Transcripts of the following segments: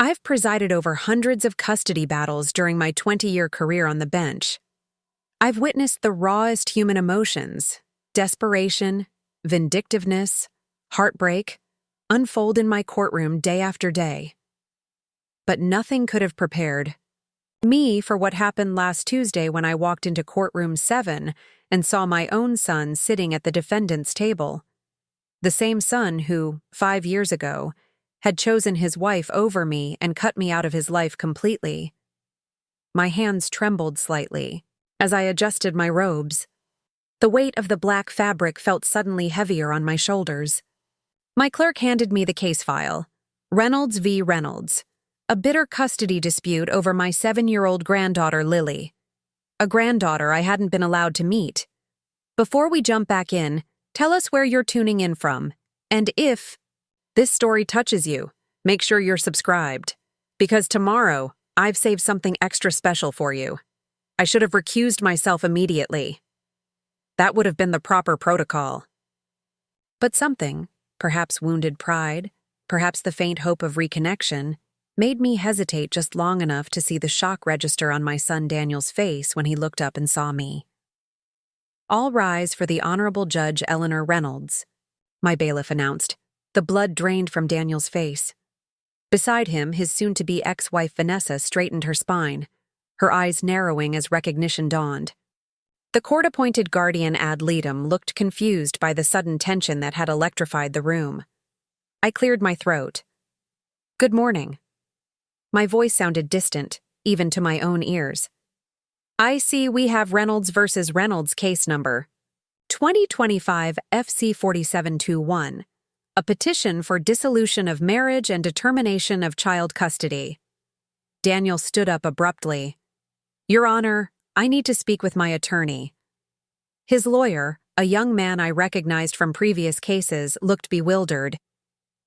I've presided over hundreds of custody battles during my 20-year career on the bench. I've witnessed the rawest human emotions, desperation, vindictiveness, heartbreak, unfold in my courtroom day after day. But nothing could have prepared me for what happened last Tuesday when I walked into courtroom 7 and saw my own son sitting at the defendant's table. The same son who, 5 years ago, had chosen his wife over me and cut me out of his life completely. My hands trembled slightly as I adjusted my robes. The weight of the black fabric felt suddenly heavier on my shoulders. My clerk handed me the case file. Reynolds v. Reynolds. A bitter custody dispute over my 7-year-old granddaughter, Lily. A granddaughter I hadn't been allowed to meet. Before we jump back in, tell us where you're tuning in from, and if this story touches you, make sure you're subscribed, because tomorrow I've saved something extra special for you. I should have recused myself immediately. That would have been the proper protocol. But something, perhaps wounded pride, perhaps the faint hope of reconnection, made me hesitate just long enough to see the shock register on my son Daniel's face when he looked up and saw me. All rise for the Honorable Judge Eleanor Reynolds, my bailiff announced. The blood drained from Daniel's face. Beside him, his soon-to-be ex-wife Vanessa straightened her spine, her eyes narrowing as recognition dawned. The court-appointed guardian ad litem looked confused by the sudden tension that had electrified the room. I cleared my throat. Good morning. My voice sounded distant, even to my own ears. I see we have Reynolds versus Reynolds case number 2025 FC 4721. A petition for dissolution of marriage and determination of child custody. Daniel stood up abruptly. Your Honor, I need to speak with my attorney. His lawyer, a young man I recognized from previous cases, looked bewildered.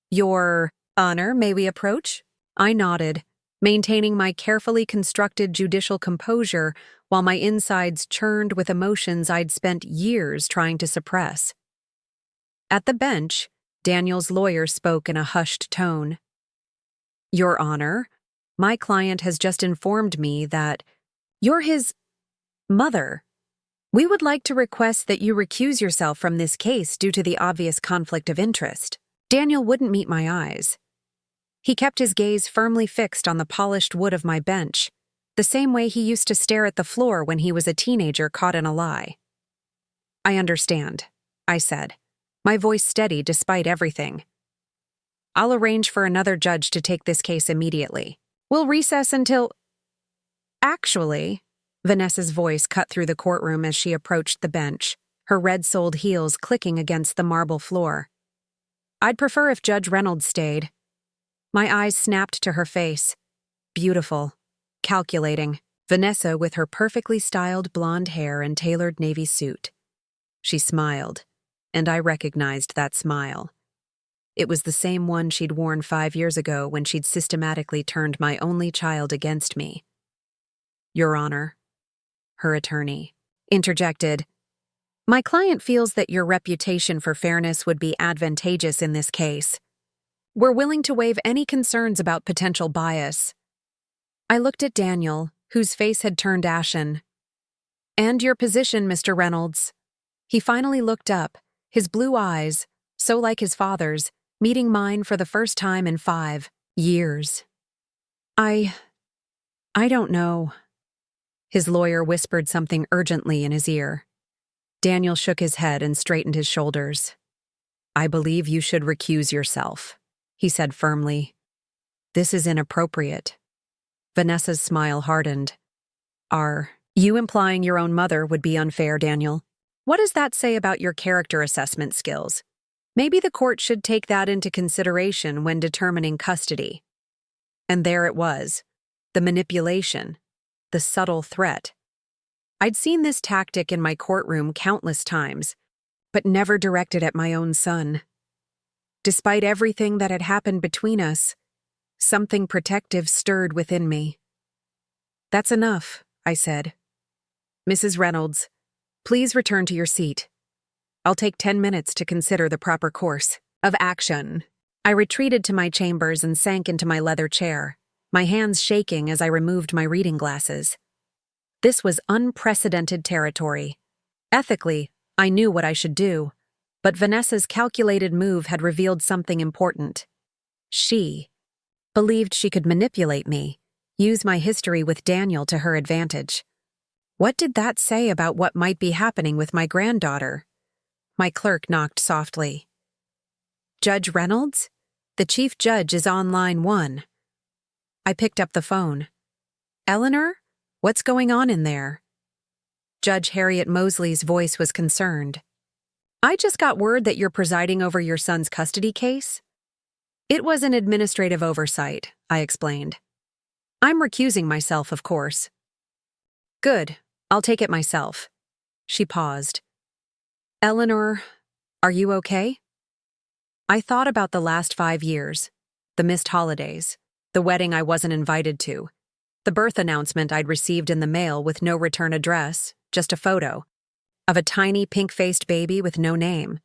Your Honor, may we approach? I nodded, maintaining my carefully constructed judicial composure while my insides churned with emotions I'd spent years trying to suppress. At the bench, Daniel's lawyer spoke in a hushed tone. Your Honor, my client has just informed me that you're his mother. We would like to request that you recuse yourself from this case due to the obvious conflict of interest. Daniel wouldn't meet my eyes. He kept his gaze firmly fixed on the polished wood of my bench, the same way he used to stare at the floor when he was a teenager caught in a lie. I understand, I said, my voice steady despite everything. I'll arrange for another judge to take this case immediately. We'll recess until… Actually, Vanessa's voice cut through the courtroom as she approached the bench, her red-soled heels clicking against the marble floor. I'd prefer if Judge Reynolds stayed. My eyes snapped to her face. Beautiful, calculating, Vanessa with her perfectly styled blonde hair and tailored navy suit. She smiled, and I recognized that smile. It was the same one she'd worn 5 years ago when she'd systematically turned my only child against me. Your Honor, her attorney interjected. My client feels that your reputation for fairness would be advantageous in this case. We're willing to waive any concerns about potential bias. I looked at Daniel, whose face had turned ashen. And your position, Mr. Reynolds. He finally looked up, his blue eyes, so like his father's, meeting mine for the first time in 5 years. I don't know. His lawyer whispered something urgently in his ear. Daniel shook his head and straightened his shoulders. I believe you should recuse yourself, he said firmly. This is inappropriate. Vanessa's smile hardened. Are you implying your own mother would be unfair, Daniel? What does that say about your character assessment skills? Maybe the court should take that into consideration when determining custody. And there it was, the manipulation, the subtle threat. I'd seen this tactic in my courtroom countless times, but never directed at my own son. Despite everything that had happened between us, something protective stirred within me. That's enough, I said. Mrs. Reynolds, please return to your seat. I'll take 10 minutes to consider the proper course of action. I retreated to my chambers and sank into my leather chair, my hands shaking as I removed my reading glasses. This was unprecedented territory. Ethically, I knew what I should do, but Vanessa's calculated move had revealed something important. She believed she could manipulate me, use my history with Daniel to her advantage. What did that say about what might be happening with my granddaughter? My clerk knocked softly. Judge Reynolds? The chief judge is on line 1. I picked up the phone. Eleanor? What's going on in there? Judge Harriet Mosley's voice was concerned. I just got word that you're presiding over your son's custody case. It was an administrative oversight, I explained. I'm recusing myself, of course. Good, I'll take it myself. She paused. Eleanor, are you okay? I thought about the last 5 years, the missed holidays, the wedding I wasn't invited to, the birth announcement I'd received in the mail with no return address, just a photo, of a tiny pink-faced baby with no name,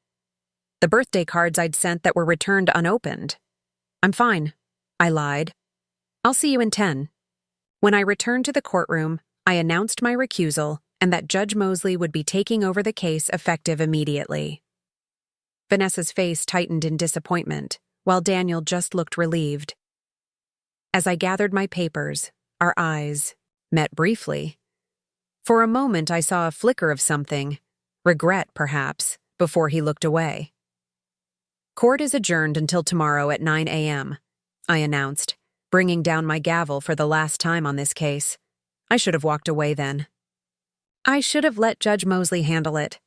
the birthday cards I'd sent that were returned unopened. I'm fine, I lied. I'll see you in 10. When I returned to the courtroom, I announced my recusal and that Judge Mosley would be taking over the case effective immediately. Vanessa's face tightened in disappointment, while Daniel just looked relieved. As I gathered my papers, our eyes met briefly. For a moment I saw a flicker of something, regret perhaps, before he looked away. Court is adjourned until tomorrow at 9 a.m., I announced, bringing down my gavel for the last time on this case. I should have walked away then. I should have let Judge Mosley handle it.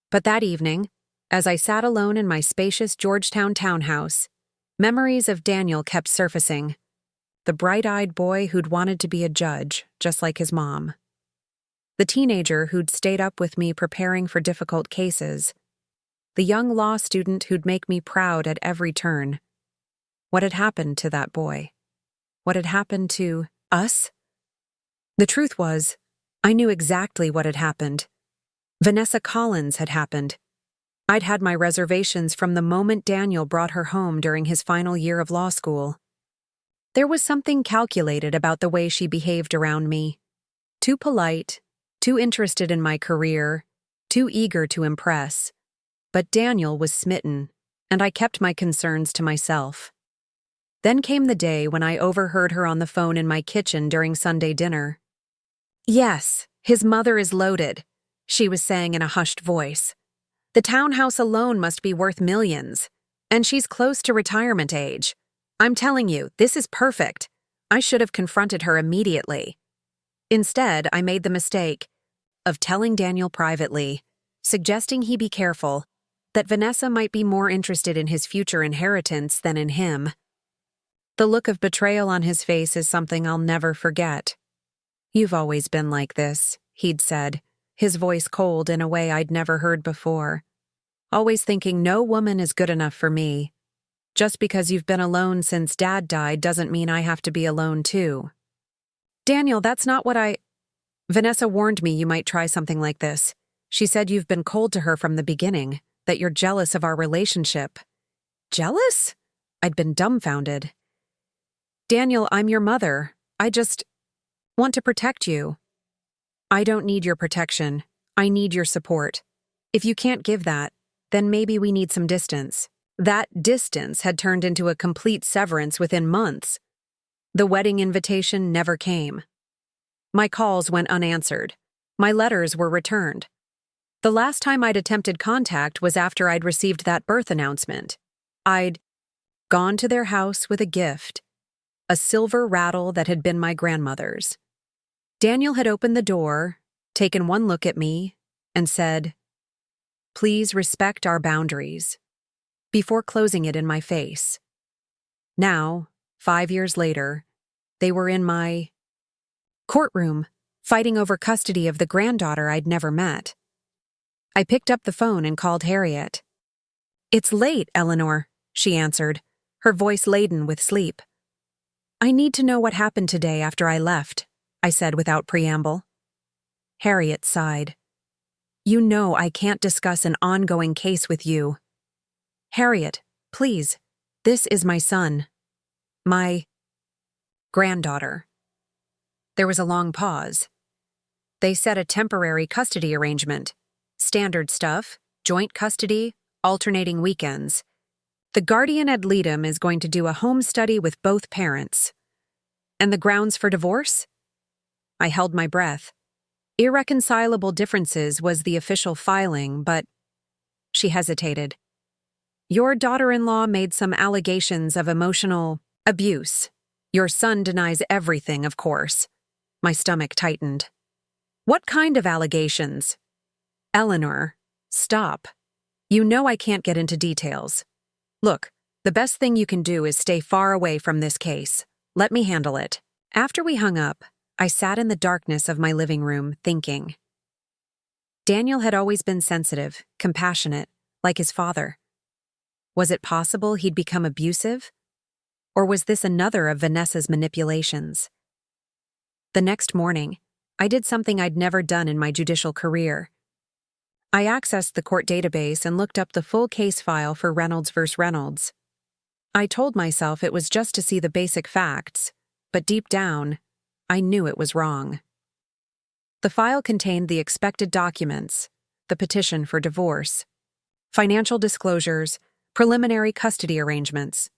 But that evening, as I sat alone in my spacious Georgetown townhouse, memories of Daniel kept surfacing. The bright-eyed boy who'd wanted to be a judge, just like his mom. The teenager who'd stayed up with me preparing for difficult cases. The young law student who'd make me proud at every turn. What had happened to that boy? What had happened to us? The truth was, I knew exactly what had happened. Vanessa Collins had happened. I'd had my reservations from the moment Daniel brought her home during his final year of law school. There was something calculated about the way she behaved around me. Too polite, too interested in my career, too eager to impress. But Daniel was smitten, and I kept my concerns to myself. Then came the day when I overheard her on the phone in my kitchen during Sunday dinner. Yes, his mother is loaded, she was saying in a hushed voice. The townhouse alone must be worth millions, and she's close to retirement age. I'm telling you, this is perfect. I should have confronted her immediately. Instead, I made the mistake of telling Daniel privately, suggesting he be careful, that Vanessa might be more interested in his future inheritance than in him. The look of betrayal on his face is something I'll never forget. You've always been like this, he'd said, his voice cold in a way I'd never heard before. Always thinking no woman is good enough for me. Just because you've been alone since Dad died doesn't mean I have to be alone too. Daniel, that's not what Vanessa warned me you might try something like this. She said you've been cold to her from the beginning, that you're jealous of our relationship. Jealous? I'd been dumbfounded. Daniel, I'm your mother. I just want to protect you. I don't need your protection. I need your support. If you can't give that, then maybe we need some distance. That distance had turned into a complete severance within months. The wedding invitation never came. My calls went unanswered. My letters were returned. The last time I'd attempted contact was after I'd received that birth announcement. I'd gone to their house with a gift, a silver rattle that had been my grandmother's. Daniel had opened the door, taken one look at me, and said, "Please respect our boundaries," before closing it in my face. Now, 5 years later, they were in my courtroom, fighting over custody of the granddaughter I'd never met. I picked up the phone and called Harriet. "It's late, Eleanor," she answered, her voice laden with sleep. "I need to know what happened today after I left," I said without preamble. Harriet sighed. "You know I can't discuss an ongoing case with you." "Harriet, please, this is my son. My Granddaughter. There was a long pause. They set a temporary custody arrangement. Standard stuff, joint custody, alternating weekends. The guardian ad litem is going to do a home study with both parents. And the grounds for divorce? I held my breath. Irreconcilable differences was the official filing, but she hesitated. Your daughter-in-law made some allegations of emotional abuse. Your son denies everything, of course. My stomach tightened. What kind of allegations? Eleanor, stop. You know I can't get into details. Look, the best thing you can do is stay far away from this case. Let me handle it. After we hung up, I sat in the darkness of my living room, thinking. Daniel had always been sensitive, compassionate, like his father. Was it possible he'd become abusive? Or was this another of Vanessa's manipulations? The next morning, I did something I'd never done in my judicial career. I accessed the court database and looked up the full case file for Reynolds vs. Reynolds. I told myself it was just to see the basic facts, but deep down, I knew it was wrong. The file contained the expected documents, the petition for divorce, financial disclosures, preliminary custody arrangements.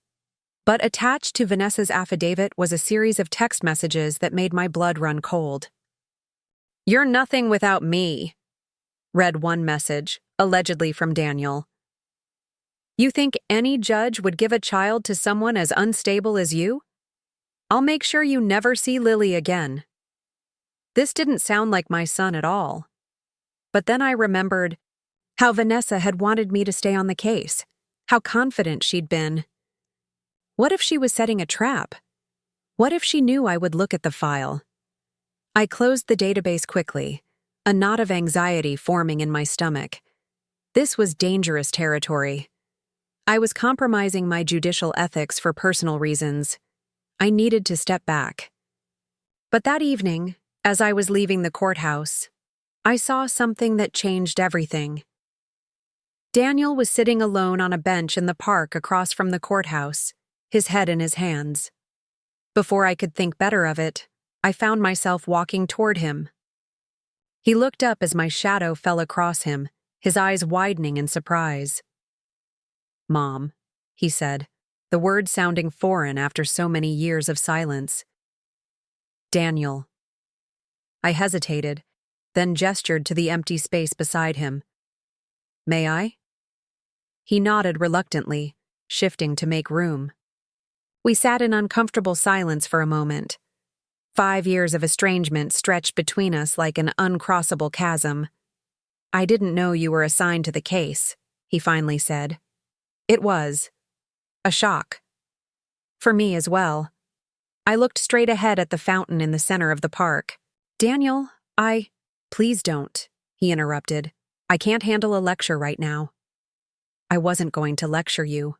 But attached to Vanessa's affidavit was a series of text messages that made my blood run cold. "You're nothing without me," read one message, allegedly from Daniel. "You think any judge would give a child to someone as unstable as you? I'll make sure you never see Lily again." This didn't sound like my son at all. But then I remembered how Vanessa had wanted me to stay on the case, how confident she'd been. What if she was setting a trap? What if she knew I would look at the file? I closed the database quickly, a knot of anxiety forming in my stomach. This was dangerous territory. I was compromising my judicial ethics for personal reasons. I needed to step back. But that evening, as I was leaving the courthouse, I saw something that changed everything. Daniel was sitting alone on a bench in the park across from the courthouse, his head in his hands. Before I could think better of it, I found myself walking toward him. He looked up as my shadow fell across him, his eyes widening in surprise. "Mom," he said, the word sounding foreign after so many years of silence. "Daniel." I hesitated, then gestured to the empty space beside him. "May I?" He nodded reluctantly, shifting to make room. We sat in uncomfortable silence for a moment. 5 years of estrangement stretched between us like an uncrossable chasm. "I didn't know you were assigned to the case," he finally said. It was. A shock. For me as well. I looked straight ahead at the fountain in the center of the park. "Daniel, Please don't," he interrupted. "I can't handle a lecture right now." I wasn't going to lecture you.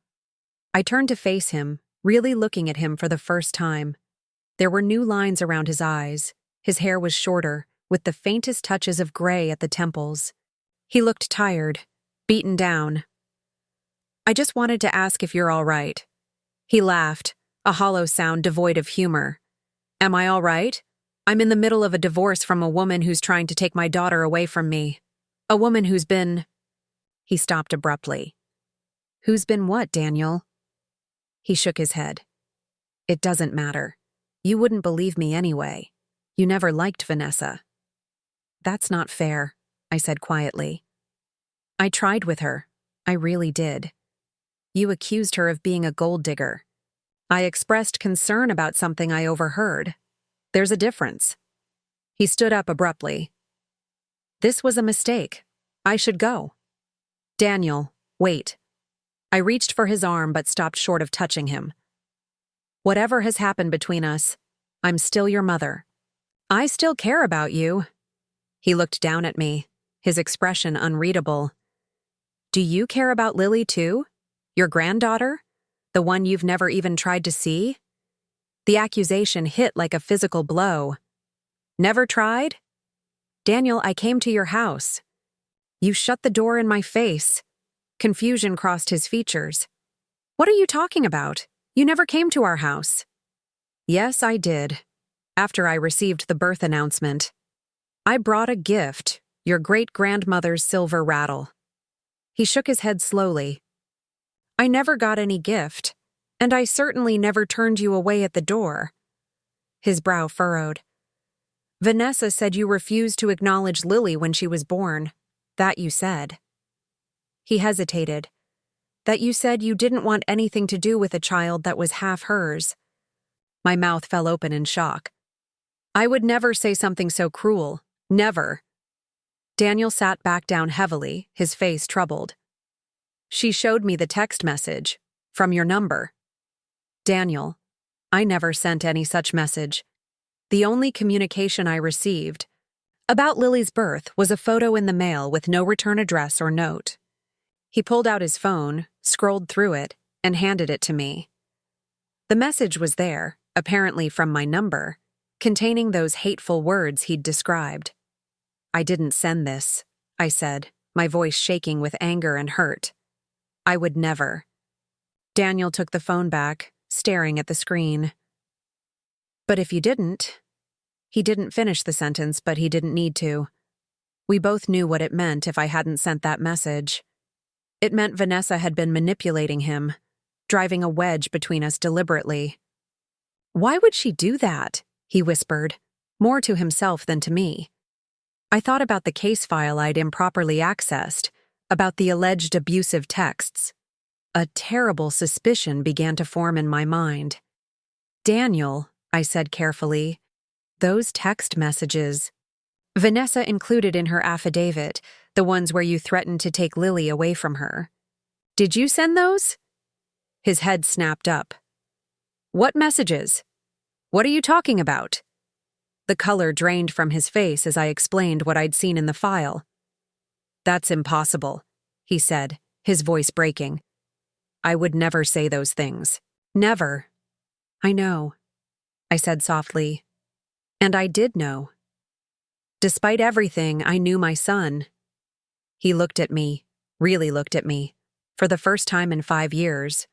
I turned to face him, really looking at him for the first time. There were new lines around his eyes. His hair was shorter, with the faintest touches of gray at the temples. He looked tired, beaten down. "I just wanted to ask if you're all right." He laughed, a hollow sound devoid of humor. "Am I all right? I'm in the middle of a divorce from a woman who's trying to take my daughter away from me. A woman who's been—" He stopped abruptly. "Who's been what, Daniel?" He shook his head. "It doesn't matter. You wouldn't believe me anyway. You never liked Vanessa." "That's not fair," I said quietly. "I tried with her. I really did. You accused her of being a gold digger. I expressed concern about something I overheard. There's a difference." He stood up abruptly. "This was a mistake. I should go." "Daniel, wait." I reached for his arm but stopped short of touching him. "Whatever has happened between us, I'm still your mother. I still care about you." He looked down at me, his expression unreadable. "Do you care about Lily too? Your granddaughter? The one you've never even tried to see?" The accusation hit like a physical blow. "Never tried?" "Daniel, I came to your house. You shut the door in my face." Confusion crossed his features. "What are you talking about? You never came to our house." Yes, I did. After I received the birth announcement, I brought a gift, your great-grandmother's silver rattle. He shook his head slowly. I never got any gift, and I certainly never turned you away at the door. His brow furrowed. Vanessa said you refused to acknowledge Lily when she was born. That you said. He hesitated. That you said you didn't want anything to do with a child that was half hers. My mouth fell open in shock. I would never say something so cruel. Never. Daniel sat back down heavily, his face troubled. She showed me the text message. From your number. Daniel, I never sent any such message. The only communication I received about Lily's birth was a photo in the mail with no return address or note. He pulled out his phone, scrolled through it, and handed it to me. The message was there, apparently from my number, containing those hateful words he'd described. I didn't send this, I said, my voice shaking with anger and hurt. I would never. Daniel took the phone back, staring at the screen. But if you didn't... He didn't finish the sentence, but he didn't need to. We both knew what it meant if I hadn't sent that message. It meant Vanessa had been manipulating him, driving a wedge between us deliberately. Why would she do that? He whispered, more to himself than to me. I thought about the case file I'd improperly accessed, about the alleged abusive texts. A terrible suspicion began to form in my mind. Daniel, I said carefully, those text messages. Vanessa included in her affidavit, the ones where you threatened to take Lily away from her. Did you send those? His head snapped up. What messages? What are you talking about? The color drained from his face as I explained what I'd seen in the file. That's impossible, he said, his voice breaking. I would never say those things. Never. I know, I said softly. And I did know. Despite everything, I knew my son. He looked at me, really looked at me, for the first time in 5 years.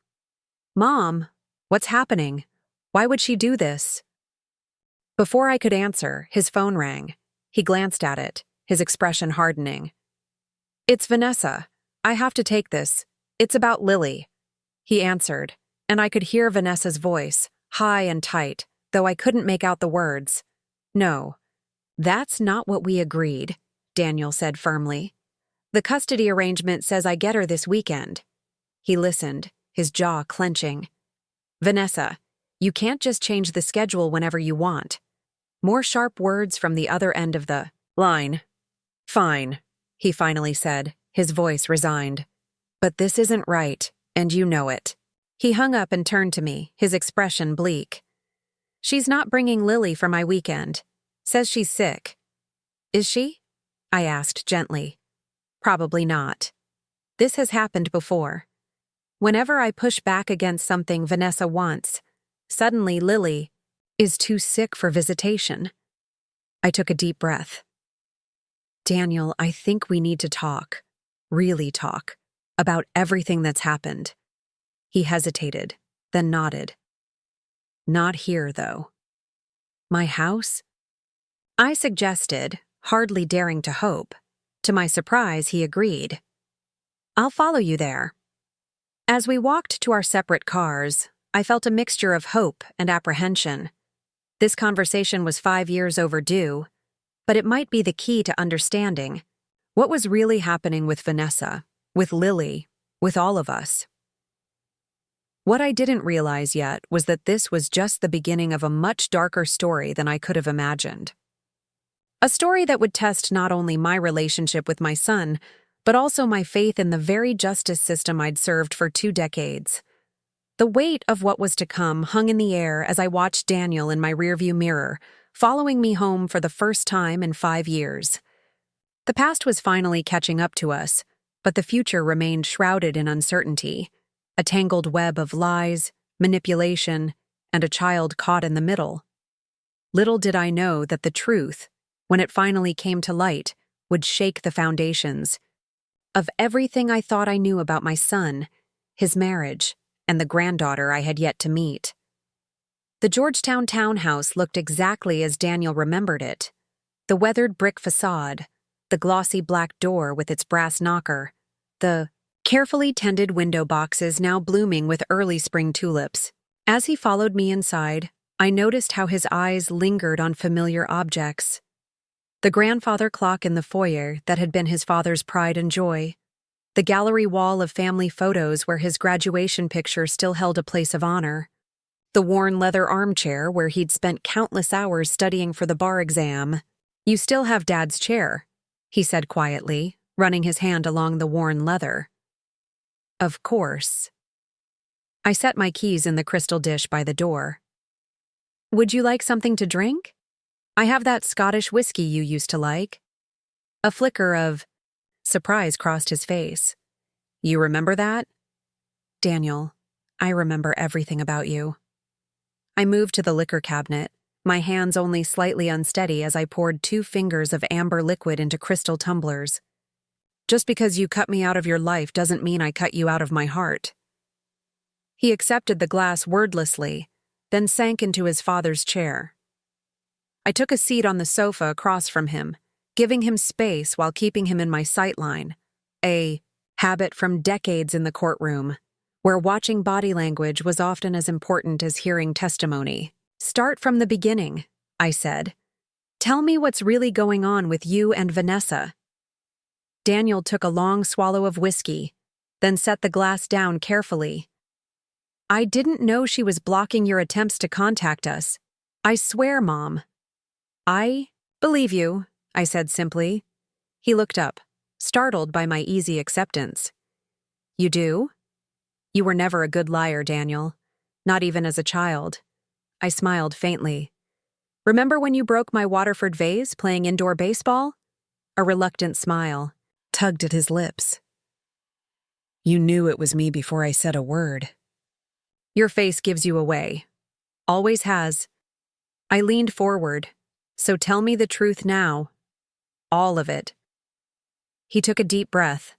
Mom, what's happening? Why would she do this? Before I could answer, his phone rang. He glanced at it, his expression hardening. It's Vanessa. I have to take this. It's about Lily. He answered, and I could hear Vanessa's voice, high and tight, though I couldn't make out the words. No, that's not what we agreed, Daniel said firmly. The custody arrangement says I get her this weekend. He listened, his jaw clenching. Vanessa, you can't just change the schedule whenever you want. More sharp words from the other end of the line. Fine, he finally said, his voice resigned. But this isn't right, and you know it. He hung up and turned to me, his expression bleak. She's not bringing Lily for my weekend. Says she's sick. Is she? I asked gently. Probably not. This has happened before. Whenever I push back against something Vanessa wants, suddenly Lily is too sick for visitation. I took a deep breath. Daniel, I think we need to talk, really talk, about everything that's happened. He hesitated, then nodded. Not here, though. My house? I suggested, hardly daring to hope. To my surprise, he agreed. I'll follow you there. As we walked to our separate cars, I felt a mixture of hope and apprehension. This conversation was 5 years overdue, but it might be the key to understanding what was really happening with Vanessa, with Lily, with all of us. What I didn't realize yet was that this was just the beginning of a much darker story than I could have imagined. A story that would test not only my relationship with my son, but also my faith in the very justice system I'd served for 2 decades. The weight of what was to come hung in the air as I watched Daniel in my rearview mirror, following me home for the first time in 5 years. The past was finally catching up to us, but the future remained shrouded in uncertainty, a tangled web of lies, manipulation, and a child caught in the middle. Little did I know that the truth, when it finally came to light, would shake the foundations of everything I thought I knew about my son, his marriage, and the granddaughter I had yet to meet. The Georgetown townhouse looked exactly as Daniel remembered it. The weathered brick facade, the glossy black door with its brass knocker, the carefully tended window boxes now blooming with early spring tulips. As he followed me inside, I noticed how his eyes lingered on familiar objects. The grandfather clock in the foyer that had been his father's pride and joy, the gallery wall of family photos where his graduation picture still held a place of honor, the worn leather armchair where he'd spent countless hours studying for the bar exam. "You still have Dad's chair," he said quietly, running his hand along the worn leather. "Of course." I set my keys in the crystal dish by the door. "Would you like something to drink? I have that Scottish whiskey you used to like." A flicker of surprise crossed his face. "You remember that?" "Daniel, I remember everything about you." I moved to the liquor cabinet, my hands only slightly unsteady as I poured 2 fingers of amber liquid into crystal tumblers. "Just because you cut me out of your life doesn't mean I cut you out of my heart." He accepted the glass wordlessly, then sank into his father's chair. I took a seat on the sofa across from him, giving him space while keeping him in my sightline, a habit from decades in the courtroom, where watching body language was often as important as hearing testimony. "Start from the beginning," I said. "Tell me what's really going on with you and Vanessa." Daniel took a long swallow of whiskey, then set the glass down carefully. "I didn't know she was blocking your attempts to contact us. I swear, Mom." "I believe you," I said simply. He looked up, startled by my easy acceptance. "You do?" "You were never a good liar, Daniel. Not even as a child." I smiled faintly. "Remember when you broke my Waterford vase playing indoor baseball?" A reluctant smile tugged at his lips. "You knew it was me before I said a word." "Your face gives you away. Always has." I leaned forward. "So tell me the truth now. All of it." He took a deep breath.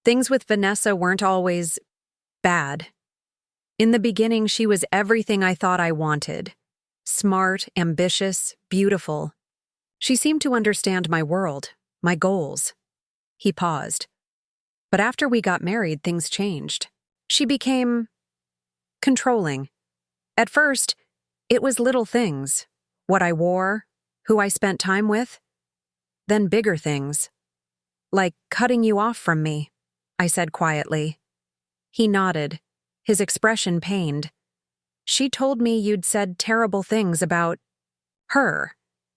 "Things with Vanessa weren't always bad. In the beginning, she was everything I thought I wanted. Smart, ambitious, beautiful. She seemed to understand my world, my goals." He paused. "But after we got married, things changed. She became controlling. At first, it was little things. What I wore, who I spent time with. Then bigger things. Like cutting you off from me," I said quietly. He nodded, his expression pained. "She told me you'd said terrible things about her,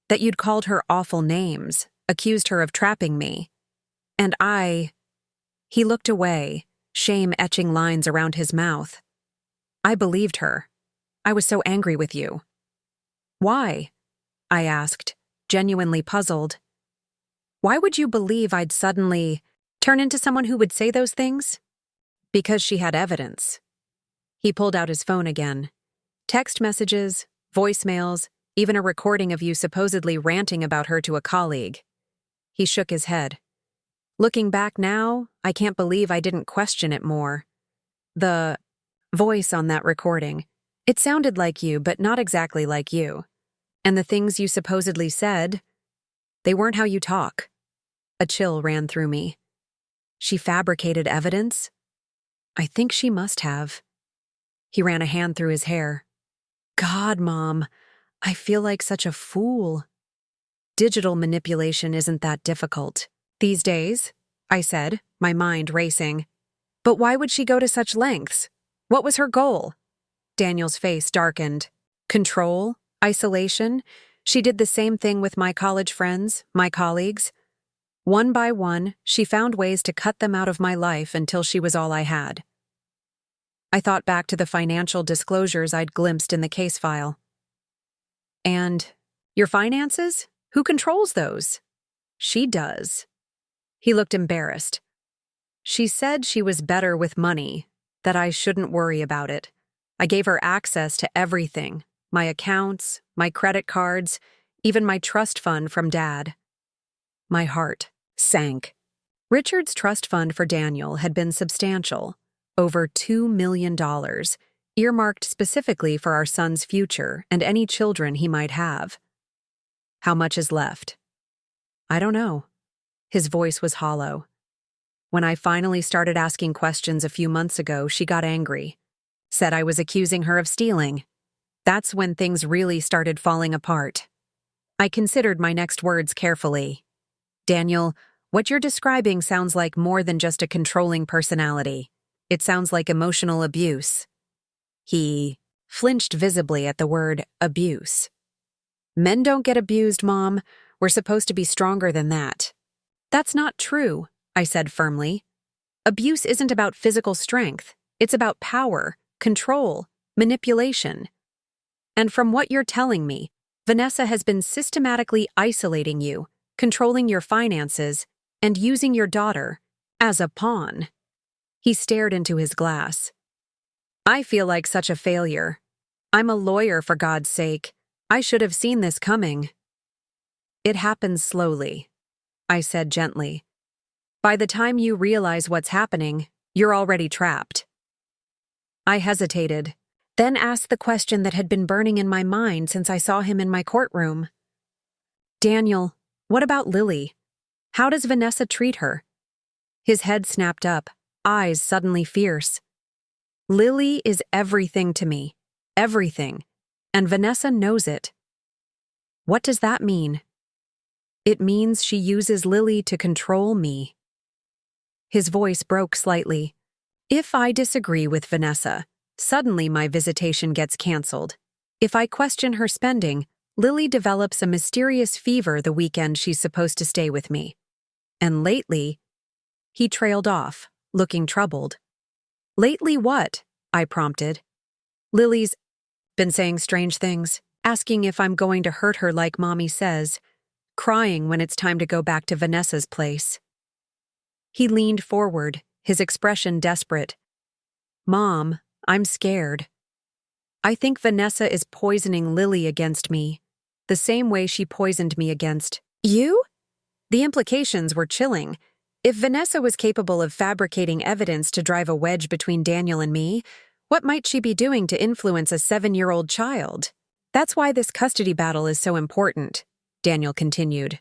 that you'd called her awful names, accused her of trapping me. And He looked away, shame etching lines around his mouth. "I believed her. I was so angry with you." "Why?" I asked, genuinely puzzled. "Why would you believe I'd suddenly turn into someone who would say those things?" "Because she had evidence." He pulled out his phone again. Text messages, voicemails, even a recording of you supposedly ranting about her to a colleague. He shook his head. "Looking back now, I can't believe I didn't question it more. The voice on that recording, it sounded like you, but not exactly like you. And the things you supposedly said, they weren't how you talk." A chill ran through me. She fabricated evidence? I think she must have. He ran a hand through his hair. "God, Mom, I feel like such a fool." "Digital manipulation isn't that difficult these days," I said, my mind racing. "But why would she go to such lengths? What was her goal?" Daniel's face darkened. "Control? Isolation? She did the same thing with my college friends, my colleagues. One by one, she found ways to cut them out of my life until she was all I had." I thought back to the financial disclosures I'd glimpsed in the case file. "And your finances? Who controls those?" "She does." He looked embarrassed. "She said she was better with money, that I shouldn't worry about it. I gave her access to everything, my accounts, my credit cards, even my trust fund from Dad." My heart sank. Richard's trust fund for Daniel had been substantial, over $2 million, earmarked specifically for our son's future and any children he might have. How much is left? I don't know. His voice was hollow. When I finally started asking questions a few months ago, she got angry. Said I was accusing her of stealing. That's when things really started falling apart. I considered my next words carefully. Daniel, what you're describing sounds like more than just a controlling personality. It sounds like emotional abuse. He flinched visibly at the word abuse. Men don't get abused, Mom. We're supposed to be stronger than that. That's not true, I said firmly. Abuse isn't about physical strength. It's about power, control, manipulation. And from what you're telling me, Vanessa has been systematically isolating you, controlling your finances, and using your daughter as a pawn. He stared into his glass. I feel like such a failure. I'm a lawyer, for God's sake. I should have seen this coming. It happens slowly, I said gently. By the time you realize what's happening, you're already trapped. I hesitated, then asked the question that had been burning in my mind since I saw him in my courtroom. Daniel, what about Lily? How does Vanessa treat her? His head snapped up, eyes suddenly fierce. Lily is everything to me, everything, and Vanessa knows it. What does that mean? It means she uses Lily to control me. His voice broke slightly. If I disagree with Vanessa, suddenly my visitation gets canceled. If I question her spending, Lily develops a mysterious fever the weekend she's supposed to stay with me. And lately, he trailed off, looking troubled. Lately what? I prompted. Lily's been saying strange things, asking if I'm going to hurt her like Mommy says, crying when it's time to go back to Vanessa's place. He leaned forward, his expression desperate. Mom, I'm scared. I think Vanessa is poisoning Lily against me, the same way she poisoned me against you? The implications were chilling. If Vanessa was capable of fabricating evidence to drive a wedge between Daniel and me, what might she be doing to influence a 7-year-old child? That's why this custody battle is so important, Daniel continued.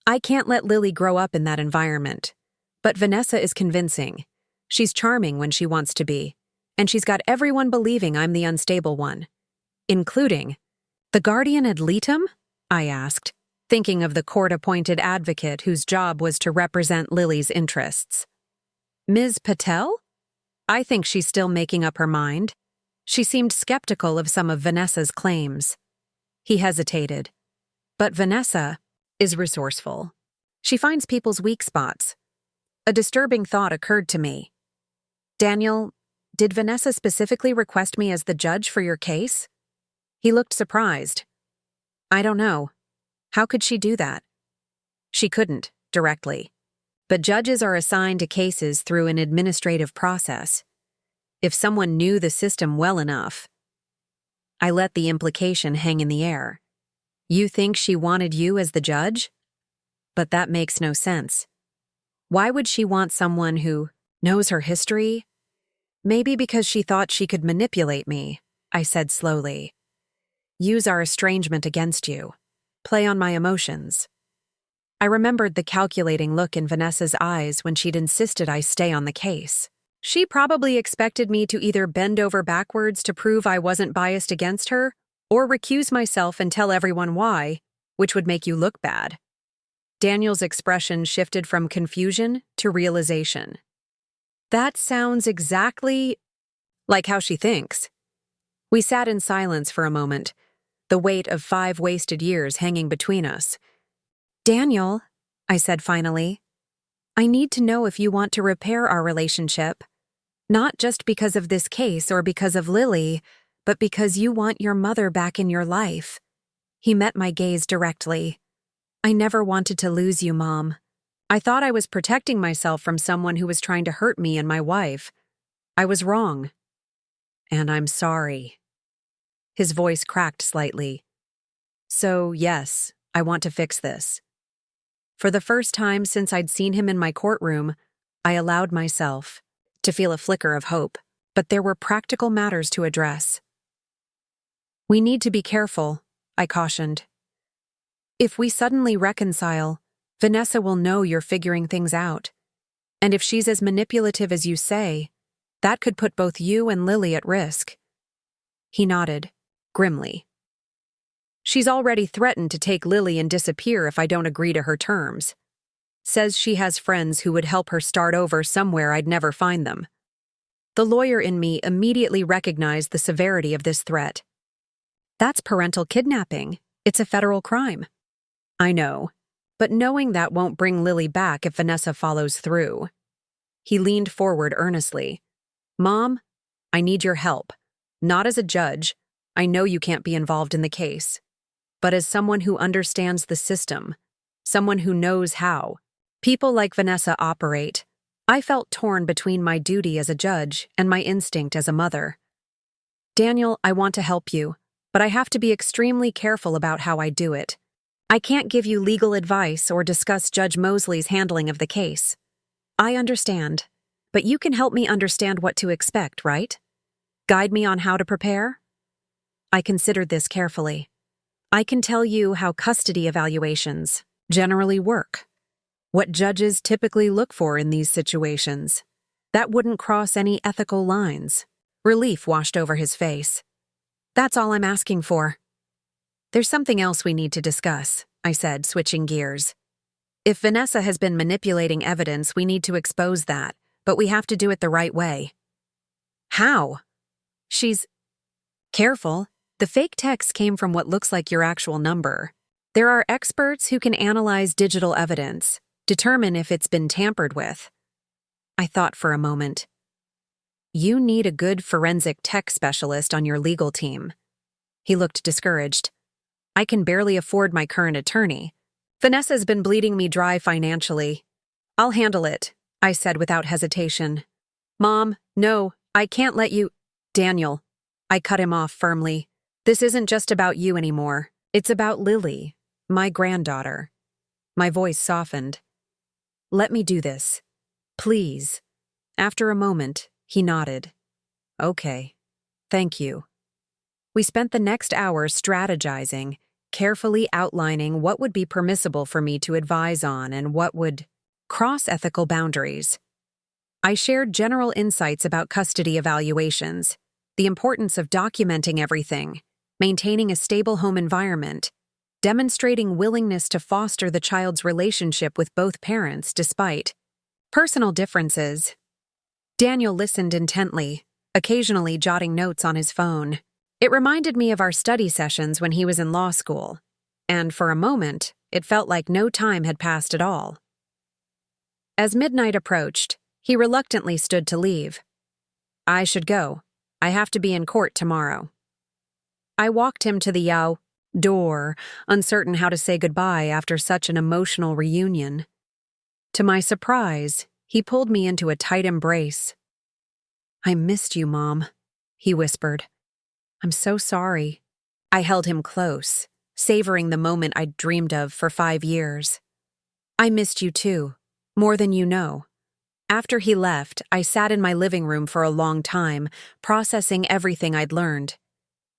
I can't let Lily grow up in that environment. But Vanessa is convincing. She's charming when she wants to be. And she's got everyone believing I'm the unstable one. Including the guardian ad litem? I asked, thinking of the court-appointed advocate whose job was to represent Lily's interests. Ms. Patel? I think she's still making up her mind. She seemed skeptical of some of Vanessa's claims. He hesitated. But Vanessa is resourceful. She finds people's weak spots. A disturbing thought occurred to me. Daniel, did Vanessa specifically request me as the judge for your case? He looked surprised. I don't know. How could she do that? She couldn't, directly. But judges are assigned to cases through an administrative process. If someone knew the system well enough. I let the implication hang in the air. You think she wanted you as the judge? But that makes no sense. Why would she want someone who knows her history? Maybe because she thought she could manipulate me, I said slowly. Use our estrangement against you. Play on my emotions. I remembered the calculating look in Vanessa's eyes when she'd insisted I stay on the case. She probably expected me to either bend over backwards to prove I wasn't biased against her, or recuse myself and tell everyone why, which would make you look bad. Daniel's expression shifted from confusion to realization. That sounds exactly like how she thinks. We sat in silence for a moment, the weight of 5 wasted years hanging between us. Daniel, I said finally, I need to know if you want to repair our relationship. Not just because of this case or because of Lily, but because you want your mother back in your life. He met my gaze directly. I never wanted to lose you, Mom. I thought I was protecting myself from someone who was trying to hurt me and my wife. I was wrong. And I'm sorry. His voice cracked slightly. So, yes, I want to fix this. For the first time since I'd seen him in my courtroom, I allowed myself to feel a flicker of hope. but there were practical matters to address. We need to be careful, I cautioned. If we suddenly reconcile, Vanessa will know you're figuring things out. And if she's as manipulative as you say, that could put both you and Lily at risk. He nodded, grimly. She's already threatened to take Lily and disappear if I don't agree to her terms. Says she has friends who would help her start over somewhere I'd never find them. The lawyer in me immediately recognized the severity of this threat. That's parental kidnapping. It's a federal crime. I know, but knowing that won't bring Lily back if Vanessa follows through. He leaned forward earnestly. Mom, I need your help. Not as a judge. I know you can't be involved in the case. But as someone who understands the system, someone who knows how people like Vanessa operate, I felt torn between my duty as a judge and my instinct as a mother. Daniel, I want to help you, but I have to be extremely careful about how I do it. I can't give you legal advice or discuss Judge Mosley's handling of the case. I understand, but you can help me understand what to expect, right? Guide me on how to prepare? I considered this carefully. I can tell you how custody evaluations generally work, what judges typically look for in these situations. That wouldn't cross any ethical lines. Relief washed over his face. That's all I'm asking for. There's something else we need to discuss, I said, switching gears. If Vanessa has been manipulating evidence, we need to expose that, but we have to do it the right way. How? She's... Careful. The fake text came from what looks like your actual number. There are experts who can analyze digital evidence, determine if it's been tampered with. I thought for a moment. You need a good forensic tech specialist on your legal team. He looked discouraged. I can barely afford my current attorney. Vanessa's been bleeding me dry financially. I'll handle it, I said without hesitation. Mom, no, I can't let you... Daniel. I cut him off firmly. This isn't just about you anymore. It's about Lily, my granddaughter. My voice softened. Let me do this. Please. After a moment, he nodded. Okay. Thank you. We spent the next hour strategizing, carefully outlining what would be permissible for me to advise on and what would cross ethical boundaries. I shared general insights about custody evaluations, the importance of documenting everything, maintaining a stable home environment, demonstrating willingness to foster the child's relationship with both parents despite personal differences. Daniel listened intently, occasionally jotting notes on his phone. It reminded me of our study sessions when he was in law school, and for a moment, it felt like no time had passed at all. As midnight approached, he reluctantly stood to leave. I should go. I have to be in court tomorrow. I walked him to the door, uncertain how to say goodbye after such an emotional reunion. To my surprise, he pulled me into a tight embrace. I missed you, Mom, he whispered. I'm so sorry. I held him close, savoring the moment I'd dreamed of for 5 years. I missed you too, more than you know. After he left, I sat in my living room for a long time, processing everything I'd learned.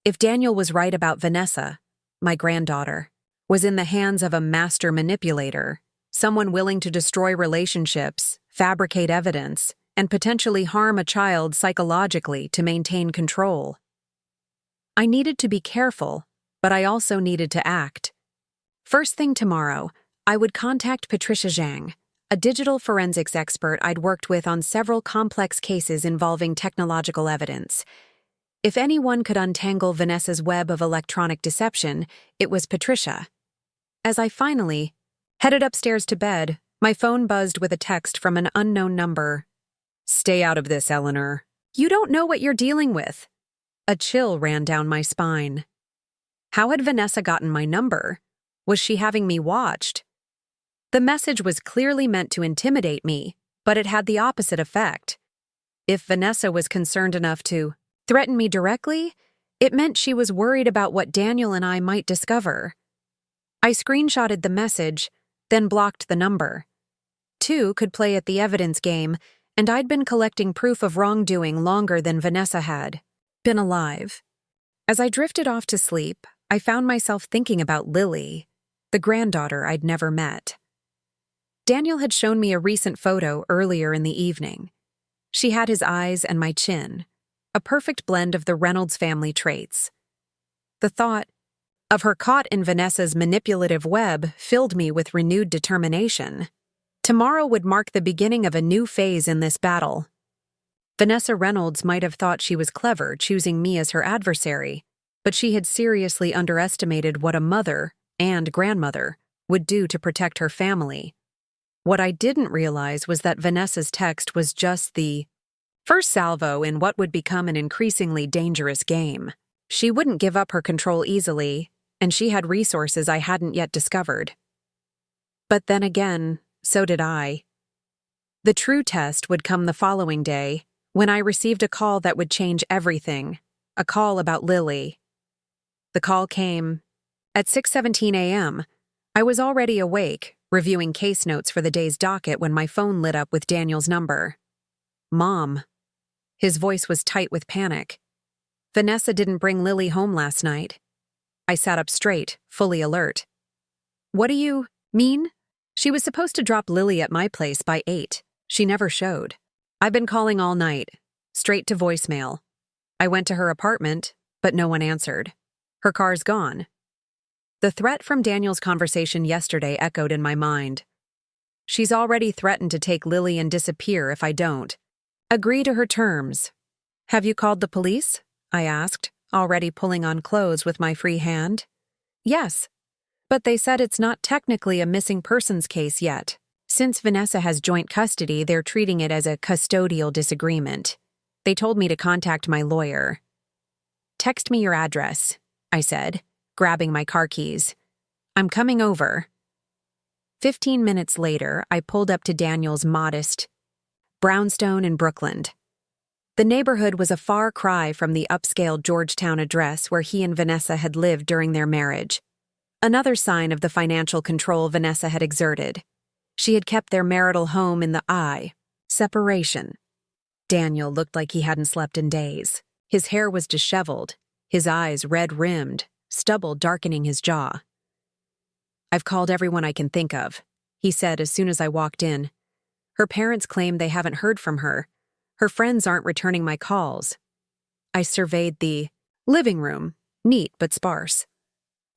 If Daniel was right about Vanessa, my granddaughter, was in the hands of a master manipulator, someone willing to destroy relationships, fabricate evidence, and potentially harm a child psychologically to maintain control. I needed to be careful, but I also needed to act. First thing tomorrow, I would contact Patricia Zhang, a digital forensics expert I'd worked with on several complex cases involving technological evidence. If anyone could untangle Vanessa's web of electronic deception, it was Patricia. As I finally headed upstairs to bed, my phone buzzed with a text from an unknown number. Stay out of this, Eleanor. You don't know what you're dealing with. A chill ran down my spine. How had Vanessa gotten my number? Was she having me watched? The message was clearly meant to intimidate me, but it had the opposite effect. If Vanessa was concerned enough to threaten me directly, it meant she was worried about what Daniel and I might discover. I screenshotted the message, then blocked the number. Two could play at the evidence game, and I'd been collecting proof of wrongdoing longer than Vanessa had been alive. As I drifted off to sleep, I found myself thinking about Lily, the granddaughter I'd never met. Daniel had shown me a recent photo earlier in the evening. She had his eyes and my chin, a perfect blend of the Reynolds family traits. The thought of her caught in Vanessa's manipulative web filled me with renewed determination. Tomorrow would mark the beginning of a new phase in this battle. Vanessa Reynolds might have thought she was clever choosing me as her adversary, but she had seriously underestimated what a mother and grandmother would do to protect her family. What I didn't realize was that Vanessa's text was just the first salvo in what would become an increasingly dangerous game. She wouldn't give up her control easily, and she had resources I hadn't yet discovered. But then again, so did I. The true test would come the following day, when I received a call that would change everything, a call about Lily. The call came at 6:17 a.m. I was already awake, reviewing case notes for the day's docket when my phone lit up with Daniel's number. Mom. His voice was tight with panic. Vanessa didn't bring Lily home last night. I sat up straight, fully alert. What do you mean? She was supposed to drop Lily at my place by 8. She never showed. I've been calling all night, straight to voicemail. I went to her apartment, but no one answered. Her car's gone. The threat from Daniel's conversation yesterday echoed in my mind. She's already threatened to take Lily and disappear if I don't. Agree to her terms. Have you called the police? I asked, already pulling on clothes with my free hand. Yes, but they said it's not technically a missing persons case yet. Since Vanessa has joint custody, they're treating it as a custodial disagreement. They told me to contact my lawyer. Text me your address, I said, grabbing my car keys. I'm coming over. 15 minutes later, I pulled up to Daniel's modest brownstone in Brooklyn. The neighborhood was a far cry from the upscale Georgetown address where he and Vanessa had lived during their marriage. Another sign of the financial control Vanessa had exerted. She had kept their marital home in the eye. Separation. Daniel looked like he hadn't slept in days. His hair was disheveled, his eyes red-rimmed, stubble darkening his jaw. I've called everyone I can think of, he said as soon as I walked in. Her parents claim they haven't heard from her. Her friends aren't returning my calls. I surveyed the living room, neat but sparse.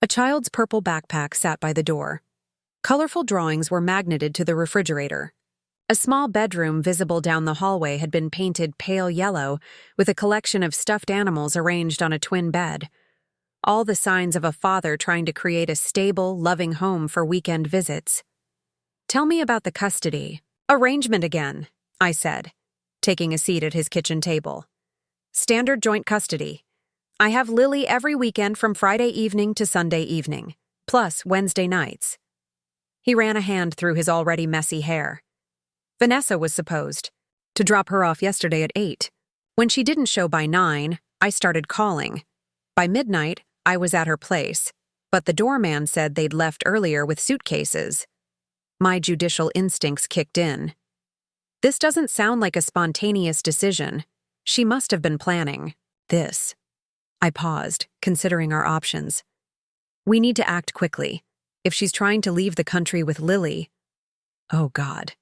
A child's purple backpack sat by the door. Colorful drawings were magneted to the refrigerator. A small bedroom visible down the hallway had been painted pale yellow, with a collection of stuffed animals arranged on a twin bed. All the signs of a father trying to create a stable, loving home for weekend visits. Tell me about the custody arrangement again, I said, taking a seat at his kitchen table. Standard joint custody. I have Lily every weekend from Friday evening to Sunday evening, plus Wednesday nights. He ran a hand through his already messy hair. Vanessa was supposed to drop her off yesterday at 8. When she didn't show by 9, I started calling. By midnight, I was at her place, but the doorman said they'd left earlier with suitcases. My judicial instincts kicked in. This doesn't sound like a spontaneous decision. She must have been planning this. I paused, considering our options. We need to act quickly. If she's trying to leave the country with Lily... Oh, God.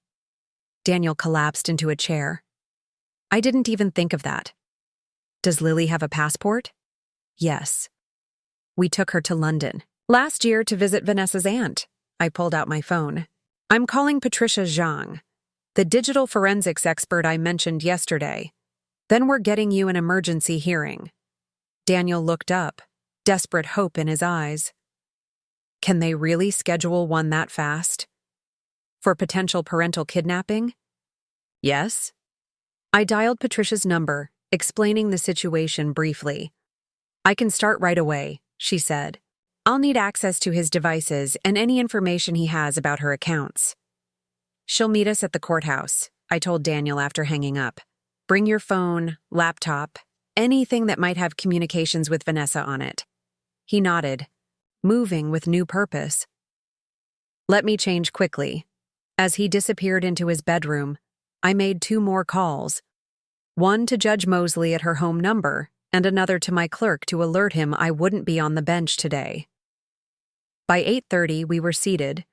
Daniel collapsed into a chair. I didn't even think of that. Does Lily have a passport? Yes. We took her to London last year to visit Vanessa's aunt. I pulled out my phone. I'm calling Patricia Zhang, the digital forensics expert I mentioned yesterday. Then we're getting you an emergency hearing. Daniel looked up, desperate hope in his eyes. Can they really schedule one that fast? For potential parental kidnapping? Yes. I dialed Patricia's number, explaining the situation briefly. I can start right away, she said. I'll need access to his devices and any information he has about her accounts. She'll meet us at the courthouse, I told Daniel after hanging up. Bring your phone, laptop, anything that might have communications with Vanessa on it. He nodded, moving with new purpose. Let me change quickly. As he disappeared into his bedroom, I made 2 more calls. One to Judge Mosley at her home number, and another to my clerk to alert him I wouldn't be on the bench today. By 8:30, we were seated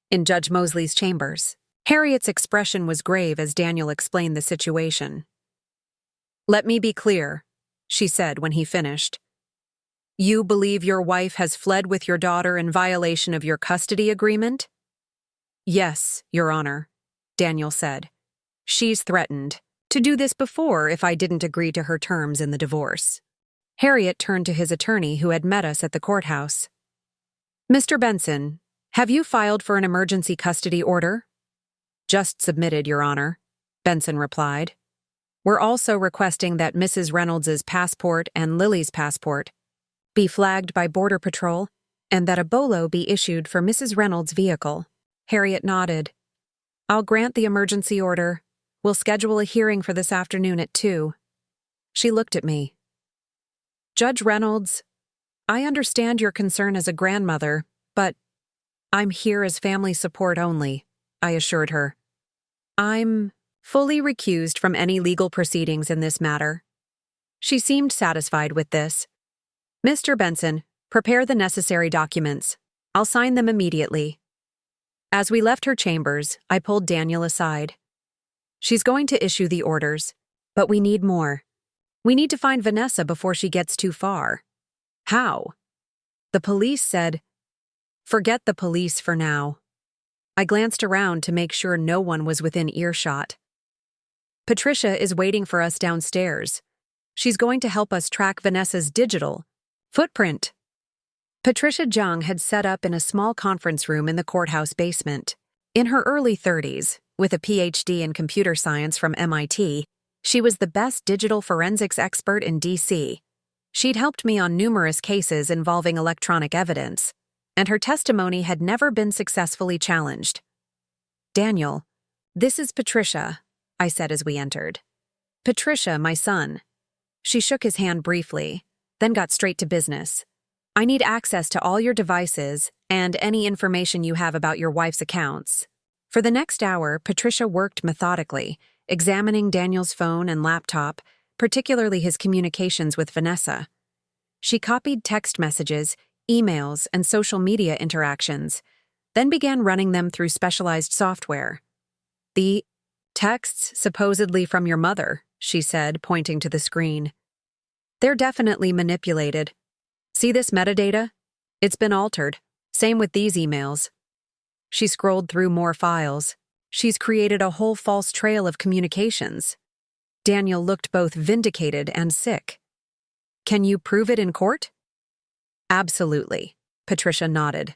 in Judge Mosley's chambers. Harriet's expression was grave as Daniel explained the situation. "Let me be clear," she said when he finished. "You believe your wife has fled with your daughter in violation of your custody agreement?" "Yes, Your Honor," Daniel said. "She's threatened to do this before if I didn't agree to her terms in the divorce." Harriet turned to his attorney who had met us at the courthouse. "Mr. Benson, have you filed for an emergency custody order?" "Just submitted, Your Honor," Benson replied. "We're also requesting that Mrs. Reynolds' passport and Lily's passport be flagged by Border Patrol and that a bolo be issued for Mrs. Reynolds' vehicle." Harriet nodded. "I'll grant the emergency order. We'll schedule a hearing for this afternoon at 2. She looked at me. "Judge Reynolds, I understand your concern as a grandmother, but I'm here as family support only," I assured her. "I'm fully recused from any legal proceedings in this matter." She seemed satisfied with this. "Mr. Benson, prepare the necessary documents. I'll sign them immediately." As we left her chambers, I pulled Daniel aside. "She's going to issue the orders, but we need more. We need to find Vanessa before she gets too far." "How?" "The police said—" "Forget the police for now." I glanced around to make sure no one was within earshot. "Patricia is waiting for us downstairs. She's going to help us track Vanessa's digital footprint." Patricia Jung had set up in a small conference room in the courthouse basement. In her early 30s, with a PhD in computer science from MIT, she was the best digital forensics expert in D.C. She'd helped me on numerous cases involving electronic evidence, and her testimony had never been successfully challenged. "Daniel, this is Patricia," I said as we entered. "Patricia, my son." She shook his hand briefly, then got straight to business. "I need access to all your devices and any information you have about your wife's accounts." For the next hour, Patricia worked methodically, examining Daniel's phone and laptop, particularly his communications with Vanessa. She copied text messages, emails, and social media interactions, then began running them through specialized software. "The texts supposedly from your mother," she said, pointing to the screen. "They're definitely manipulated. See this metadata? It's been altered. Same with these emails." She scrolled through more files. "She's created a whole false trail of communications." Daniel looked both vindicated and sick. "Can you prove it in court?" "Absolutely," Patricia nodded.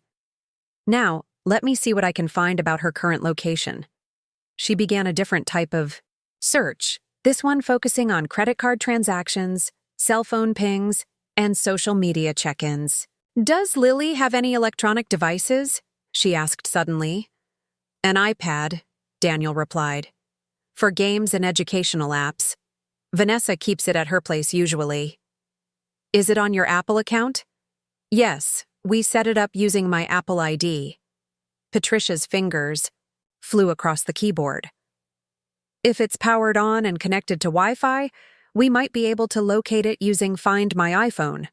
"Now, let me see what I can find about her current location." She began a different type of search, this one focusing on credit card transactions, cell phone pings, and social media check-ins. "Does Lily have any electronic devices?" she asked suddenly. "An iPad," Daniel replied. "For games and educational apps. Vanessa keeps it at her place usually." "Is it on your Apple account?" "Yes, we set it up using my Apple ID." Patricia's fingers flew across the keyboard. "If it's powered on and connected to Wi-Fi, we might be able to locate it using Find My iPhone."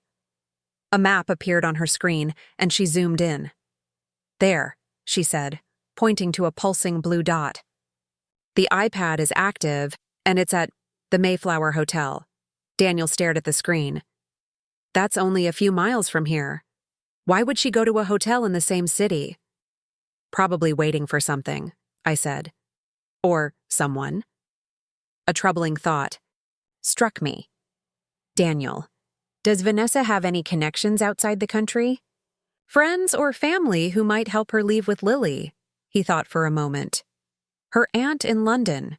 A map appeared on her screen, and she zoomed in. "There," she said, pointing to a pulsing blue dot. "The iPad is active, and it's at the Mayflower Hotel." Daniel stared at the screen. "That's only a few miles from here. Why would she go to a hotel in the same city?" "Probably waiting for something," I said. "Or someone." A troubling thought struck me. "Daniel, does Vanessa have any connections outside the country? Friends or family who might help her leave with Lily?" He thought for a moment. "Her aunt in London.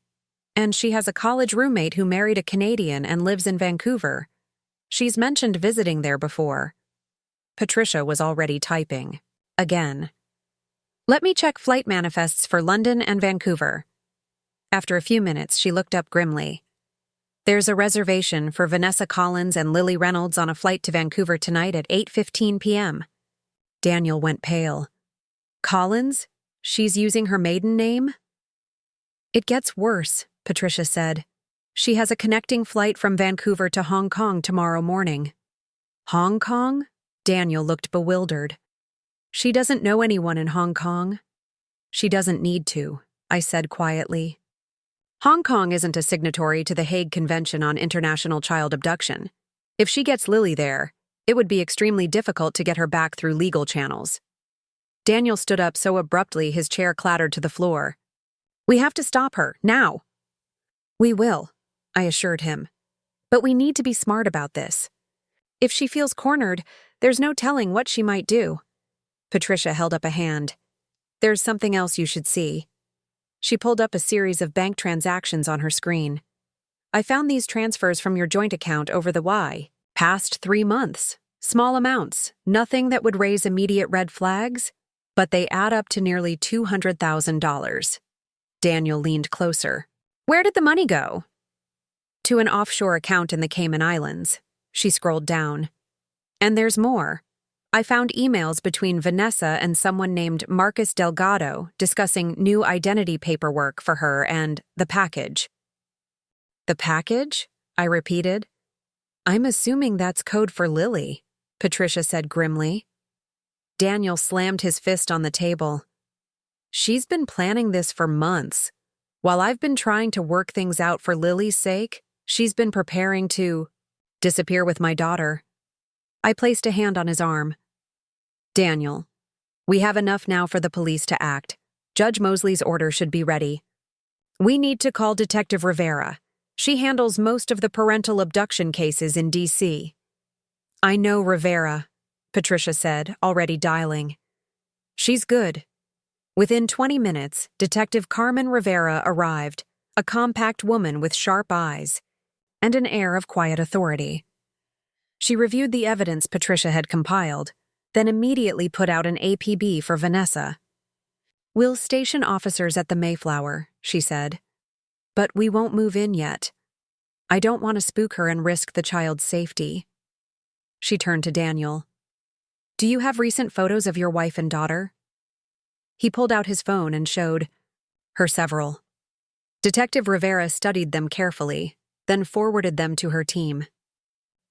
And she has a college roommate who married a Canadian and lives in Vancouver. She's mentioned visiting there before." Patricia was already typing. Again. "Let me check flight manifests for London and Vancouver." After a few minutes, she looked up grimly. "There's a reservation for Vanessa Collins and Lily Reynolds on a flight to Vancouver tonight at 8:15 p.m. Daniel went pale. "Collins? She's using her maiden name?" "It gets worse," Patricia said. She has a connecting flight from Vancouver to Hong Kong tomorrow morning. Hong Kong? Daniel looked bewildered. She doesn't know anyone in Hong Kong. She doesn't need to, I said quietly. Hong Kong isn't a signatory to the Hague Convention on International Child Abduction. If she gets Lily there, it would be extremely difficult to get her back through legal channels. Daniel stood up so abruptly his chair clattered to the floor. We have to stop her, now. We will, I assured him. But we need to be smart about this. If she feels cornered, there's no telling what she might do. Patricia held up a hand. There's something else you should see. She pulled up a series of bank transactions on her screen. I found these transfers from your joint account over the past 3 months. Small amounts, nothing that would raise immediate red flags, but they add up to nearly $200,000. Daniel leaned closer. Where did the money go? To an offshore account in the Cayman Islands. She scrolled down. And there's more. I found emails between Vanessa and someone named Marcus Delgado discussing new identity paperwork for her and the package. The package? I repeated. I'm assuming that's code for Lily, Patricia said grimly. Daniel slammed his fist on the table. She's been planning this for months. While I've been trying to work things out for Lily's sake, she's been preparing to disappear with my daughter. I placed a hand on his arm. Daniel, we have enough now for the police to act. Judge Mosley's order should be ready. We need to call Detective Rivera. She handles most of the parental abduction cases in D.C. I know Rivera, Patricia said, already dialing. She's good. Within 20 minutes, Detective Carmen Rivera arrived, a compact woman with sharp eyes and an air of quiet authority. She reviewed the evidence Patricia had compiled, then immediately put out an APB for Vanessa. We'll station officers at the Mayflower, she said. But we won't move in yet. I don't want to spook her and risk the child's safety. She turned to Daniel. Do you have recent photos of your wife and daughter? He pulled out his phone and showed her several. Detective Rivera studied them carefully, then forwarded them to her team.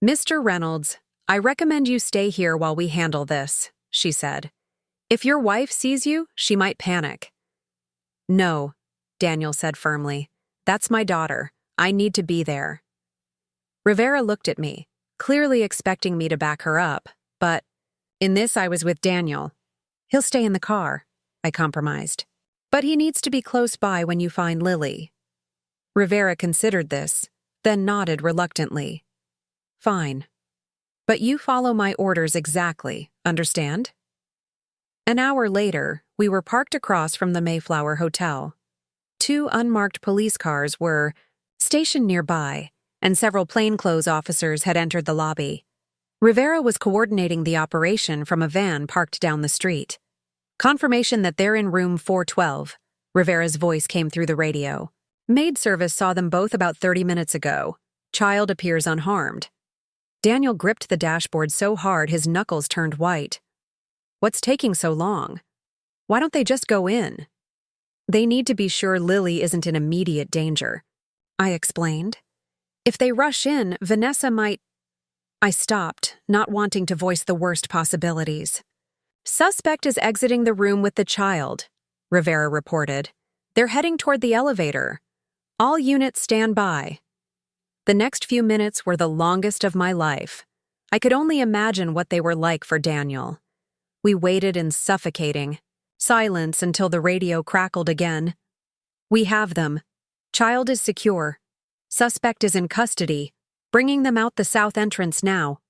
Mr. Reynolds, I recommend you stay here while we handle this, she said. If your wife sees you, she might panic. No, Daniel said firmly. That's my daughter. I need to be there. Rivera looked at me, clearly expecting me to back her up, but in this I was with Daniel. He'll stay in the car, I compromised. But he needs to be close by when you find Lily. Rivera considered this, then nodded reluctantly. Fine. But you follow my orders exactly, understand? An hour later, we were parked across from the Mayflower Hotel. 2 unmarked police cars were stationed nearby, and several plainclothes officers had entered the lobby. Rivera was coordinating the operation from a van parked down the street. Confirmation that they're in room 412, Rivera's voice came through the radio. Maid service saw them both about 30 minutes ago. Child appears unharmed. Daniel gripped the dashboard so hard his knuckles turned white. What's taking so long? Why don't they just go in? They need to be sure Lily isn't in immediate danger, I explained. If they rush in, Vanessa might... I stopped, not wanting to voice the worst possibilities. Suspect is exiting the room with the child, Rivera reported. They're heading toward the elevator. All units stand by. The next few minutes were the longest of my life. I could only imagine what they were like for Daniel. We waited in suffocating silence until the radio crackled again. We have them. Child is secure. Suspect is in custody. Bringing them out the south entrance now.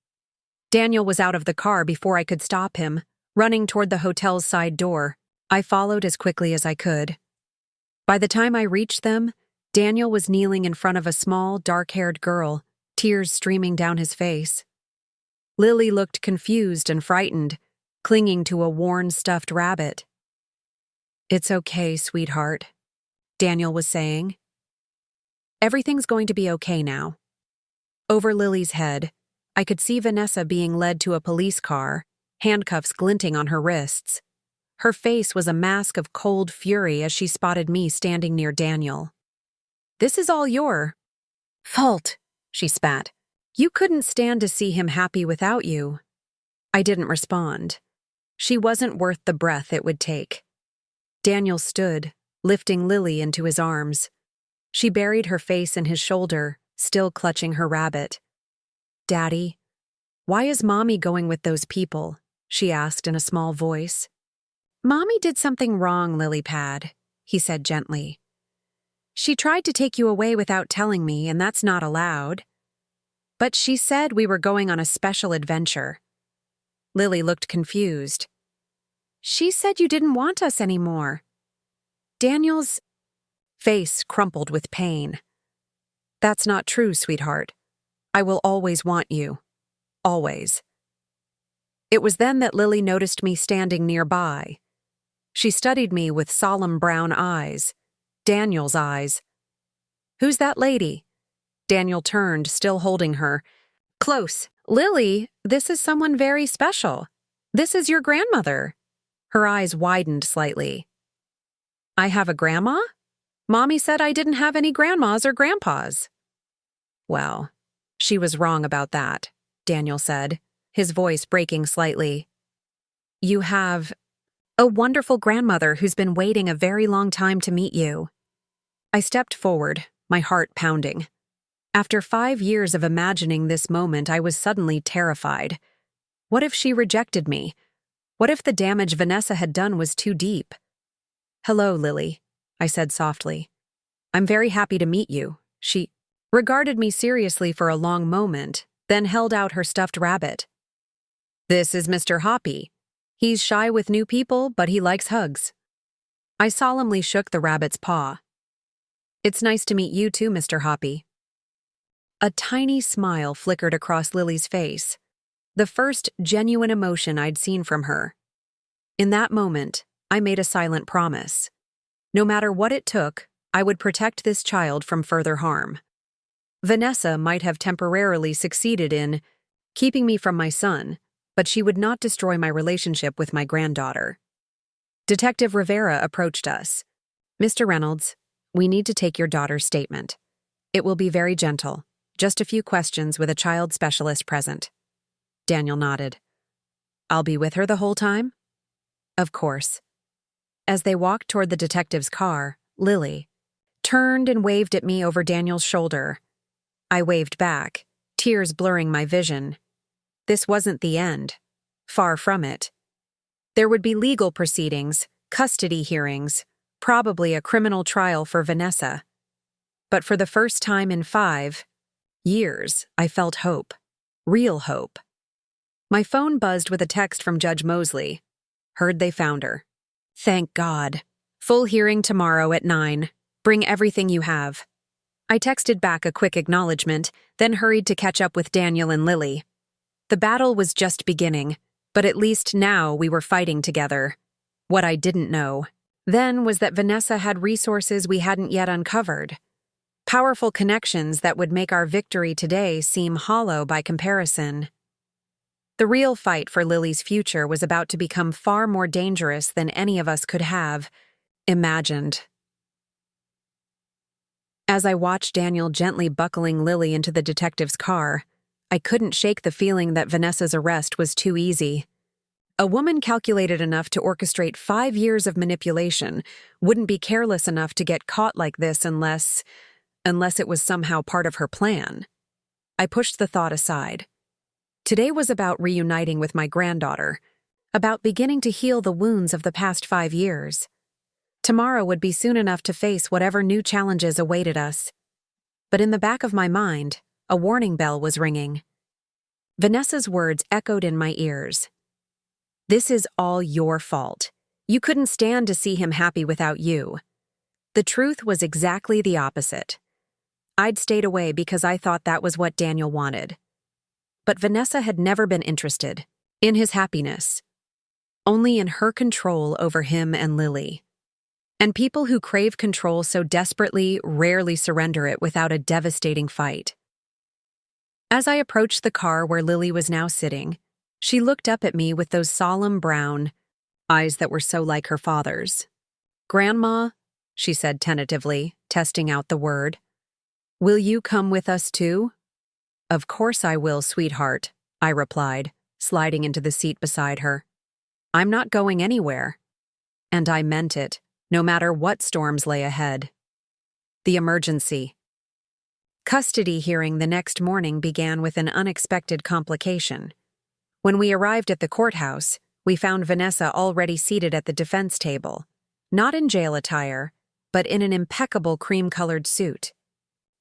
Daniel was out of the car before I could stop him, running toward the hotel's side door. I followed as quickly as I could. By the time I reached them, Daniel was kneeling in front of a small, dark-haired girl, tears streaming down his face. Lily looked confused and frightened, clinging to a worn stuffed rabbit. It's okay, sweetheart, Daniel was saying. Everything's going to be okay now. Over Lily's head, I could see Vanessa being led to a police car, handcuffs glinting on her wrists. Her face was a mask of cold fury as she spotted me standing near Daniel. This is all your fault, she spat. You couldn't stand to see him happy without you. I didn't respond. She wasn't worth the breath it would take. Daniel stood, lifting Lily into his arms. She buried her face in his shoulder, still clutching her rabbit. Daddy, why is Mommy going with those people? She asked in a small voice. Mommy did something wrong, Lilypad, he said gently. She tried to take you away without telling me, and that's not allowed. But she said we were going on a special adventure. Lily looked confused. She said you didn't want us anymore. Daniel's face crumpled with pain. That's not true, sweetheart. I will always want you. Always. It was then that Lily noticed me standing nearby. She studied me with solemn brown eyes. Daniel's eyes. Who's that lady? Daniel turned, still holding her. Close. Lily, this is someone very special. This is your grandmother. Her eyes widened slightly. I have a grandma? Mommy said I didn't have any grandmas or grandpas. Well, she was wrong about that, Daniel said, his voice breaking slightly. You have a wonderful grandmother who's been waiting a very long time to meet you. I stepped forward, my heart pounding. After 5 years of imagining this moment, I was suddenly terrified. What if she rejected me? What if the damage Vanessa had done was too deep? Hello, Lily, I said softly. I'm very happy to meet you. She regarded me seriously for a long moment, then held out her stuffed rabbit. This is Mr. Hoppy. He's shy with new people, but he likes hugs. I solemnly shook the rabbit's paw. It's nice to meet you too, Mr. Hoppy. A tiny smile flickered across Lily's face, the first genuine emotion I'd seen from her. In that moment, I made a silent promise. No matter what it took, I would protect this child from further harm. Vanessa might have temporarily succeeded in keeping me from my son, but she would not destroy my relationship with my granddaughter. Detective Rivera approached us. Mr. Reynolds, we need to take your daughter's statement. It will be very gentle. Just a few questions with a child specialist present. Daniel nodded. I'll be with her the whole time? Of course. As they walked toward the detective's car, Lily turned and waved at me over Daniel's shoulder. I waved back, tears blurring my vision. This wasn't the end. Far from it. There would be legal proceedings, custody hearings, probably a criminal trial for Vanessa. But for the first time in 5 years, I felt hope. Real hope. My phone buzzed with a text from Judge Mosley. Heard they found her. Thank God. Full hearing tomorrow at 9. Bring everything you have. I texted back a quick acknowledgement, then hurried to catch up with Daniel and Lily. The battle was just beginning, but at least now we were fighting together. What I didn't know then was that Vanessa had resources we hadn't yet uncovered. Powerful connections that would make our victory today seem hollow by comparison. The real fight for Lily's future was about to become far more dangerous than any of us could have imagined. As I watched Daniel gently buckling Lily into the detective's car, I couldn't shake the feeling that Vanessa's arrest was too easy. A woman calculated enough to orchestrate 5 years of manipulation wouldn't be careless enough to get caught like this unless it was somehow part of her plan. I pushed the thought aside. Today was about reuniting with my granddaughter, about beginning to heal the wounds of the past 5 years. Tomorrow would be soon enough to face whatever new challenges awaited us. But in the back of my mind, a warning bell was ringing. Vanessa's words echoed in my ears. This is all your fault. You couldn't stand to see him happy without you. The truth was exactly the opposite. I'd stayed away because I thought that was what Daniel wanted. But Vanessa had never been interested in his happiness, only in her control over him and Lily. And people who crave control so desperately rarely surrender it without a devastating fight. As I approached the car where Lily was now sitting, she looked up at me with those solemn brown eyes that were so like her father's. Grandma, she said tentatively, testing out the word. Will you come with us too? Of course I will, sweetheart, I replied, sliding into the seat beside her. I'm not going anywhere. And I meant it, no matter what storms lay ahead. The emergency. Custody hearing the next morning began with an unexpected complication. When we arrived at the courthouse, we found Vanessa already seated at the defense table, not in jail attire, but in an impeccable cream-colored suit.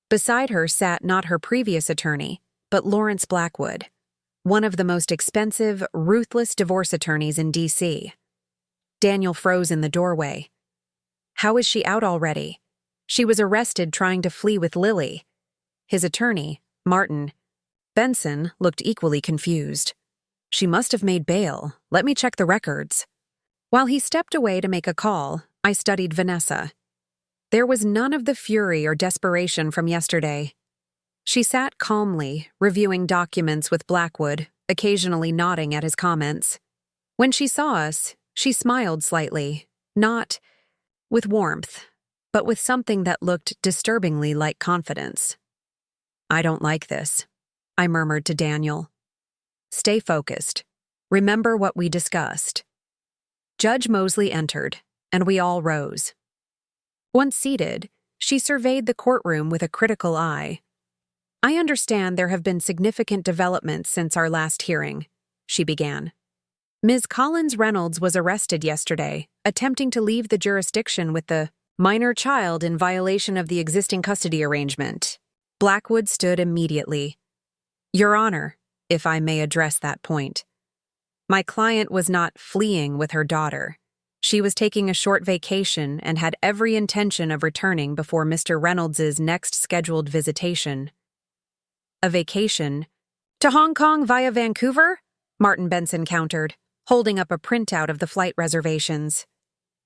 Beside her sat not her previous attorney, but Lawrence Blackwood, one of the most expensive, ruthless divorce attorneys in D.C. Daniel froze in the doorway. How is she out already? She was arrested trying to flee with Lily. His attorney, Martin Benson, looked equally confused. She must have made bail. Let me check the records. While he stepped away to make a call, I studied Vanessa. There was none of the fury or desperation from yesterday. She sat calmly, reviewing documents with Blackwood, occasionally nodding at his comments. When she saw us, she smiled slightly, not with warmth, but with something that looked disturbingly like confidence. I don't like this, I murmured to Daniel. Stay focused. Remember what we discussed. Judge Mosley entered, and we all rose. Once seated, she surveyed the courtroom with a critical eye. I understand there have been significant developments since our last hearing, she began. Ms. Collins Reynolds was arrested yesterday, attempting to leave the jurisdiction with the minor child in violation of the existing custody arrangement. Blackwood stood immediately. Your Honor, if I may address that point. My client was not fleeing with her daughter. She was taking a short vacation and had every intention of returning before Mr. Reynolds's next scheduled visitation. A vacation? To Hong Kong via Vancouver? Martin Benson countered, holding up a printout of the flight reservations.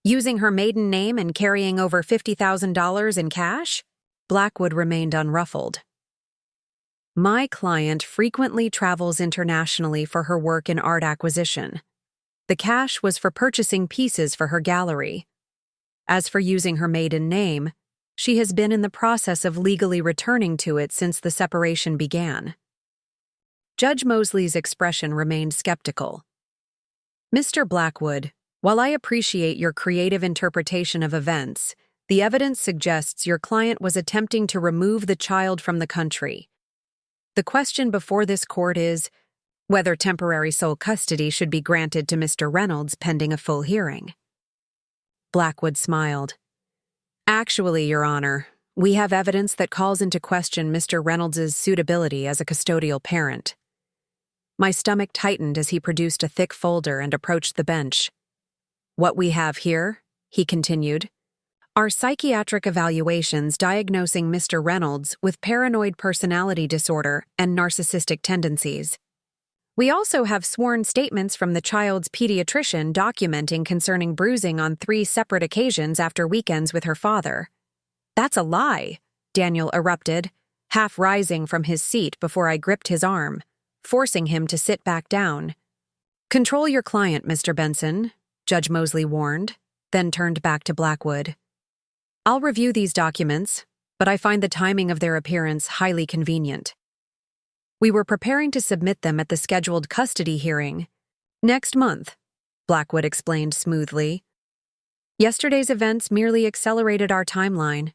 Using her maiden name and carrying over $50,000 in cash? Blackwood remained unruffled. My client frequently travels internationally for her work in art acquisition. The cash was for purchasing pieces for her gallery. As for using her maiden name, she has been in the process of legally returning to it since the separation began. Judge Mosley's expression remained skeptical. Mr. Blackwood, while I appreciate your creative interpretation of events, the evidence suggests your client was attempting to remove the child from the country. The question before this court is whether temporary sole custody should be granted to Mr. Reynolds pending a full hearing. Blackwood smiled. Actually, Your Honor, we have evidence that calls into question Mr. Reynolds's suitability as a custodial parent. My stomach tightened as he produced a thick folder and approached the bench. What we have here, he continued, are psychiatric evaluations diagnosing Mr. Reynolds with paranoid personality disorder and narcissistic tendencies. We also have sworn statements from the child's pediatrician documenting concerning bruising on 3 separate occasions after weekends with her father. That's a lie, Daniel erupted, half rising from his seat before I gripped his arm, forcing him to sit back down. Control your client, Mr. Benson, Judge Mosley warned, then turned back to Blackwood. I'll review these documents, but I find the timing of their appearance highly convenient. We were preparing to submit them at the scheduled custody hearing next month, Blackwood explained smoothly. Yesterday's events merely accelerated our timeline.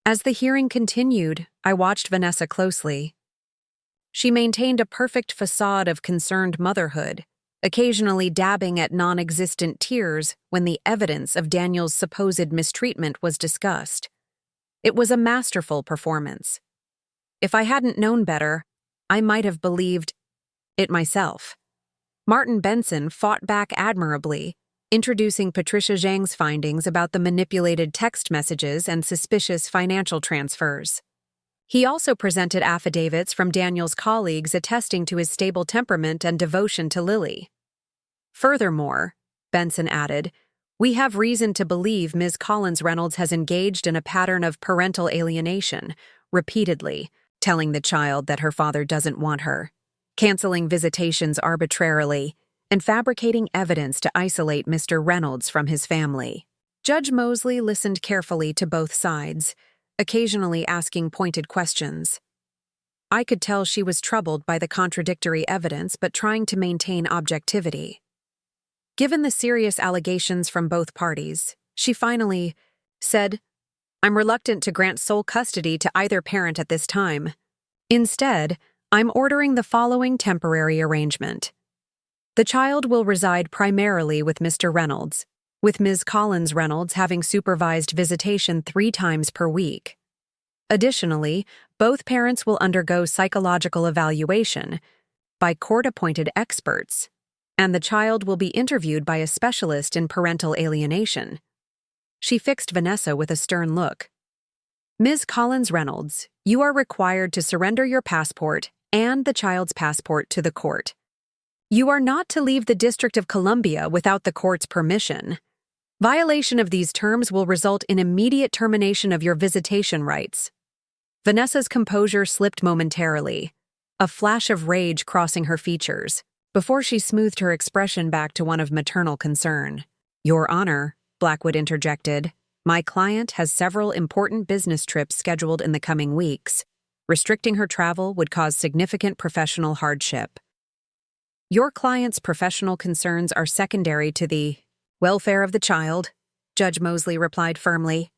As the hearing continued, I watched Vanessa closely. She maintained a perfect facade of concerned motherhood, occasionally dabbing at non-existent tears when the evidence of Daniel's supposed mistreatment was discussed. It was a masterful performance. If I hadn't known better, I might have believed it myself. Martin Benson fought back admirably, introducing Patricia Zhang's findings about the manipulated text messages and suspicious financial transfers. He also presented affidavits from Daniel's colleagues attesting to his stable temperament and devotion to Lily. Furthermore, Benson added, we have reason to believe Ms. Collins Reynolds has engaged in a pattern of parental alienation, repeatedly, telling the child that her father doesn't want her, canceling visitations arbitrarily, and fabricating evidence to isolate Mr. Reynolds from his family. Judge Mosley listened carefully to both sides, occasionally asking pointed questions. I could tell she was troubled by the contradictory evidence but trying to maintain objectivity. Given the serious allegations from both parties, she finally said, "I'm reluctant to grant sole custody to either parent at this time. Instead, I'm ordering the following temporary arrangement. The child will reside primarily with Mr. Reynolds, with Ms. Collins Reynolds having supervised visitation 3 times per week. Additionally, both parents will undergo psychological evaluation by court-appointed experts, and the child will be interviewed by a specialist in parental alienation." She fixed Vanessa with a stern look. "Ms. Collins Reynolds, you are required to surrender your passport and the child's passport to the court. You are not to leave the District of Columbia without the court's permission. Violation of these terms will result in immediate termination of your visitation rights." Vanessa's composure slipped momentarily, a flash of rage crossing her features, before she smoothed her expression back to one of maternal concern. "Your Honor," Blackwood interjected, "my client has several important business trips scheduled in the coming weeks. Restricting her travel would cause significant professional hardship." "Your client's professional concerns are secondary to the welfare of the child," Judge Mosley replied firmly.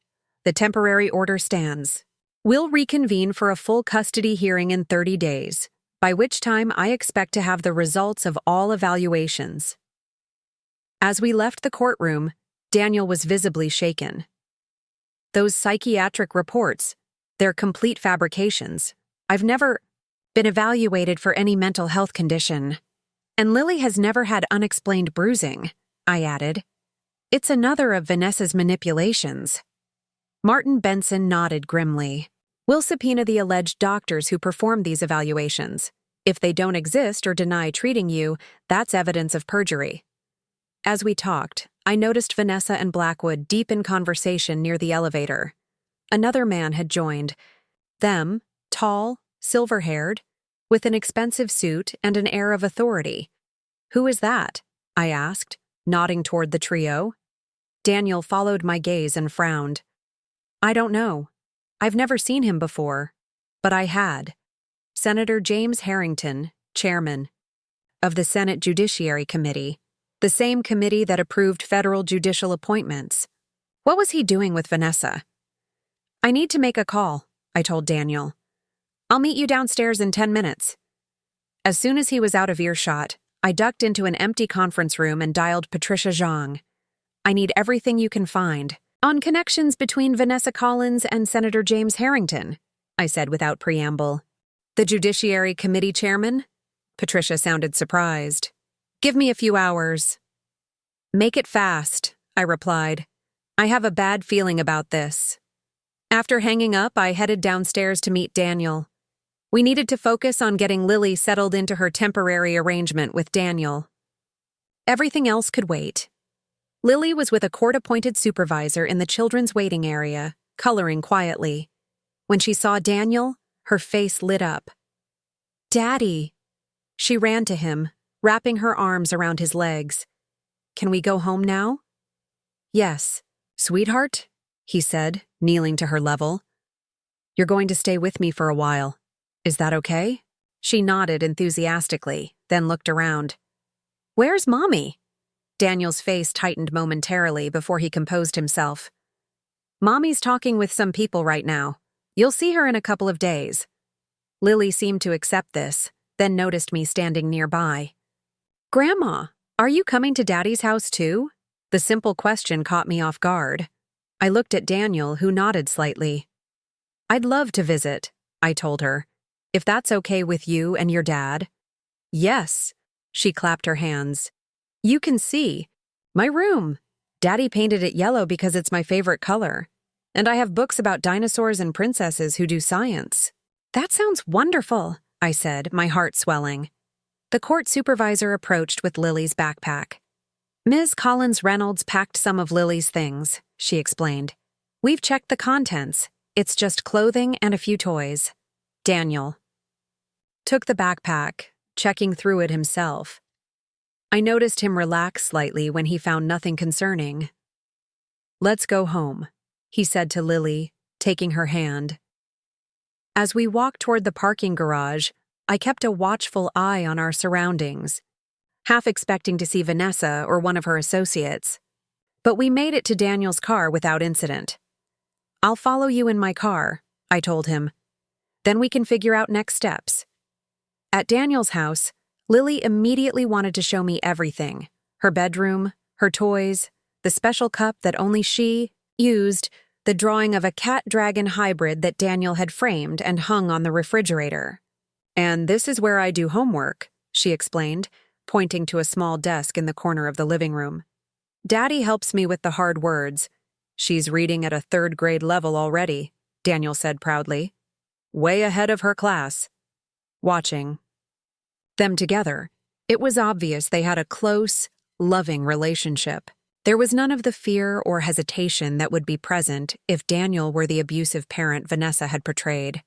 "The temporary order stands. We'll reconvene for a full custody hearing in 30 days, by which time I expect to have the results of all evaluations." As we left the courtroom, Daniel was visibly shaken. "Those psychiatric reports, they're complete fabrications. I've never been evaluated for any mental health condition. And Lily has never had unexplained bruising," I added. "It's another of Vanessa's manipulations." Martin Benson nodded grimly. "We'll subpoena the alleged doctors who performed these evaluations. If they don't exist or deny treating you, that's evidence of perjury." As we talked, I noticed Vanessa and Blackwood deep in conversation near the elevator. Another man had joined them, tall, silver-haired, with an expensive suit and an air of authority. "Who is that?" I asked, nodding toward the trio. Daniel followed my gaze and frowned. "I don't know. I've never seen him before, but I had. Senator James Harrington, chairman of the Senate Judiciary Committee, the same committee that approved federal judicial appointments. What was he doing with Vanessa?" "I need to make a call," I told Daniel. "I'll meet you downstairs in 10 minutes. As soon as he was out of earshot, I ducked into an empty conference room and dialed Patricia Zhang. "I need everything you can find on connections between Vanessa Collins and Senator James Harrington," I said without preamble. "The Judiciary Committee chairman?" Patricia sounded surprised. "Give me a few hours." "Make it fast," I replied. "I have a bad feeling about this." After hanging up, I headed downstairs to meet Daniel. We needed to focus on getting Lily settled into her temporary arrangement with Daniel. Everything else could wait. Lily was with a court-appointed supervisor in the children's waiting area, coloring quietly. When she saw Daniel, her face lit up. "Daddy!" She ran to him, wrapping her arms around his legs. "Can we go home now?" "Yes, sweetheart," he said, kneeling to her level. "You're going to stay with me for a while. Is that okay?" She nodded enthusiastically, then looked around. "Where's Mommy?" Daniel's face tightened momentarily before he composed himself. "Mommy's talking with some people right now. You'll see her in a couple of days." Lily seemed to accept this, then noticed me standing nearby. "Grandma, are you coming to Daddy's house too?" The simple question caught me off guard. I looked at Daniel, who nodded slightly. "I'd love to visit," I told her. "If that's okay with you and your dad." "Yes," she clapped her hands. "You can see. My room. Daddy painted it yellow because it's my favorite color. And I have books about dinosaurs and princesses who do science." "That sounds wonderful," I said, my heart swelling. The court supervisor approached with Lily's backpack. "Ms. Collins Reynolds packed some of Lily's things," she explained. "We've checked the contents. It's just clothing and a few toys." Daniel took the backpack, checking through it himself. I noticed him relax slightly when he found nothing concerning. "Let's go home," he said to Lily, taking her hand. As we walked toward the parking garage, I kept a watchful eye on our surroundings, half expecting to see Vanessa or one of her associates. But we made it to Daniel's car without incident. "I'll follow you in my car," I told him. "Then we can figure out next steps." At Daniel's house, Lily immediately wanted to show me everything: her bedroom, her toys, the special cup that only she used, the drawing of a cat-dragon hybrid that Daniel had framed and hung on the refrigerator. "And this is where I do homework," she explained, pointing to a small desk in the corner of the living room. "Daddy helps me with the hard words. She's reading at a third-grade level already," Daniel said proudly. "Way ahead of her class." Watching them together, it was obvious they had a close, loving relationship. There was none of the fear or hesitation that would be present if Daniel were the abusive parent Vanessa had portrayed.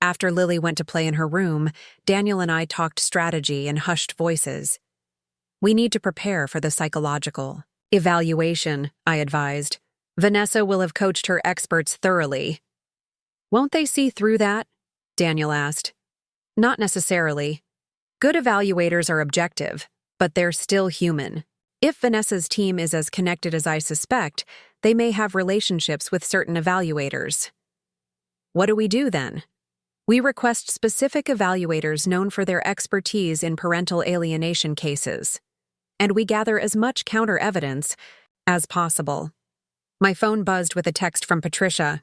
After Lily went to play in her room, Daniel and I talked strategy in hushed voices. "We need to prepare for the psychological evaluation," I advised. "Vanessa will have coached her experts thoroughly." "Won't they see through that?" Daniel asked. "Not necessarily. Good evaluators are objective, but they're still human. If Vanessa's team is as connected as I suspect, they may have relationships with certain evaluators." "What do we do then?" "We request specific evaluators known for their expertise in parental alienation cases, and we gather as much counter-evidence as possible." My phone buzzed with a text from Patricia.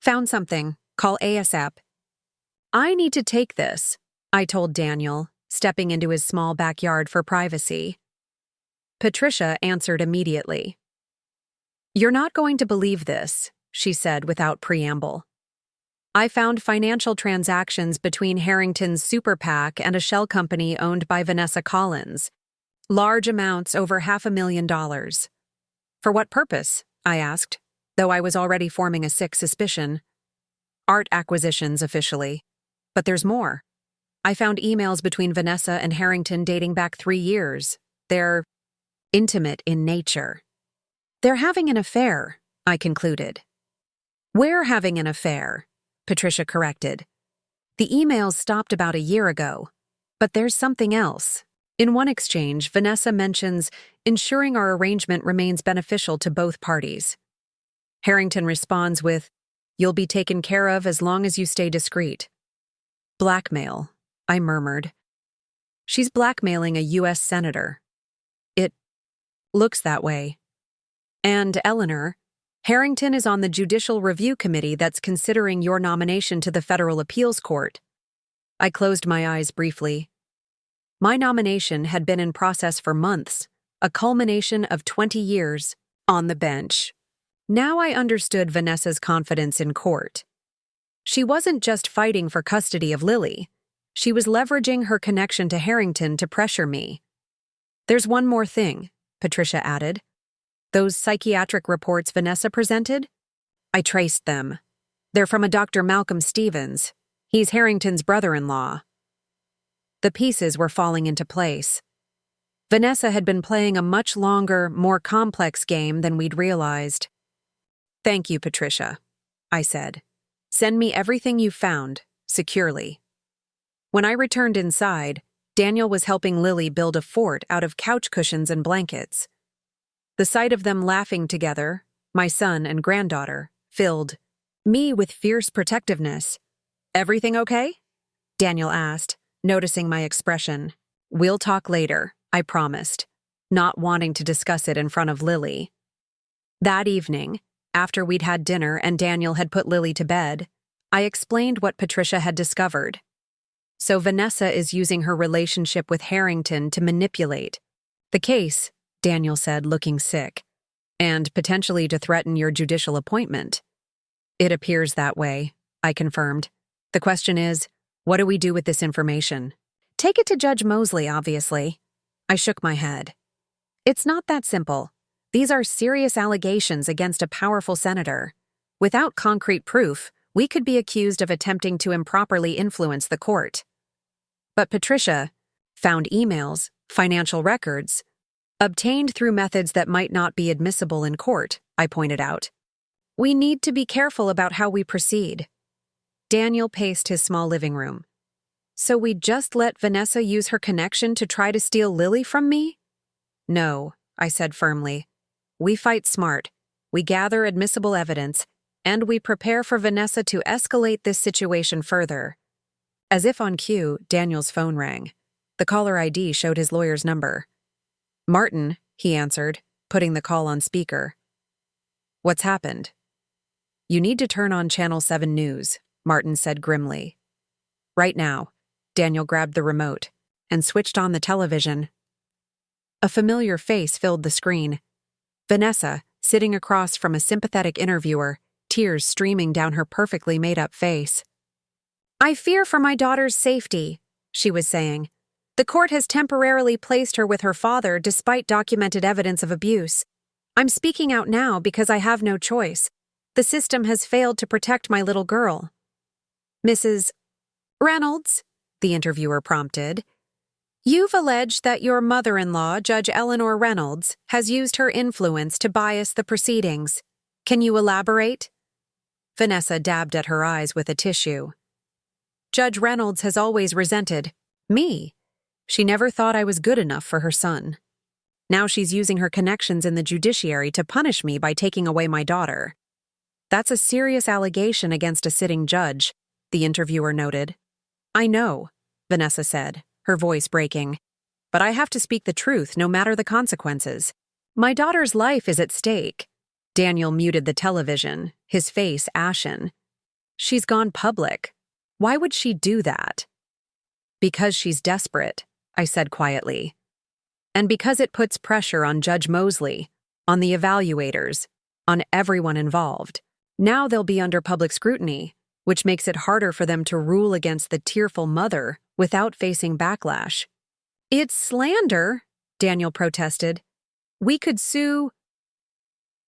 "Found something. Call ASAP." "I need to take this," I told Daniel, stepping into his small backyard for privacy. Patricia answered immediately. "You're not going to believe this," she said without preamble. "I found financial transactions between Harrington's super PAC and a shell company owned by Vanessa Collins. Large amounts, over $500,000. "For what purpose?" I asked, though I was already forming a sick suspicion. "Art acquisitions, officially. But there's more. I found emails between Vanessa and Harrington dating back 3 years. They're intimate in nature." "They're having an affair," I concluded. "We're having an affair," Patricia corrected. "The emails stopped about a year ago. But there's something else. In one exchange, Vanessa mentions ensuring our arrangement remains beneficial to both parties. Harrington responds with, 'You'll be taken care of as long as you stay discreet.' Blackmail," I murmured. "She's blackmailing a U.S. senator." "It looks that way. And, Eleanor, Harrington is on the Judicial Review Committee that's considering your nomination to the Federal Appeals Court." I closed my eyes briefly. My nomination had been in process for months, a culmination of 20 years on the bench. Now I understood Vanessa's confidence in court. She wasn't just fighting for custody of Lily. She was leveraging her connection to Harrington to pressure me. "There's one more thing," Patricia added. "Those psychiatric reports Vanessa presented? I traced them. They're from a Dr. Malcolm Stevens. He's Harrington's brother-in-law." The pieces were falling into place. Vanessa had been playing a much longer, more complex game than we'd realized. "Thank you, Patricia," I said. "Send me everything you found, securely." When I returned inside, Daniel was helping Lily build a fort out of couch cushions and blankets. The sight of them laughing together, my son and granddaughter, filled me with fierce protectiveness. "Everything okay?" Daniel asked, noticing my expression. "We'll talk later," I promised, not wanting to discuss it in front of Lily. That evening, after we'd had dinner and Daniel had put Lily to bed, I explained what Patricia had discovered. "So Vanessa is using her relationship with Harrington to manipulate the case," Daniel said, looking sick, "and potentially to threaten your judicial appointment." "It appears that way," I confirmed. "The question is, what do we do with this information?" "Take it to Judge Mosley, obviously." I shook my head. "It's not that simple. These are serious allegations against a powerful senator. Without concrete proof, we could be accused of attempting to improperly influence the court." "But Patricia found emails, financial records, obtained through methods that might not be admissible in court," I pointed out. We need to be careful about how we proceed. Daniel paced his small living room. So we just let Vanessa use her connection to try to steal Lily from me? No, I said firmly. We fight smart. We gather admissible evidence, and we prepare for Vanessa to escalate this situation further. As if on cue, Daniel's phone rang. The caller ID showed his lawyer's number. Martin, he answered, putting the call on speaker. What's happened? You need to turn on Channel 7 News, Martin said grimly. Right now. Daniel grabbed the remote and switched on the television. A familiar face filled the screen. Vanessa, sitting across from a sympathetic interviewer, tears streaming down her perfectly made-up face. I fear for my daughter's safety, she was saying. The court has temporarily placed her with her father despite documented evidence of abuse. I'm speaking out now because I have no choice. The system has failed to protect my little girl. Mrs. Reynolds, the interviewer prompted. You've alleged that your mother-in-law, Judge Eleanor Reynolds, has used her influence to bias the proceedings. Can you elaborate? Vanessa dabbed at her eyes with a tissue. Judge Reynolds has always resented me. She never thought I was good enough for her son. Now she's using her connections in the judiciary to punish me by taking away my daughter. That's a serious allegation against a sitting judge, the interviewer noted. I know, Vanessa said, her voice breaking. But I have to speak the truth no matter the consequences. My daughter's life is at stake. Daniel muted the television, his face ashen. She's gone public. Why would she do that? Because she's desperate, I said quietly. And because it puts pressure on Judge Mosley, on the evaluators, on everyone involved. Now they'll be under public scrutiny, which makes it harder for them to rule against the tearful mother without facing backlash. It's slander, Daniel protested. We could sue.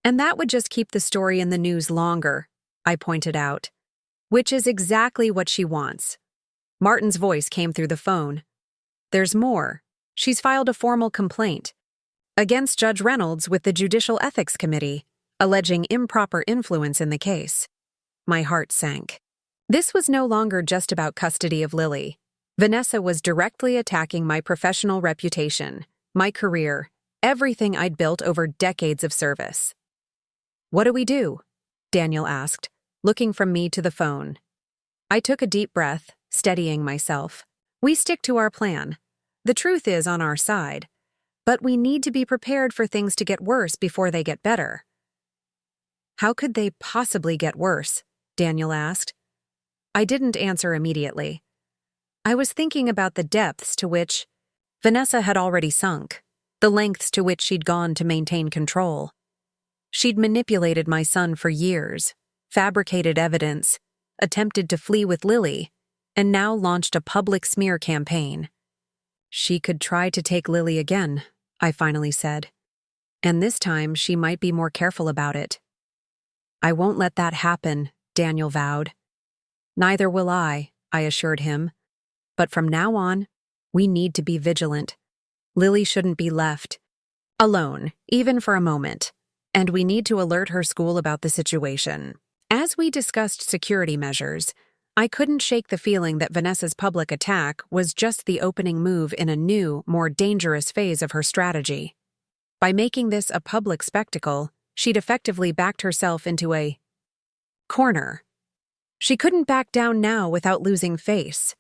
And that would just keep the story in the news longer, I pointed out. Which is exactly what she wants. Martin's voice came through the phone. There's more. She's filed a formal complaint against Judge Reynolds with the Judicial Ethics Committee, alleging improper influence in the case. My heart sank. This was no longer just about custody of Lily. Vanessa was directly attacking my professional reputation, my career, everything I'd built over decades of service. What do we do? Daniel asked, looking from me to the phone. I took a deep breath, steadying myself. We stick to our plan. The truth is on our side, but we need to be prepared for things to get worse before they get better. How could they possibly get worse? Daniel asked. I didn't answer immediately. I was thinking about the depths to which Vanessa had already sunk, the lengths to which she'd gone to maintain control. She'd manipulated my son for years, fabricated evidence, attempted to flee with Lily, and now launched a public smear campaign. She could try to take Lily again, I finally said. And this time she might be more careful about it. I won't let that happen, Daniel vowed. Neither will I assured him. But from now on, we need to be vigilant. Lily shouldn't be left alone, even for a moment, and we need to alert her school about the situation. As we discussed security measures, I couldn't shake the feeling that Vanessa's public attack was just the opening move in a new, more dangerous phase of her strategy. By making this a public spectacle, she'd effectively backed herself into a corner. She couldn't back down now without losing face.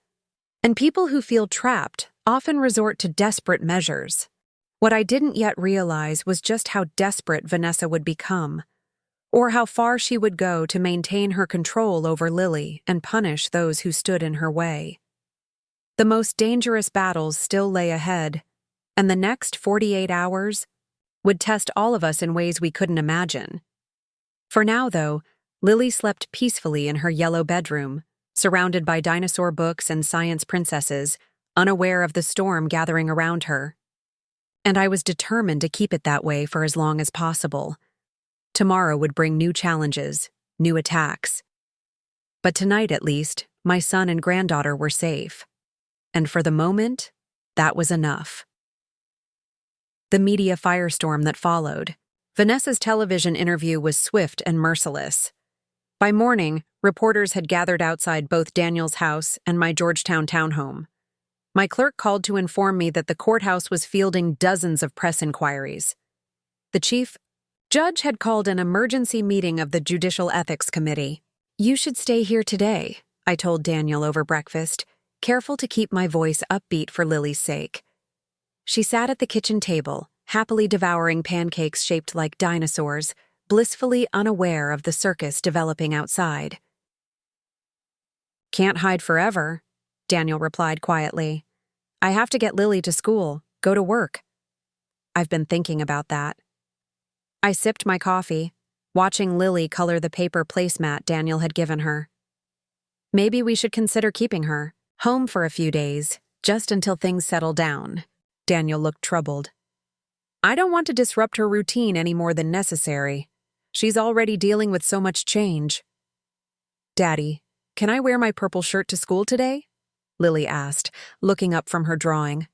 And people who feel trapped often resort to desperate measures. What I didn't yet realize was just how desperate Vanessa would become, or how far she would go to maintain her control over Lily and punish those who stood in her way. The most dangerous battles still lay ahead, and the next 48 hours would test all of us in ways we couldn't imagine. For now, though, Lily slept peacefully in her yellow bedroom, surrounded by dinosaur books and science princesses, unaware of the storm gathering around her. And I was determined to keep it that way for as long as possible. Tomorrow would bring new challenges, new attacks. But tonight, at least, my son and granddaughter were safe. And for the moment, that was enough. The media firestorm that followed, Vanessa's television interview was swift and merciless. By morning, reporters had gathered outside both Daniel's house and my Georgetown townhome. My clerk called to inform me that the courthouse was fielding dozens of press inquiries. The chief judge had called an emergency meeting of the Judicial Ethics Committee. "You should stay here today," I told Daniel over breakfast, careful to keep my voice upbeat for Lily's sake. She sat at the kitchen table, happily devouring pancakes shaped like dinosaurs, blissfully unaware of the circus developing outside. "Can't hide forever," Daniel replied quietly. "I have to get Lily to school, go to work." I've been thinking about that. I sipped my coffee, watching Lily color the paper placemat Daniel had given her. Maybe we should consider keeping her home for a few days, just until things settle down. Daniel looked troubled. "I don't want to disrupt her routine any more than necessary. She's already dealing with so much change." "Daddy, can I wear my purple shirt to school today?" Lily asked, looking up from her drawing.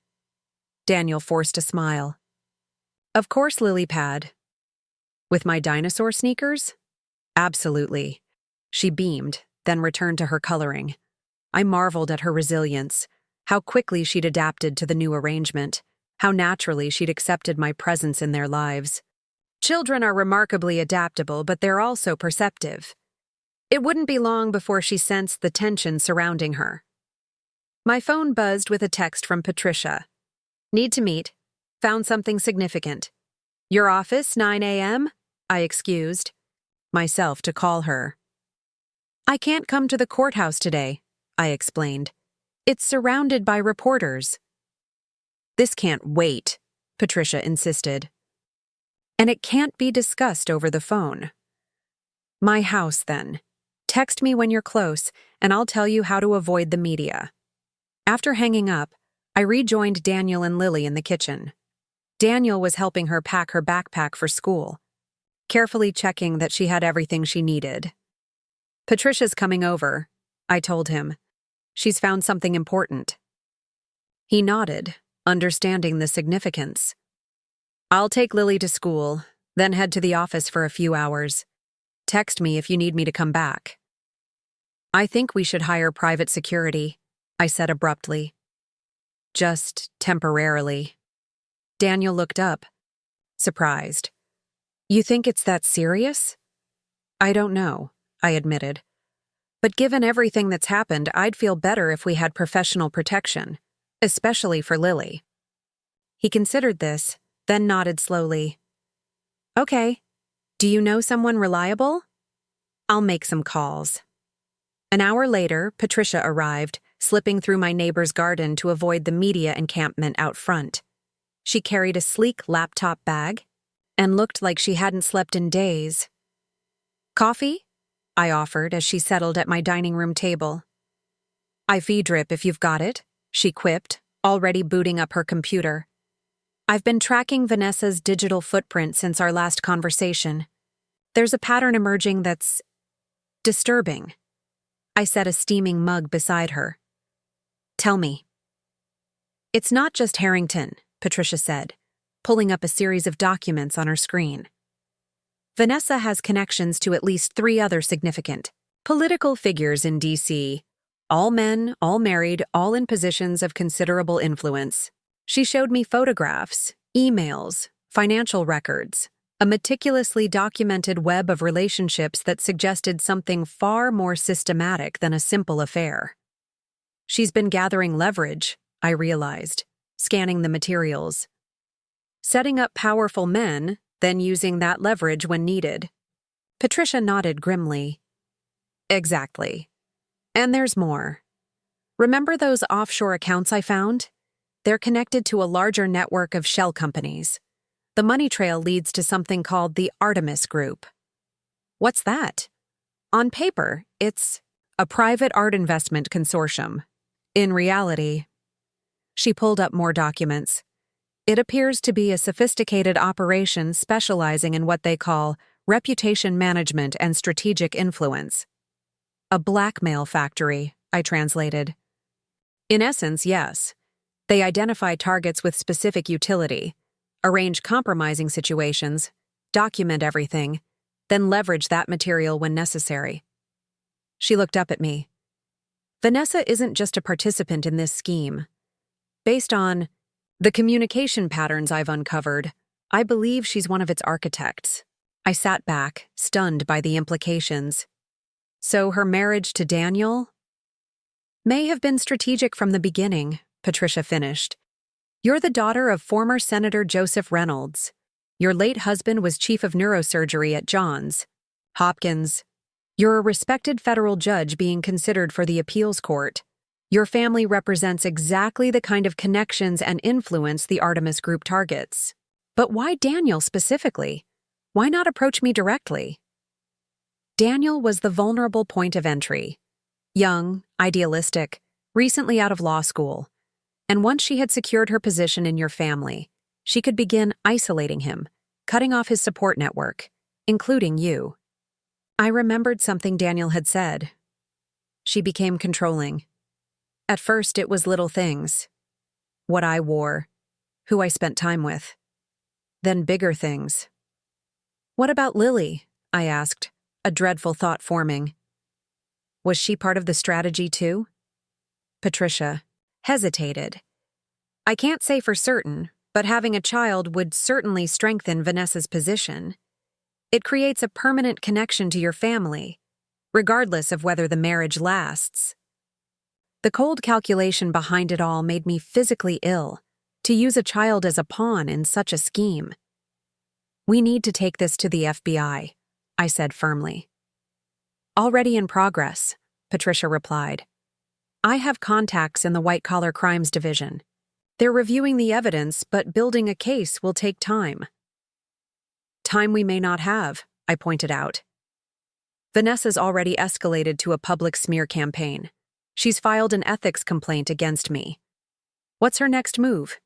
Daniel forced a smile. "Of course, Lily Pad. With my dinosaur sneakers?" "Absolutely." She beamed, then returned to her coloring. I marveled at her resilience, how quickly she'd adapted to the new arrangement, how naturally she'd accepted my presence in their lives. Children are remarkably adaptable, but they're also perceptive. It wouldn't be long before she sensed the tension surrounding her. My phone buzzed with a text from Patricia. "Need to meet. Found something significant." "Your office, 9 a.m.? I excused myself to call her. "I can't come to the courthouse today," I explained. "It's surrounded by reporters." "This can't wait," Patricia insisted. "And it can't be discussed over the phone." "My house, then. Text me when you're close, and I'll tell you how to avoid the media." After hanging up, I rejoined Daniel and Lily in the kitchen. Daniel was helping her pack her backpack for school, carefully checking that she had everything she needed. "Patricia's coming over," I told him. "She's found something important." He nodded, understanding the significance. "I'll take Lily to school, then head to the office for a few hours. Text me if you need me to come back." "I think we should hire private security," I said abruptly. "Just temporarily." Daniel looked up, surprised. "You think it's that serious?" "I don't know," I admitted. "But given everything that's happened, I'd feel better if we had professional protection, especially for Lily." He considered this, then nodded slowly. "Okay. Do you know someone reliable?" "I'll make some calls." An hour later, Patricia arrived, slipping through my neighbor's garden to avoid the media encampment out front. She carried a sleek laptop bag and looked like she hadn't slept in days. "Coffee?" I offered as she settled at my dining room table. "IV drip if you've got it," she quipped, already booting up her computer. "I've been tracking Vanessa's digital footprint since our last conversation. There's a pattern emerging that's disturbing." I set a steaming mug beside her. "Tell me." "It's not just Harrington," Patricia said, pulling up a series of documents on her screen. "Vanessa has connections to at least 3 other significant political figures in D.C., all men, all married, all in positions of considerable influence. She showed me photographs, emails, financial records, a meticulously documented web of relationships that suggested something far more systematic than a simple affair. She's been gathering leverage, I realized, scanning the materials. Setting up powerful men, then using that leverage when needed. Patricia nodded grimly. "Exactly. And there's more. Remember those offshore accounts I found? They're connected to a larger network of shell companies. The money trail leads to something called the Artemis Group." "What's that?" "On paper, it's a private art investment consortium. In reality..." She pulled up more documents. "It appears to be a sophisticated operation specializing in what they call reputation management and strategic influence." "A blackmail factory," I translated. "In essence, yes. They identify targets with specific utility, arrange compromising situations, document everything, then leverage that material when necessary. She looked up at me. Vanessa isn't just a participant in this scheme. Based on the communication patterns I've uncovered, I believe she's one of its architects. I sat back, stunned by the implications. So her marriage to Daniel may have been strategic from the beginning, Patricia finished. You're the daughter of former Senator Joseph Reynolds. Your late husband was chief of neurosurgery at Johns Hopkins. You're a respected federal judge being considered for the appeals court. Your family represents exactly the kind of connections and influence the Artemis group targets. But why Daniel specifically? Why not approach me directly? Daniel was the vulnerable point of entry. Young, idealistic, recently out of law school. And once she had secured her position in your family, she could begin isolating him, cutting off his support network, including you. I remembered something Daniel had said. She became controlling. At first, it was little things. What I wore, who I spent time with. Then bigger things. What about Lily? I asked, a dreadful thought forming. Was she part of the strategy too? Patricia hesitated. I can't say for certain, but having a child would certainly strengthen Vanessa's position. It creates a permanent connection to your family, regardless of whether the marriage lasts. The cold calculation behind it all made me physically ill, to use a child as a pawn in such a scheme. We need to take this to the FBI, I said firmly. Already in progress, Patricia replied. I have contacts in the white-collar crimes division. They're reviewing the evidence, but building a case will take time. Time we may not have, I pointed out. Vanessa's already escalated to a public smear campaign. She's filed an ethics complaint against me. What's her next move?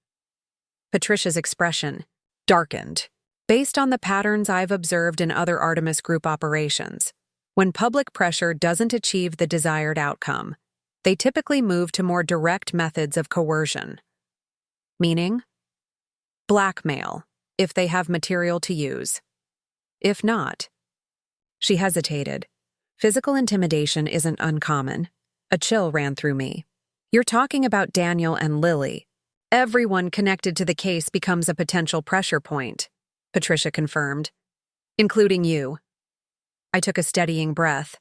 Patricia's expression darkened. Based on the patterns I've observed in other Artemis group operations, when public pressure doesn't achieve the desired outcome, they typically move to more direct methods of coercion. Meaning? Blackmail, if they have material to use. If not. She hesitated. Physical intimidation isn't uncommon. A chill ran through me. You're talking about Daniel and Lily. Everyone connected to the case becomes a potential pressure point, Patricia confirmed. Including you. I took a steadying breath.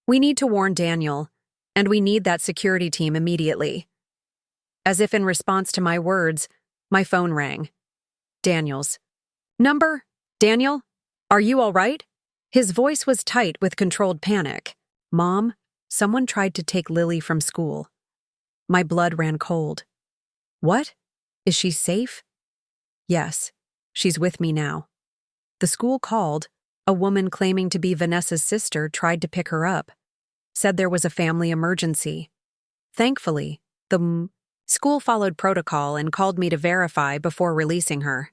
We need to warn Daniel, and we need that security team immediately. As if in response to my words, my phone rang. Daniel's. Number? Daniel? Are you all right? His voice was tight with controlled panic. Mom, someone tried to take Lily from school. My blood ran cold. What? Is she safe? Yes, she's with me now. The school called. A woman claiming to be Vanessa's sister tried to pick her up. Said there was a family emergency. Thankfully, the school followed protocol and called me to verify before releasing her.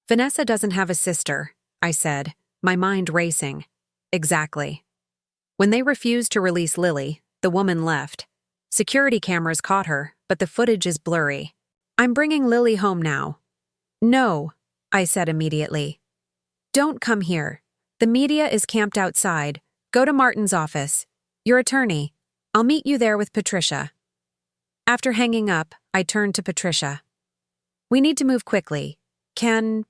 Vanessa doesn't have a sister, I said, my mind racing. Exactly. When they refused to release Lily, the woman left. Security cameras caught her, but the footage is blurry. I'm bringing Lily home now. No, I said immediately. Don't come here. The media is camped outside. Go to Martin's office. Your attorney. I'll meet you there with Patricia. After hanging up, I turned to Patricia. We need to move quickly. Can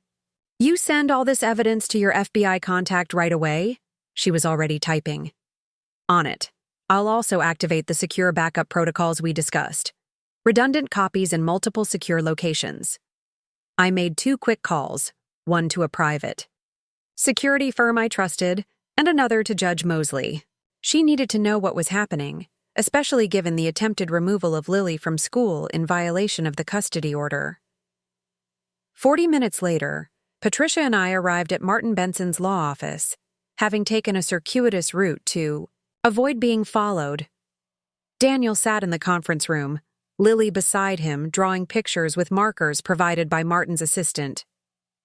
you send all this evidence to your FBI contact right away? She was already typing. On it. I'll also activate the secure backup protocols we discussed. Redundant copies in multiple secure locations. I made 2 quick calls, one to a private security firm I trusted, and another to Judge Mosley. She needed to know what was happening, especially given the attempted removal of Lily from school in violation of the custody order. 40 minutes later, Patricia and I arrived at Martin Benson's law office, having taken a circuitous route to avoid being followed. Daniel sat in the conference room, Lily beside him, drawing pictures with markers provided by Martin's assistant.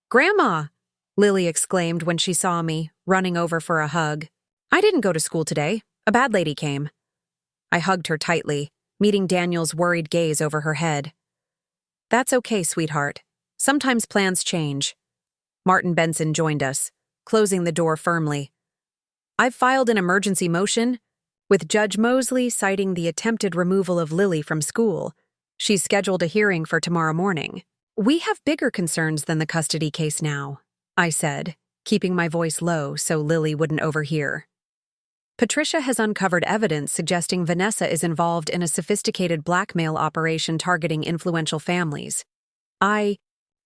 "Grandma!" Lily exclaimed when she saw me, running over for a hug. "I didn't go to school today. A bad lady came." I hugged her tightly, meeting Daniel's worried gaze over her head. "That's okay, sweetheart. Sometimes plans change. Martin Benson joined us, closing the door firmly. "I've filed an emergency motion, with Judge Mosley citing the attempted removal of Lily from school. She's scheduled a hearing for tomorrow morning." "We have bigger concerns than the custody case now," I said, keeping my voice low so Lily wouldn't overhear. "Patricia has uncovered evidence suggesting Vanessa is involved in a sophisticated blackmail operation targeting influential families." I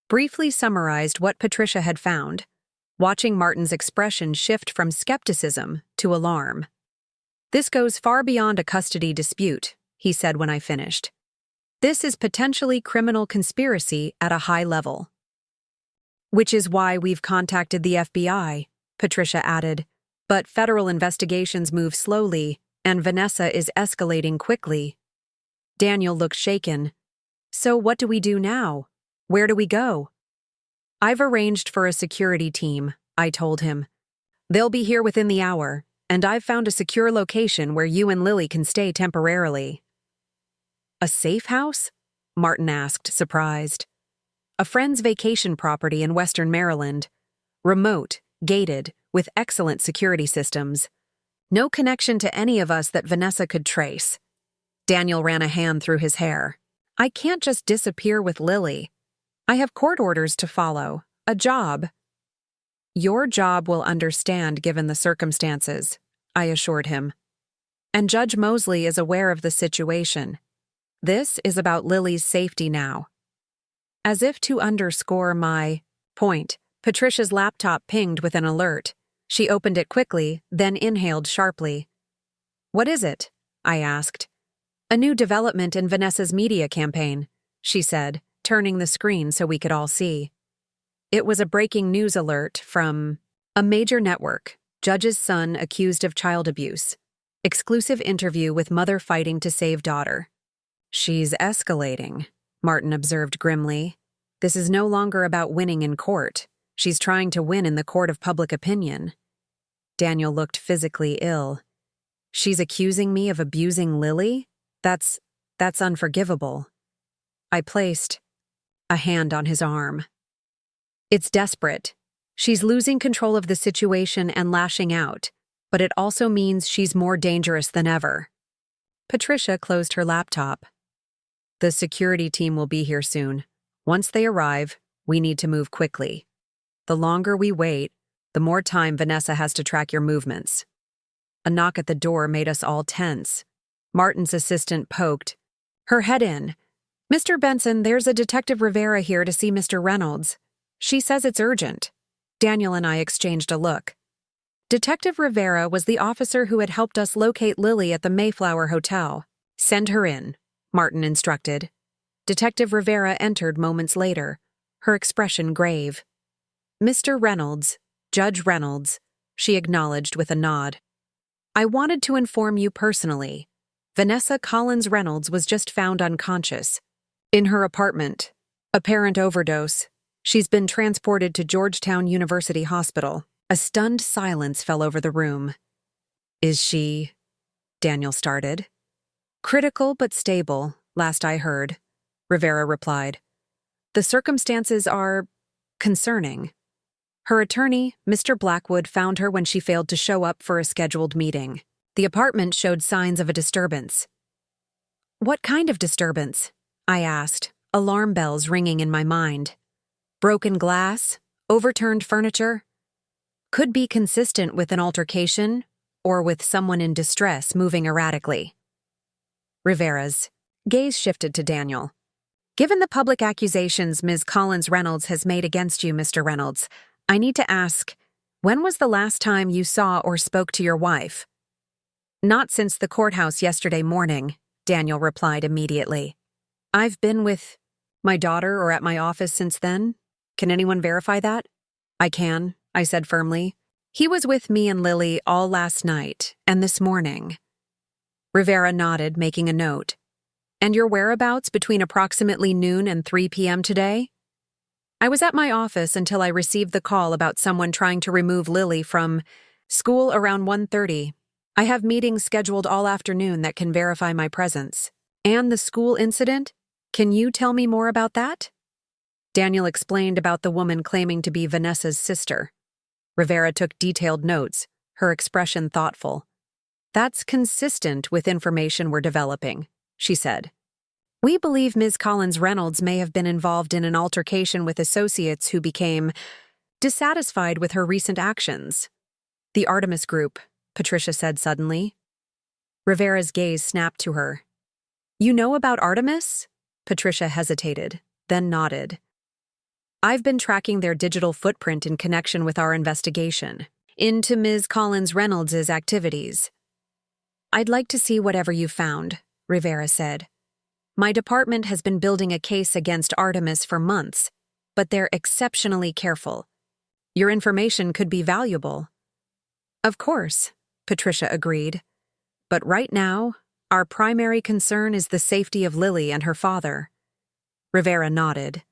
briefly summarized what Patricia had found, watching Martin's expression shift from skepticism to alarm. "This goes far beyond a custody dispute," he said when I finished. "This is potentially criminal conspiracy at a high level." "Which is why we've contacted the FBI," Patricia added. "But federal investigations move slowly, and Vanessa is escalating quickly." Daniel looked shaken. "So what do we do now? Where do we go?" "I've arranged for a security team," I told him. "They'll be here within the hour, and I've found a secure location where you and Lily can stay temporarily." "A safe house?" Martin asked, surprised. "A friend's vacation property in Western Maryland. Remote, gated, with excellent security systems. No connection to any of us that Vanessa could trace." Daniel ran a hand through his hair. "I can't just disappear with Lily. I have court orders to follow, a job." "Your job will understand given the circumstances," I assured him. "And Judge Mosley is aware of the situation. This is about Lily's safety now." As if to underscore my point, Patricia's laptop pinged with an alert. She opened it quickly, then inhaled sharply. "What is it?" I asked. "A new development in Vanessa's media campaign," she said, turning the screen so we could all see. It was a breaking news alert from a major network. Judge's son accused of child abuse. Exclusive interview with mother fighting to save daughter. "She's escalating," Martin observed grimly. "This is no longer about winning in court. She's trying to win in the court of public opinion." Daniel looked physically ill. "She's accusing me of abusing Lily? That's unforgivable." I placed a hand on his arm. "It's desperate. She's losing control of the situation and lashing out, but it also means she's more dangerous than ever." Patricia closed her laptop. "The security team will be here soon. Once they arrive, we need to move quickly. The longer we wait, the more time Vanessa has to track your movements." A knock at the door made us all tense. Martin's assistant poked her head in. "Mr. Benson, there's a Detective Rivera here to see Mr. Reynolds. She says it's urgent." Daniel and I exchanged a look. Detective Rivera was the officer who had helped us locate Lily at the Mayflower Hotel. "Send her in," Martin instructed. Detective Rivera entered moments later, her expression grave. "Mr. Reynolds, Judge Reynolds," she acknowledged with a nod. "I wanted to inform you personally. Vanessa Collins Reynolds was just found unconscious. In her apartment. Apparent overdose. She's been transported to Georgetown University Hospital." A stunned silence fell over the room. "Is she—" Daniel started. "Critical but stable, last I heard," Rivera replied. "The circumstances are concerning. Her attorney, Mr. Blackwood, found her when she failed to show up for a scheduled meeting. The apartment showed signs of a disturbance." "What kind of disturbance?" I asked, alarm bells ringing in my mind. "Broken glass? Overturned furniture?" "Could be consistent with an altercation or with someone in distress moving erratically." Rivera's gaze shifted to Daniel. "Given the public accusations Ms. Collins Reynolds has made against you, Mr. Reynolds, I need to ask, when was the last time you saw or spoke to your wife?" "Not since the courthouse yesterday morning," Daniel replied immediately. "I've been with my daughter or at my office since then. Can anyone verify that?" "I can," I said firmly. "He was with me and Lily all last night and this morning." Rivera nodded, making a note. "And your whereabouts between approximately noon and 3 p.m. today?" "I was at my office until I received the call about someone trying to remove Lily from school around 1:30. I have meetings scheduled all afternoon that can verify my presence." "And the school incident? Can you tell me more about that?" Daniel explained about the woman claiming to be Vanessa's sister. Rivera took detailed notes, her expression thoughtful. "That's consistent with information we're developing," she said. "We believe Ms. Collins Reynolds may have been involved in an altercation with associates who became dissatisfied with her recent actions." "The Artemis group," Patricia said suddenly. Rivera's gaze snapped to her. "You know about Artemis?" Patricia hesitated, then nodded. "I've been tracking their digital footprint in connection with our investigation into Ms. Collins Reynolds' activities." "I'd like to see whatever you found," Rivera said. "My department has been building a case against Artemis for months, but they're exceptionally careful. Your information could be valuable." "Of course," Patricia agreed. "But right now, our primary concern is the safety of Lily and her father." Rivera nodded.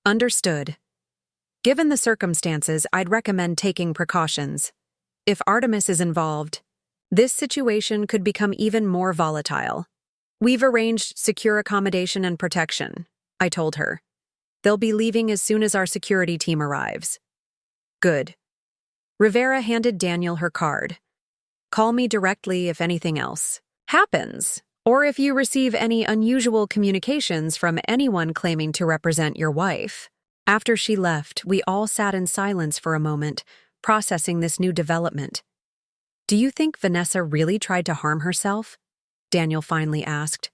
"Understood. Given the circumstances, I'd recommend taking precautions. If Artemis is involved, this situation could become even more volatile. We've arranged secure accommodation and protection," I told her. "They'll be leaving as soon as our security team arrives." "Good." Rivera handed Daniel her card. "Call me directly if anything else happens, or if you receive any unusual communications from anyone claiming to represent your wife." After she left, we all sat in silence for a moment, processing this new development. "Do you think Vanessa really tried to harm herself?" Daniel finally asked.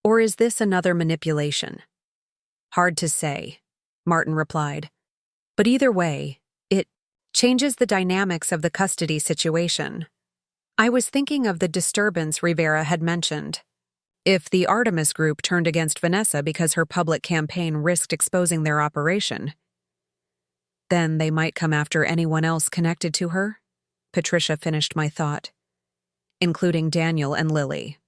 "Or is this another manipulation?" "Hard to say," Martin replied. "But either way, it changes the dynamics of the custody situation." I was thinking of the disturbance Rivera had mentioned. If the Artemis group turned against Vanessa because her public campaign risked exposing their operation, then they might come after anyone else connected to her, Patricia finished my thought, including Daniel and Lily.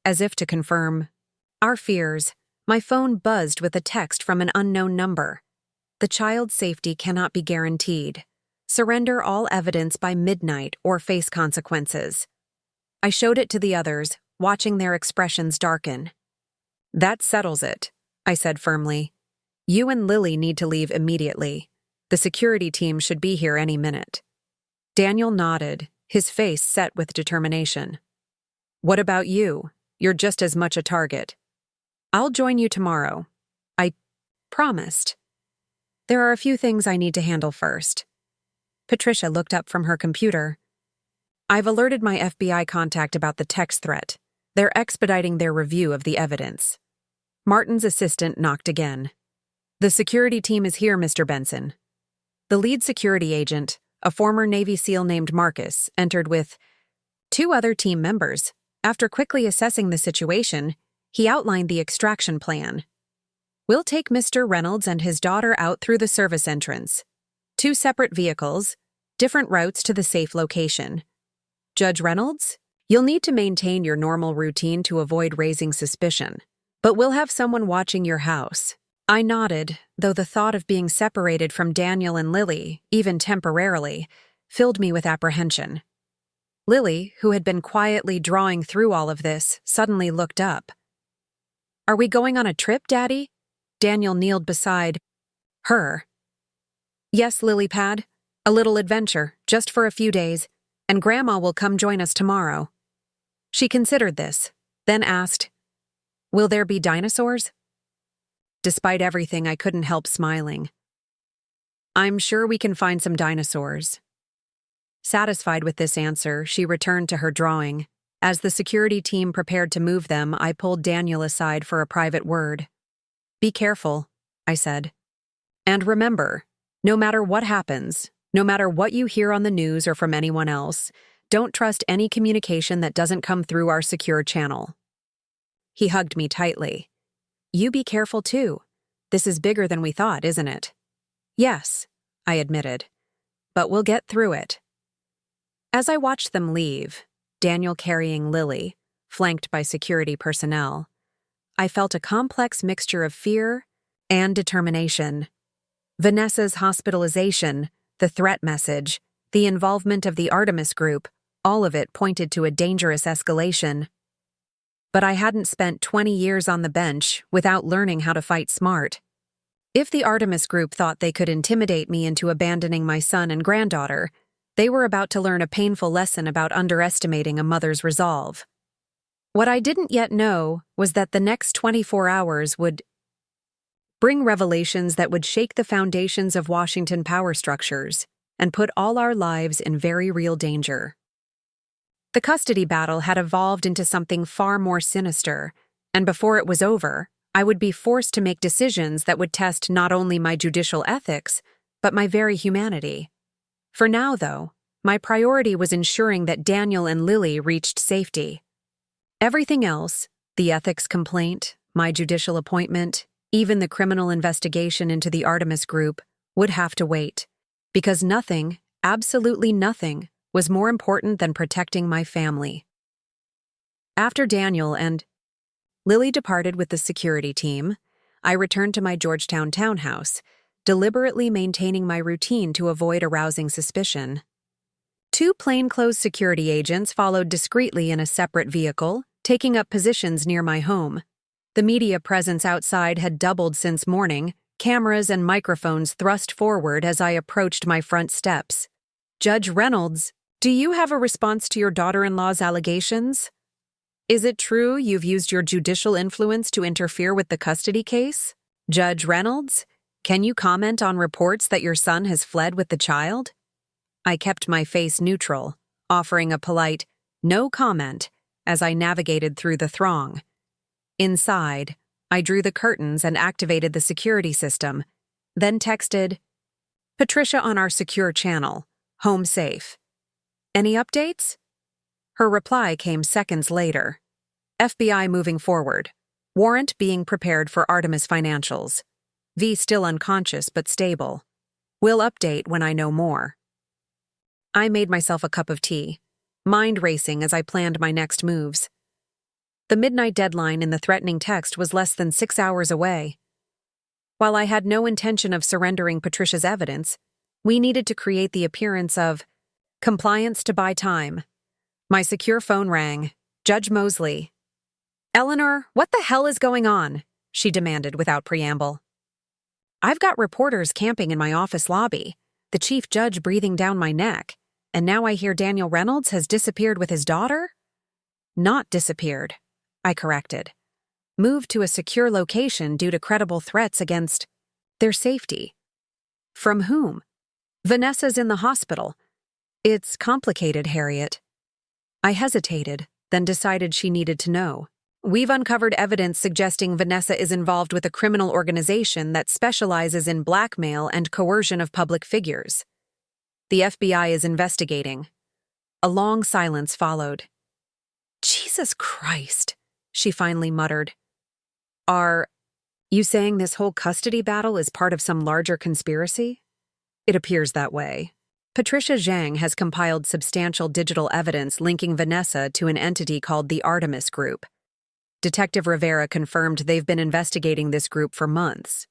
As if to confirm our fears, my phone buzzed with a text from an unknown number. "The child's safety cannot be guaranteed. Surrender all evidence by midnight or face consequences." I showed it to the others, watching their expressions darken. "That settles it," I said firmly. "You and Lily need to leave immediately. The security team should be here any minute." Daniel nodded, his face set with determination. "What about you? You're just as much a target." "I'll join you tomorrow," I promised. "There are a few things I need to handle first." Patricia looked up from her computer. "I've alerted my FBI contact about the text threat. They're expediting their review of the evidence." Martin's assistant knocked again. "The security team is here, Mr. Benson." The lead security agent, a former Navy SEAL named Marcus, entered with 2 other team members. After quickly assessing the situation, he outlined the extraction plan. "We'll take Mr. Reynolds and his daughter out through the service entrance. 2 separate vehicles, different routes to the safe location. Judge Reynolds, you'll need to maintain your normal routine to avoid raising suspicion, but we'll have someone watching your house." I nodded, though the thought of being separated from Daniel and Lily, even temporarily, filled me with apprehension. Lily, who had been quietly drawing through all of this, suddenly looked up. "Are we going on a trip, Daddy?" Daniel kneeled beside her. "Yes, Lilypad. A little adventure, just for a few days, and Grandma will come join us tomorrow." She considered this, then asked, "Will there be dinosaurs?" Despite everything, I couldn't help smiling. "I'm sure we can find some dinosaurs." Satisfied with this answer, she returned to her drawing. As the security team prepared to move them, I pulled Daniel aside for a private word. "Be careful," I said. "And remember, no matter what happens, no matter what you hear on the news or from anyone else, don't trust any communication that doesn't come through our secure channel." He hugged me tightly. "You be careful too. This is bigger than we thought, isn't it?" "Yes," I admitted. "But we'll get through it." As I watched them leave, Daniel carrying Lily, flanked by security personnel, I felt a complex mixture of fear and determination. Vanessa's hospitalization, the threat message, the involvement of the Artemis group, all of it pointed to a dangerous escalation. But I hadn't spent 20 years on the bench without learning how to fight smart. If the Artemis group thought they could intimidate me into abandoning my son and granddaughter, they were about to learn a painful lesson about underestimating a mother's resolve. What I didn't yet know was that the next 24 hours would bring revelations that would shake the foundations of Washington power structures and put all our lives in very real danger. The custody battle had evolved into something far more sinister, and before it was over, I would be forced to make decisions that would test not only my judicial ethics, but my very humanity. For now, though, my priority was ensuring that Daniel and Lily reached safety. Everything else, the ethics complaint, my judicial appointment, even the criminal investigation into the Artemis group, would have to wait, because nothing, absolutely nothing, was more important than protecting my family. After Daniel and Lily departed with the security team, I returned to my Georgetown townhouse, deliberately maintaining my routine to avoid arousing suspicion. 2 plainclothes security agents followed discreetly in a separate vehicle, taking up positions near my home. The media presence outside had doubled since morning, cameras and microphones thrust forward as I approached my front steps. "Judge Reynolds, do you have a response to your daughter-in-law's allegations? Is it true you've used your judicial influence to interfere with the custody case? Judge Reynolds, can you comment on reports that your son has fled with the child?" I kept my face neutral, offering a polite, "no comment," as I navigated through the throng. Inside, I drew the curtains and activated the security system, then texted, "Patricia on our secure channel, home safe. Any updates?" Her reply came seconds later. "FBI moving forward. Warrant being prepared for Artemis financials. V still unconscious but stable. Will update when I know more." I made myself a cup of tea, mind racing as I planned my next moves. The midnight deadline in the threatening text was less than 6 hours away. While I had no intention of surrendering Patricia's evidence, we needed to create the appearance of compliance to buy time. My secure phone rang. Judge Mosley. "Eleanor, what the hell is going on?" she demanded without preamble. "I've got reporters camping in my office lobby, the chief judge breathing down my neck, and now I hear Daniel Reynolds has disappeared with his daughter?" "Not disappeared," I corrected. "Moved to a secure location due to credible threats against their safety." "From whom?" "Vanessa's in the hospital." "It's complicated, Harriet." I hesitated, then decided she needed to know. "We've uncovered evidence suggesting Vanessa is involved with a criminal organization that specializes in blackmail and coercion of public figures. The FBI is investigating." A long silence followed. "Jesus Christ," she finally muttered. "Are you saying this whole custody battle is part of some larger conspiracy?" "It appears that way. Patricia Zhang has compiled substantial digital evidence linking Vanessa to an entity called the Artemis Group. Detective Rivera confirmed they've been investigating this group for months.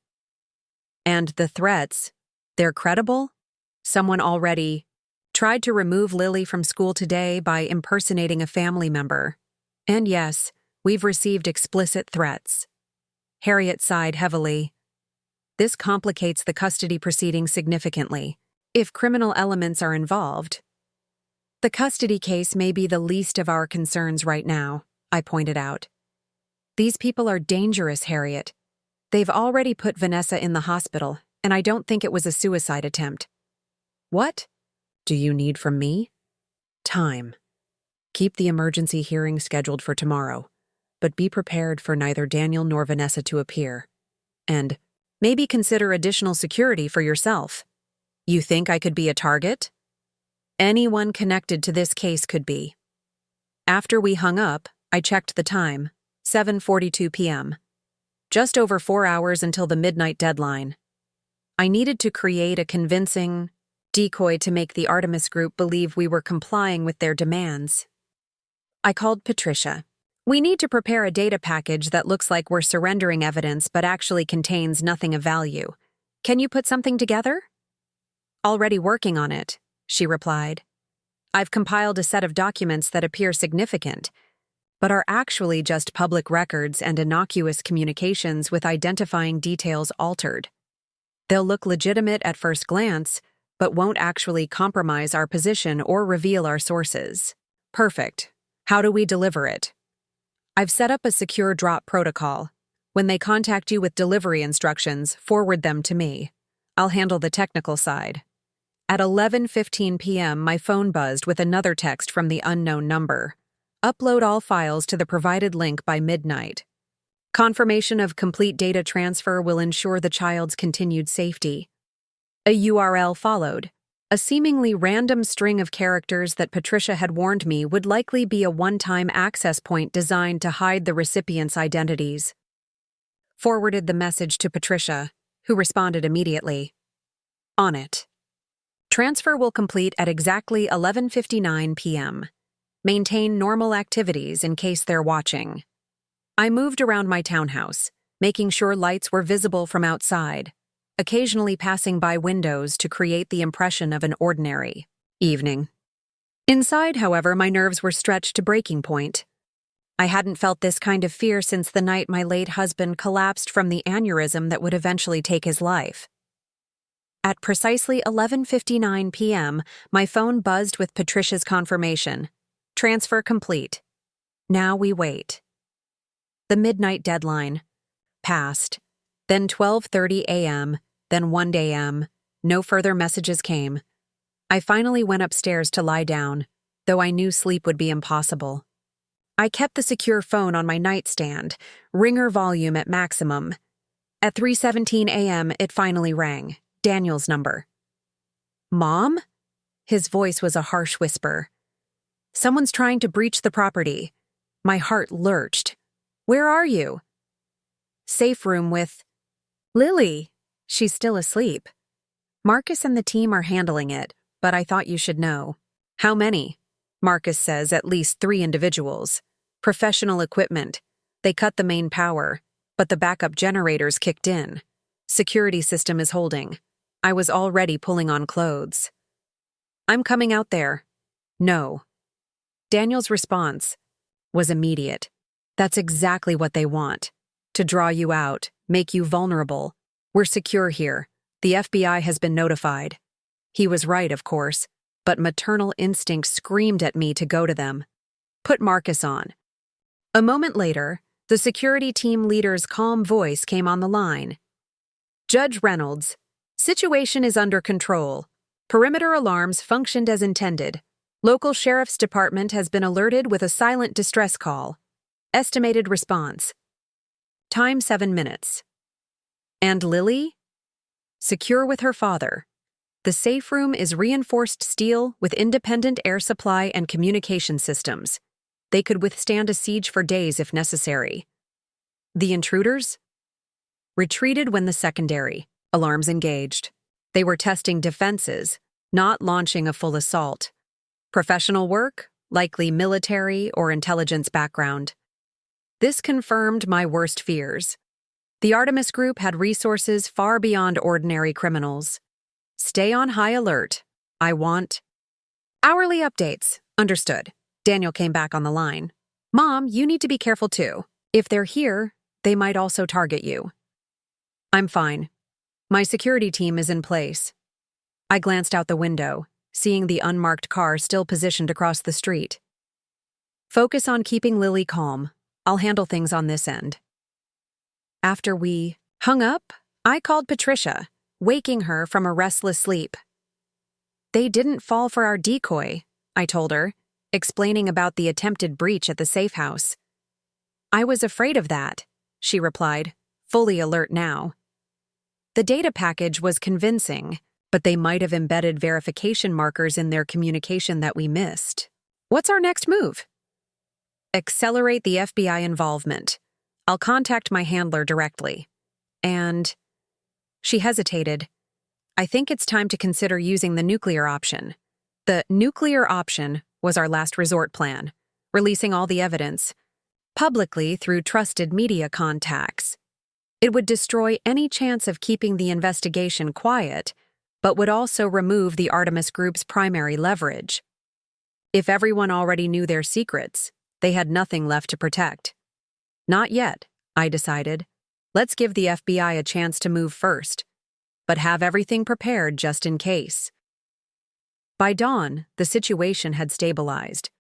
And the threats, they're credible? Someone already tried to remove Lily from school today by impersonating a family member. And yes, we've received explicit threats." Harriet sighed heavily. "This complicates the custody proceedings significantly. If criminal elements are involved." "The custody case may be the least of our concerns right now," I pointed out. "These people are dangerous, Harriet. They've already put Vanessa in the hospital, and I don't think it was a suicide attempt." "What do you need from me?" "Time. Keep the emergency hearing scheduled for tomorrow, but be prepared for neither Daniel nor Vanessa to appear. And maybe consider additional security for yourself. You think I could be a target?" "Anyone connected to this case could be." After we hung up, I checked the time, 7:42 p.m. Just over 4 hours until the midnight deadline. I needed to create a convincing decoy to make the Artemis group believe we were complying with their demands. I called Patricia. "We need to prepare a data package that looks like we're surrendering evidence but actually contains nothing of value. Can you put something together?" "Already working on it," she replied. "I've compiled a set of documents that appear significant, but are actually just public records and innocuous communications with identifying details altered." They'll look legitimate at first glance, but won't actually compromise our position or reveal our sources. Perfect. How do we deliver it? I've set up a secure drop protocol. When they contact you with delivery instructions, forward them to me. I'll handle the technical side. At 11:15 p.m., my phone buzzed with another text from the unknown number. Upload all files to the provided link by midnight. Confirmation of complete data transfer will ensure the child's continued safety. A URL followed. A seemingly random string of characters that Patricia had warned me would likely be a one-time access point designed to hide the recipients' identities. Forwarded the message to Patricia, who responded immediately. On it. Transfer will complete at exactly 11:59 p.m. Maintain normal activities in case they're watching. I moved around my townhouse, making sure lights were visible from outside, occasionally passing by windows to create the impression of an ordinary evening. Inside, however, my nerves were stretched to breaking point. I hadn't felt this kind of fear since the night my late husband collapsed from the aneurysm that would eventually take his life. At precisely 11:59 p.m., my phone buzzed with Patricia's confirmation. Transfer complete. Now we wait. The midnight deadline. Passed. Then 12:30 a.m., then 1 a.m. No further messages came. I finally went upstairs to lie down, though I knew sleep would be impossible. I kept the secure phone on my nightstand, ringer volume at maximum. At 3:17 a.m., it finally rang. Daniel's number. Mom? His voice was a harsh whisper. Someone's trying to breach the property. My heart lurched. Where are you? Safe room with Lily. She's still asleep. Marcus and the team are handling it, but I thought you should know. How many? Marcus says at least 3 individuals. Professional equipment. They cut the main power, but the backup generators kicked in. Security system is holding. I was already pulling on clothes. I'm coming out there. No. Daniel's response was immediate. That's exactly what they want. To draw you out, make you vulnerable. We're secure here. The FBI has been notified. He was right, of course, but maternal instinct screamed at me to go to them. Put Marcus on. A moment later, the security team leader's calm voice came on the line. Judge Reynolds, situation is under control. Perimeter alarms functioned as intended. Local sheriff's department has been alerted with a silent distress call. Estimated response. Time 7 minutes. And Lily? Secure with her father. The safe room is reinforced steel with independent air supply and communication systems. They could withstand a siege for days if necessary. The intruders? Retreated when the secondary. Alarms engaged. They were testing defenses, not launching a full assault. Professional work, likely military or intelligence background. This confirmed my worst fears. The Artemis group had resources far beyond ordinary criminals. Stay on high alert. I want hourly updates. Understood. Daniel came back on the line. Mom, you need to be careful too. If they're here, they might also target you. I'm fine. My security team is in place. I glanced out the window, seeing the unmarked car still positioned across the street. Focus on keeping Lily calm. I'll handle things on this end. After we hung up, I called Patricia, waking her from a restless sleep. They didn't fall for our decoy, I told her, explaining about the attempted breach at the safe house. I was afraid of that, she replied, fully alert now. The data package was convincing, but they might have embedded verification markers in their communication that we missed. What's our next move? Accelerate the FBI involvement. I'll contact my handler directly. And she hesitated. I think it's time to consider using the nuclear option. The nuclear option was our last resort plan, releasing all the evidence, publicly through trusted media contacts. It would destroy any chance of keeping the investigation quiet, but would also remove the Artemis group's primary leverage. If everyone already knew their secrets, they had nothing left to protect. Not yet, I decided. Let's give the FBI a chance to move first. but have everything prepared just in case. By dawn, the situation had stabilized.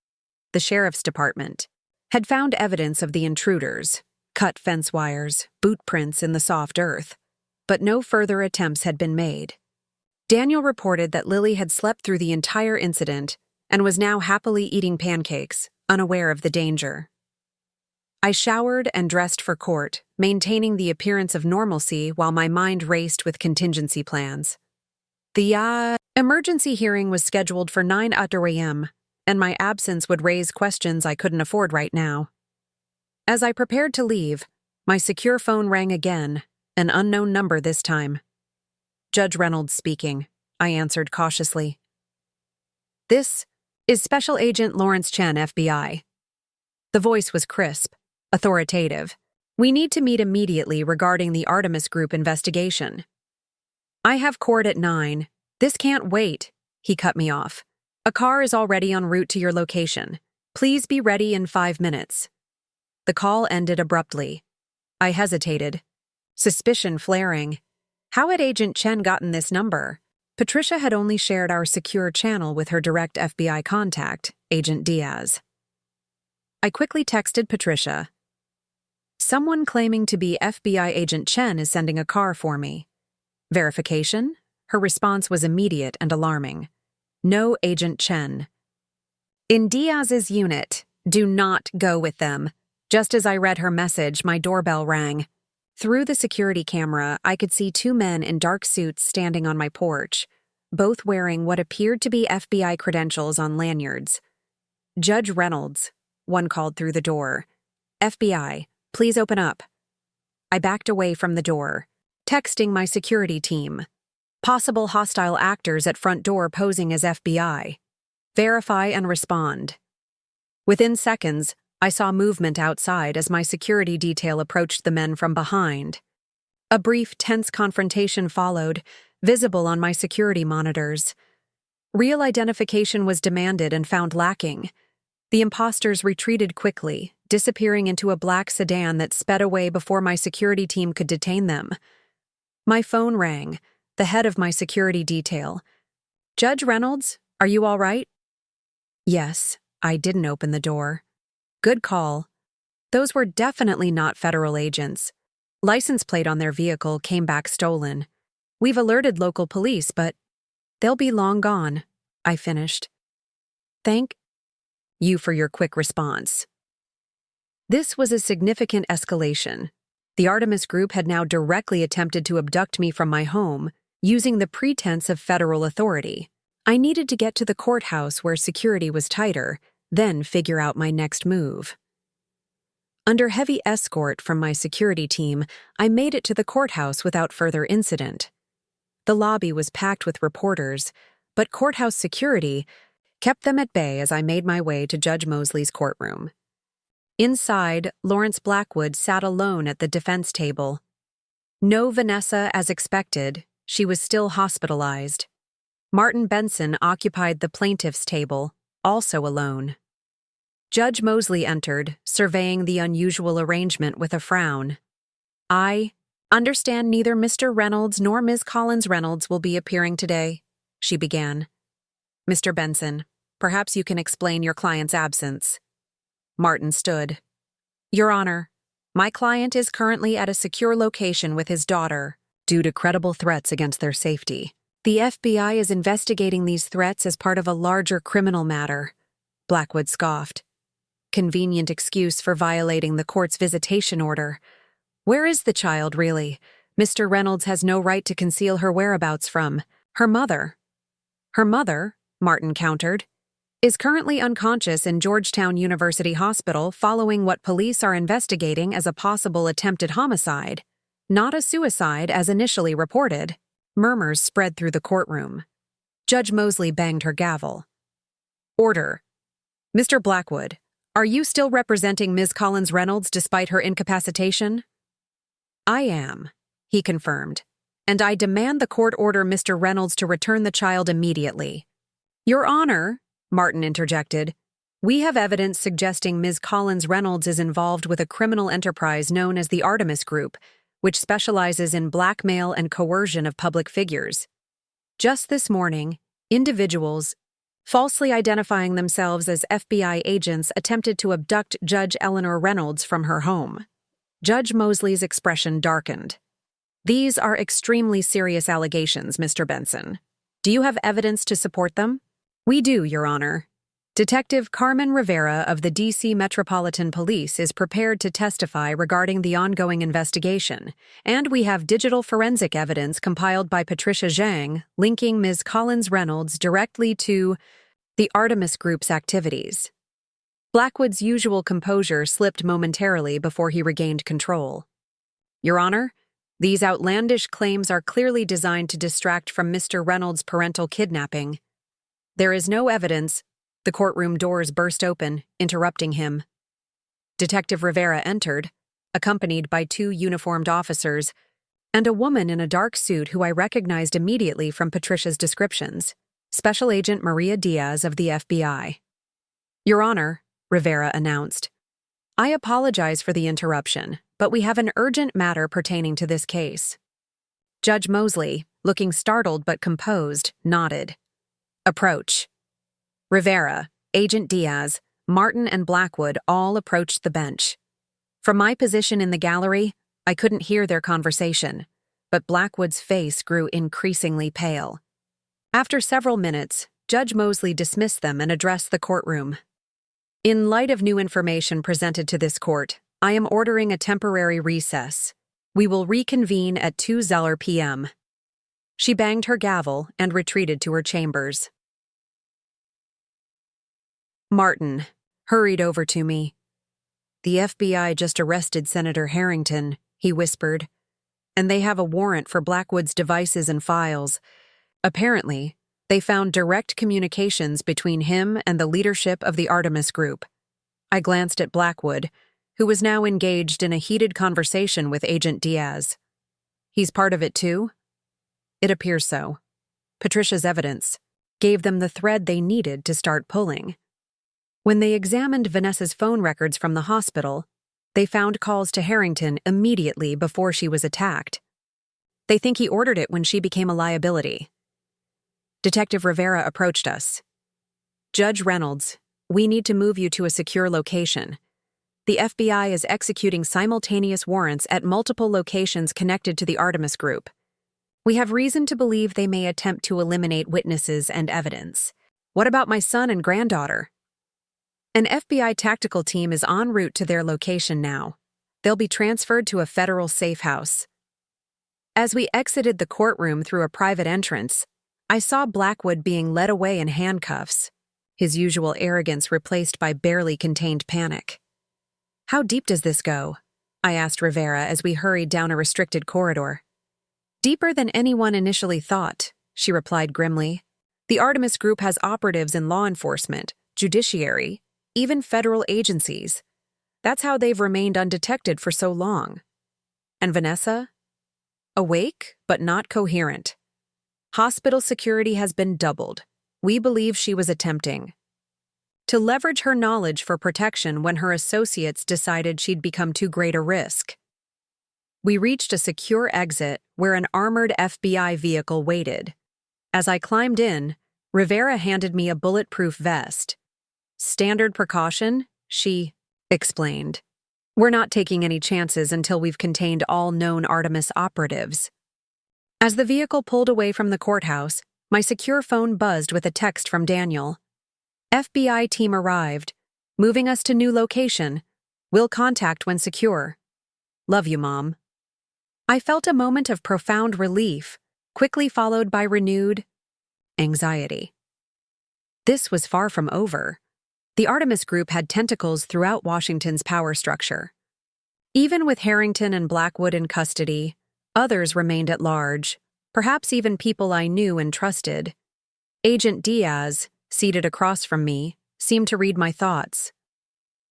The sheriff's department had found evidence of the intruders, cut fence wires, boot prints in the soft earth, but no further attempts had been made. Daniel reported that Lily had slept through the entire incident and was now happily eating pancakes, unaware of the danger. I showered and dressed for court, maintaining the appearance of normalcy while my mind raced with contingency plans. The emergency hearing was scheduled for 9 a.m., and my absence would raise questions I couldn't afford right now. As I prepared to leave, my secure phone rang again, an unknown number this time. Judge Reynolds speaking, I answered cautiously. This is Special Agent Lawrence Chen, FBI. The voice was crisp, authoritative. We need to meet immediately regarding the Artemis Group investigation. I have court at 9. This can't wait, he cut me off. A car is already en route to your location. Please be ready in 5 minutes. The call ended abruptly. I hesitated, suspicion flaring. How had Agent Chen gotten this number? Patricia had only shared our secure channel with her direct FBI contact, Agent Diaz. I quickly texted Patricia. Someone claiming to be FBI Agent Chen is sending a car for me. Verification? Her response was immediate and alarming. No Agent Chen. In Diaz's unit, do not go with them. Just as I read her message, my doorbell rang. Through the security camera, I could see 2 men in dark suits standing on my porch, both wearing what appeared to be FBI credentials on lanyards. Judge Reynolds, one called through the door. FBI, please open up. I backed away from the door, texting my security team. Possible hostile actors at front door posing as FBI. Verify and respond. Within seconds, I saw movement outside as my security detail approached the men from behind. A brief, tense confrontation followed, visible on my security monitors. Real identification was demanded and found lacking. The imposters retreated quickly, disappearing into a black sedan that sped away before my security team could detain them. My phone rang, the head of my security detail. Judge Reynolds, are you all right? Yes, I didn't open the door. Good call. Those were definitely not federal agents. License plate on their vehicle came back stolen. We've alerted local police, but they'll be long gone, I finished. Thank you for your quick response. This was a significant escalation. The Artemis Group had now directly attempted to abduct me from my home, using the pretense of federal authority. I needed to get to the courthouse where security was tighter, then figure out my next move. Under heavy escort from my security team, I made it to the courthouse without further incident. The lobby was packed with reporters, but courthouse security kept them at bay as I made my way to Judge Mosley's courtroom. Inside, Lawrence Blackwood sat alone at the defense table. No Vanessa as expected, she was still hospitalized. Martin Benson occupied the plaintiff's table, also alone. Judge Mosley entered, surveying the unusual arrangement with a frown. I understand neither Mr. Reynolds nor Ms. Collins Reynolds will be appearing today, she began. Mr. Benson, perhaps you can explain your client's absence. Martin stood. Your Honor, my client is currently at a secure location with his daughter, due to credible threats against their safety. The FBI is investigating these threats as part of a larger criminal matter, Blackwood scoffed. Convenient excuse for violating the court's visitation order. Where is the child, really? Mr. Reynolds has no right to conceal her whereabouts from her mother. Her mother, Martin countered, is currently unconscious in Georgetown University Hospital following what police are investigating as a possible attempted homicide, not a suicide as initially reported. Murmurs spread through the courtroom. Judge Mosley banged her gavel. Order. Mr. Blackwood, are you still representing Ms. Collins Reynolds despite her incapacitation? I am, he confirmed, and I demand the court order Mr. Reynolds to return the child immediately. Your Honor, Martin interjected, we have evidence suggesting Ms. Collins Reynolds is involved with a criminal enterprise known as the Artemis Group, which specializes in blackmail and coercion of public figures. Just this morning, individuals, falsely identifying themselves as FBI agents, attempted to abduct Judge Eleanor Reynolds from her home. Judge Mosley's expression darkened. These are extremely serious allegations, Mr. Benson. Do you have evidence to support them? We do, Your Honor. Detective Carmen Rivera of the D.C. Metropolitan Police is prepared to testify regarding the ongoing investigation, and we have digital forensic evidence compiled by Patricia Zhang linking Ms. Collins Reynolds directly to the Artemis Group's activities. Blackwood's usual composure slipped momentarily before he regained control. Your Honor, these outlandish claims are clearly designed to distract from Mr. Reynolds' parental kidnapping. There is no evidence. The courtroom doors burst open, interrupting him. Detective Rivera entered, accompanied by 2 uniformed officers, and a woman in a dark suit who I recognized immediately from Patricia's descriptions, Special Agent Maria Diaz of the FBI. Your Honor, Rivera announced, I apologize for the interruption, but we have an urgent matter pertaining to this case. Judge Mosley, looking startled but composed, nodded. Approach. Rivera, Agent Diaz, Martin, and Blackwood all approached the bench. From my position in the gallery, I couldn't hear their conversation, but Blackwood's face grew increasingly pale. After several minutes, Judge Mosley dismissed them and addressed the courtroom. In light of new information presented to this court, I am ordering a temporary recess. We will reconvene at 2:00 p.m. She banged her gavel and retreated to her chambers. Martin hurried over to me. The FBI just arrested Senator Harrington, he whispered, and they have a warrant for Blackwood's devices and files. Apparently, they found direct communications between him and the leadership of the Artemis Group. I glanced at Blackwood, who was now engaged in a heated conversation with Agent Diaz. He's part of it too? It appears so. Patricia's evidence gave them the thread they needed to start pulling. When they examined Vanessa's phone records from the hospital, they found calls to Harrington immediately before she was attacked. They think he ordered it when she became a liability. Detective Rivera approached us. Judge Reynolds, we need to move you to a secure location. The FBI is executing simultaneous warrants at multiple locations connected to the Artemis Group. We have reason to believe they may attempt to eliminate witnesses and evidence. What about my son and granddaughter? An FBI tactical team is en route to their location now. They'll be transferred to a federal safe house. As we exited the courtroom through a private entrance, I saw Blackwood being led away in handcuffs, his usual arrogance replaced by barely contained panic. How deep does this go? I asked Rivera as we hurried down a restricted corridor. Deeper than anyone initially thought, she replied grimly. The Artemis Group has operatives in law enforcement, judiciary, even federal agencies. That's how they've remained undetected for so long. And Vanessa? Awake, but not coherent. Hospital security has been doubled. We believe she was attempting to leverage her knowledge for protection when her associates decided she'd become too great a risk. We reached a secure exit where an armored FBI vehicle waited. As I climbed in, Rivera handed me a bulletproof vest. Standard precaution, she explained. We're not taking any chances until we've contained all known Artemis operatives. As the vehicle pulled away from the courthouse, my secure phone buzzed with a text from Daniel. FBI team arrived, moving us to new location. We'll contact when secure. Love you, Mom. I felt a moment of profound relief, quickly followed by renewed anxiety. This was far from over. The Artemis Group had tentacles throughout Washington's power structure. Even with Harrington and Blackwood in custody, others remained at large, perhaps even people I knew and trusted. Agent Diaz, seated across from me, seemed to read my thoughts.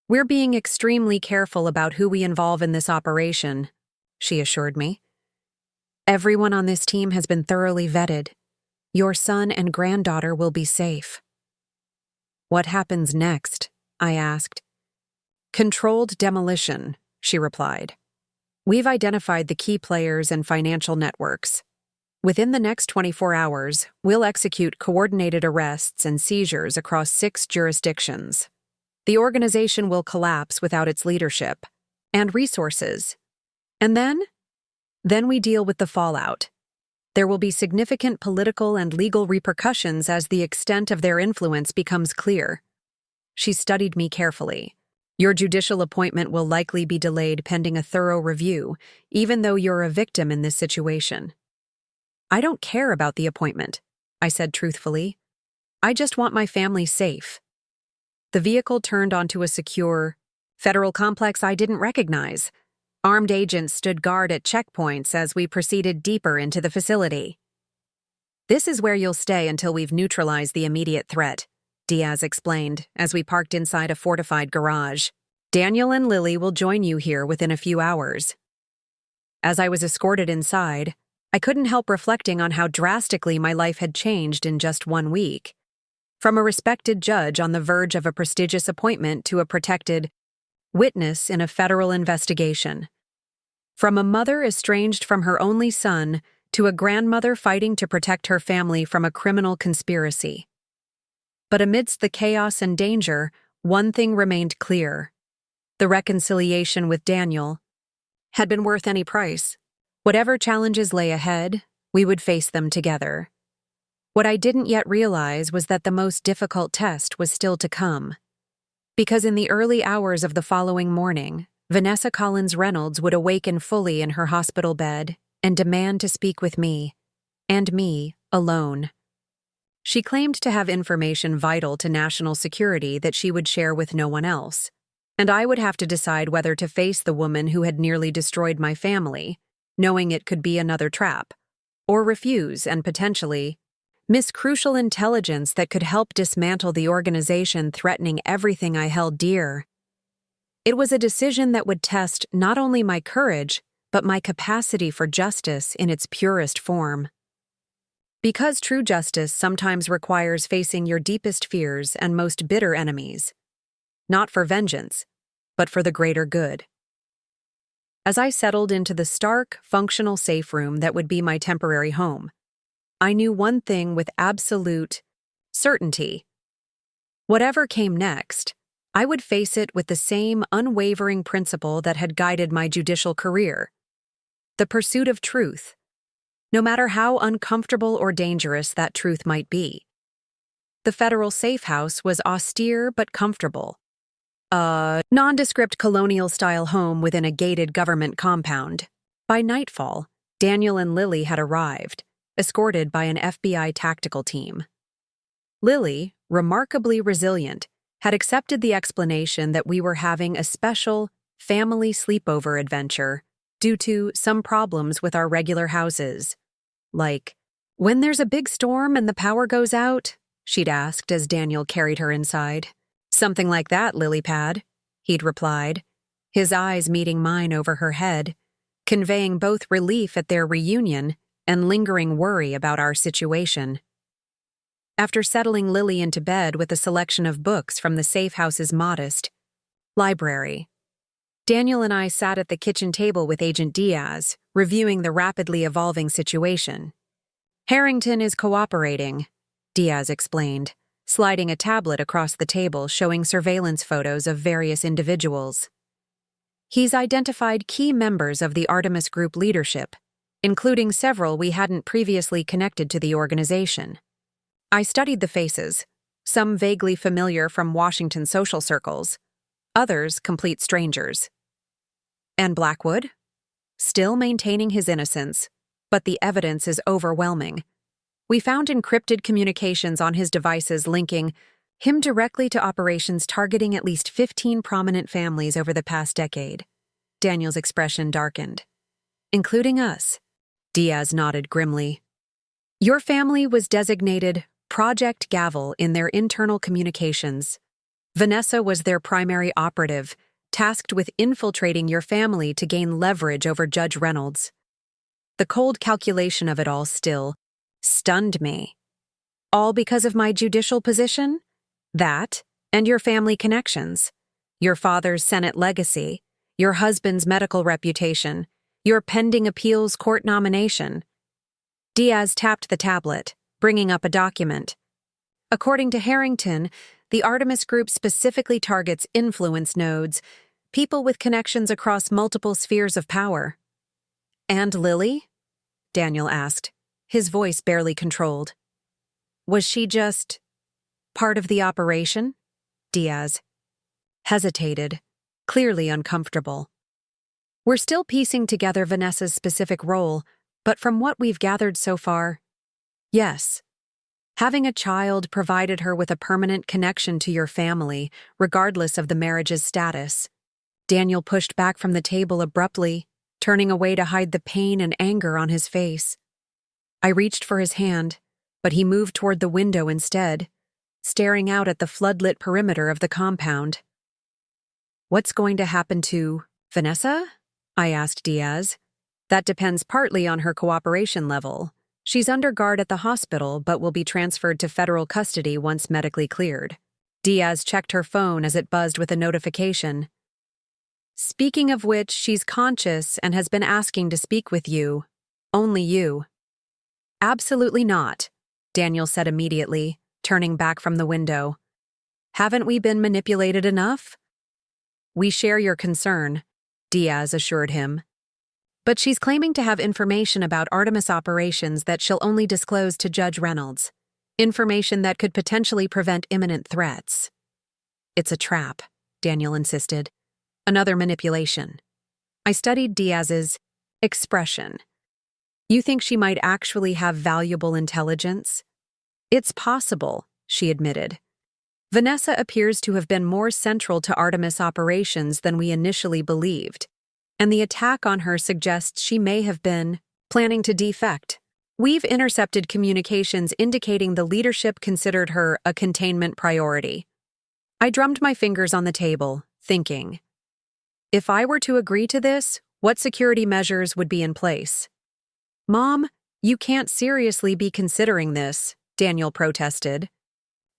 We're being extremely careful about who we involve in this operation, she assured me. Everyone on this team has been thoroughly vetted. Your son and granddaughter will be safe. What happens next? I asked. Controlled demolition, she replied. We've identified the key players and financial networks. Within the next 24 hours, we'll execute coordinated arrests and seizures across 6 jurisdictions. The organization will collapse without its leadership and resources. And then we deal with the fallout. There will be significant political and legal repercussions as the extent of their influence becomes clear. She studied me carefully. Your judicial appointment will likely be delayed pending a thorough review, even though you're a victim in this situation. I don't care about the appointment, I said truthfully. I just want my family safe. The vehicle turned onto a secure, federal complex I didn't recognize. Armed agents stood guard at checkpoints as we proceeded deeper into the facility. This is where you'll stay until we've neutralized the immediate threat, Diaz explained as we parked inside a fortified garage. Daniel and Lily will join you here within a few hours. As I was escorted inside, I couldn't help reflecting on how drastically my life had changed in just 1 week. From a respected judge on the verge of a prestigious appointment to a protected witness in a federal investigation. From a mother estranged from her only son to a grandmother fighting to protect her family from a criminal conspiracy. But amidst the chaos and danger, one thing remained clear. The reconciliation with Daniel had been worth any price. Whatever challenges lay ahead, we would face them together. What I didn't yet realize was that the most difficult test was still to come. Because in the early hours of the following morning, Vanessa Collins Reynolds would awaken fully in her hospital bed and demand to speak with me, and me alone. She claimed to have information vital to national security that she would share with no one else, and I would have to decide whether to face the woman who had nearly destroyed my family, knowing it could be another trap, or refuse and potentially miss crucial intelligence that could help dismantle the organization threatening everything I held dear. It was a decision that would test not only my courage, but my capacity for justice in its purest form. Because true justice sometimes requires facing your deepest fears and most bitter enemies, not for vengeance, but for the greater good. As I settled into the stark, functional safe room that would be my temporary home, I knew one thing with absolute certainty. Whatever came next, I would face it with the same unwavering principle that had guided my judicial career: the pursuit of truth, no matter how uncomfortable or dangerous that truth might be. The federal safe house was austere but comfortable. A nondescript colonial-style home within a gated government compound. By nightfall, Daniel and Lily had arrived, escorted by an FBI tactical team. Lily, remarkably resilient, had accepted the explanation that we were having a special family sleepover adventure due to some problems with our regular houses. Like, when there's a big storm and the power goes out? She'd asked as Daniel carried her inside. Something like that, Lilypad, he'd replied, his eyes meeting mine over her head, conveying both relief at their reunion and lingering worry about our situation. After settling Lily into bed with a selection of books from the safe house's modest library, Daniel and I sat at the kitchen table with Agent Diaz, reviewing the rapidly evolving situation. Harrington is cooperating, Diaz explained, sliding a tablet across the table showing surveillance photos of various individuals. He's identified key members of the Artemis group leadership, including several we hadn't previously connected to the organization. I studied the faces, some vaguely familiar from Washington social circles, others complete strangers. And Blackwood? Still maintaining his innocence, but the evidence is overwhelming. We found encrypted communications on his devices linking him directly to operations targeting at least 15 prominent families over the past decade. Daniel's expression darkened. Including us. Diaz nodded grimly. Your family was designated Project Gavel in their internal communications. Vanessa was their primary operative, tasked with infiltrating your family to gain leverage over Judge Reynolds. The cold calculation of it all still stunned me. All because of my judicial position? That, and your family connections. Your father's Senate legacy, your husband's medical reputation, Your pending appeals court nomination. Diaz tapped the tablet, bringing up a document. According to Harrington, the Artemis group specifically targets influence nodes, people with connections across multiple spheres of power. And Lily? Daniel asked, his voice barely controlled. Was she just part of the operation? Diaz hesitated, clearly uncomfortable. We're still piecing together Vanessa's specific role, but from what we've gathered so far, yes. Having a child provided her with a permanent connection to your family, regardless of the marriage's status. Daniel pushed back from the table abruptly, turning away to hide the pain and anger on his face. I reached for his hand, but he moved toward the window instead, staring out at the floodlit perimeter of the compound. What's going to happen to Vanessa? I asked Diaz. That depends partly on her cooperation level. She's under guard at the hospital but will be transferred to federal custody once medically cleared. Diaz checked her phone as it buzzed with a notification. Speaking of which, she's conscious and has been asking to speak with you. Only you. Absolutely not, Daniel said immediately, turning back from the window. Haven't we been manipulated enough? We share your concern, Diaz assured him. But she's claiming to have information about Artemis operations that she'll only disclose to Judge Reynolds. Information that could potentially prevent imminent threats. It's a trap, Daniel insisted. Another manipulation. I studied Diaz's expression. You think she might actually have valuable intelligence? It's possible, she admitted. Vanessa appears to have been more central to Artemis operations than we initially believed, and the attack on her suggests she may have been planning to defect. We've intercepted communications indicating the leadership considered her a containment priority. I drummed my fingers on the table, thinking, if I were to agree to this, what security measures would be in place? Mom, you can't seriously be considering this, Daniel protested.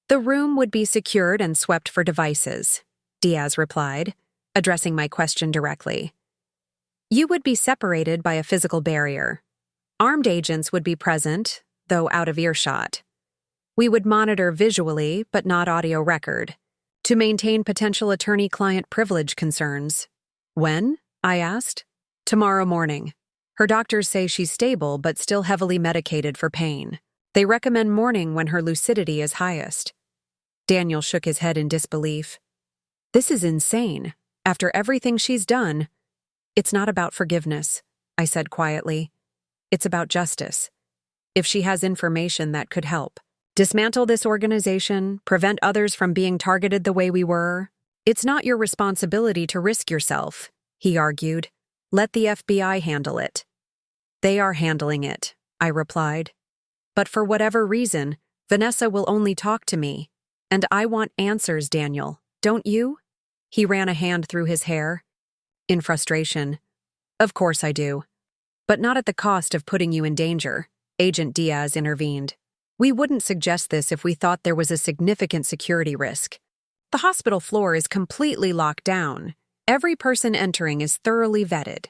The room would be secured and swept for devices, Diaz replied, addressing my question directly. You would be separated by a physical barrier. Armed agents would be present, though out of earshot. We would monitor visually, but not audio record, to maintain potential attorney-client privilege concerns. When? I asked. Tomorrow morning. Her doctors say she's stable but still heavily medicated for pain. They recommend morning when her lucidity is highest. Daniel shook his head in disbelief. This is insane. After everything she's done. It's not about forgiveness, I said quietly. It's about justice. If she has information that could help. Dismantle this organization, prevent others from being targeted the way we were. It's not your responsibility to risk yourself, he argued. Let the FBI handle it. They are handling it, I replied. But for whatever reason, Vanessa will only talk to me. And I want answers, Daniel, don't you? He ran a hand through his hair. In frustration. Of course I do. But not at the cost of putting you in danger, Agent Diaz intervened. We wouldn't suggest this if we thought there was a significant security risk. The hospital floor is completely locked down. Every person entering is thoroughly vetted.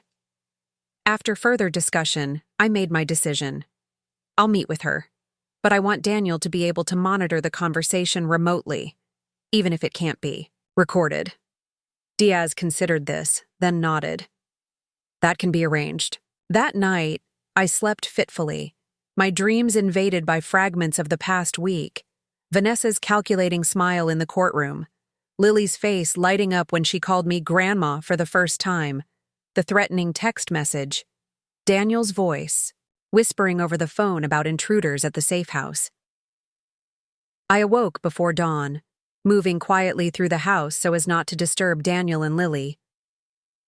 After further discussion, I made my decision. I'll meet with her. But I want Daniel to be able to monitor the conversation remotely, even if it can't be recorded. Diaz considered this, then nodded. That can be arranged. That night, I slept fitfully, my dreams invaded by fragments of the past week. Vanessa's calculating smile in the courtroom, Lily's face lighting up when she called me Grandma for the first time, the threatening text message, Daniel's voice, whispering over the phone about intruders at the safe house. I awoke before dawn, moving quietly through the house so as not to disturb Daniel and Lily.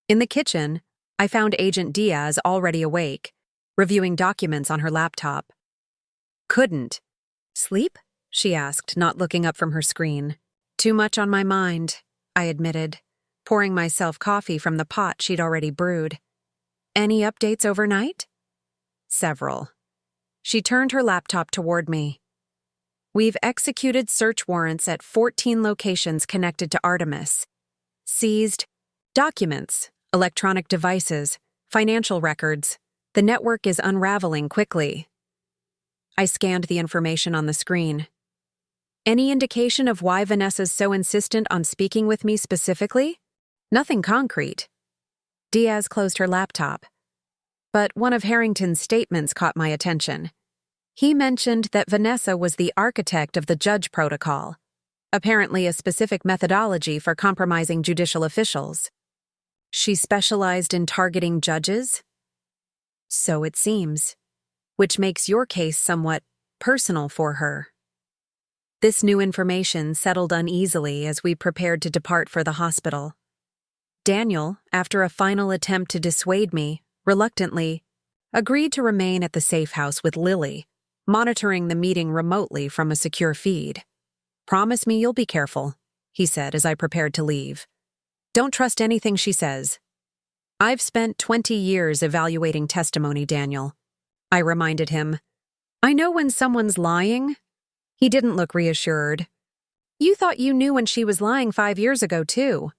In the kitchen, I found Agent Diaz already awake, reviewing documents on her laptop. Couldn't. Sleep? She asked, not looking up from her screen. Too much on my mind, I admitted, pouring myself coffee from the pot she'd already brewed. Any updates overnight? Several. She turned her laptop toward me. We've executed search warrants at 14 locations connected to Artemis. Seized documents, electronic devices, Financial records. The network is unraveling quickly. I scanned the information on the screen. Any indication of why Vanessa's so insistent on speaking with me specifically? Nothing concrete. Diaz closed her laptop. But one of Harrington's statements caught my attention. He mentioned that Vanessa was the architect of the judge protocol, apparently a specific methodology for compromising judicial officials. She specialized in targeting judges? So it seems, which makes your case somewhat personal for her. This new information settled uneasily as we prepared to depart for the hospital. Daniel, after a final attempt to dissuade me, reluctantly, agreed to remain at the safe house with Lily, monitoring the meeting remotely from a secure feed. "Promise me you'll be careful," he said as I prepared to leave. "Don't trust anything she says." "I've spent 20 years evaluating testimony, Daniel," I reminded him. "I know when someone's lying." He didn't look reassured. "You thought you knew when she was lying 5 years ago, too."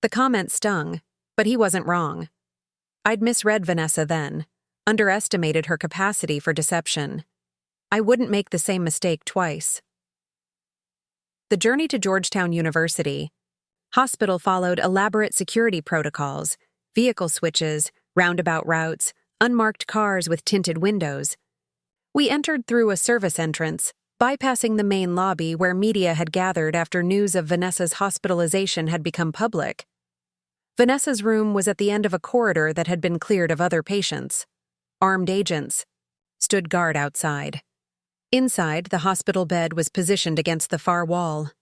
The comment stung, but he wasn't wrong. I'd misread Vanessa then, underestimated her capacity for deception. I wouldn't make the same mistake twice. The journey to Georgetown University. Hospital followed elaborate security protocols, vehicle switches, roundabout routes, unmarked cars with tinted windows. We entered through a service entrance, bypassing the main lobby where media had gathered after news of Vanessa's hospitalization had become public. Vanessa's room was at the end of a corridor that had been cleared of other patients. Armed agents stood guard outside. Inside, the hospital bed was positioned against the far wall.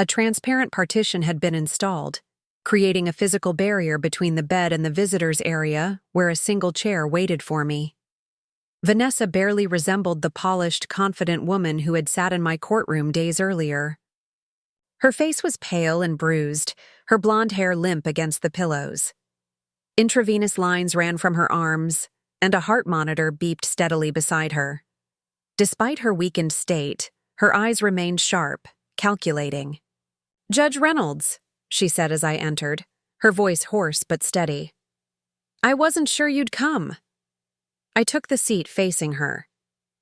A transparent partition had been installed, creating a physical barrier between the bed and the visitors' area where a single chair waited for me. Vanessa barely resembled the polished, confident woman who had sat in my courtroom days earlier. Her face was pale and bruised, her blonde hair limp against the pillows. Intravenous lines ran from her arms, and a heart monitor beeped steadily beside her. Despite her weakened state, her eyes remained sharp, calculating. "Judge Reynolds," she said as I entered, her voice hoarse but steady. "I wasn't sure you'd come." I took the seat facing her.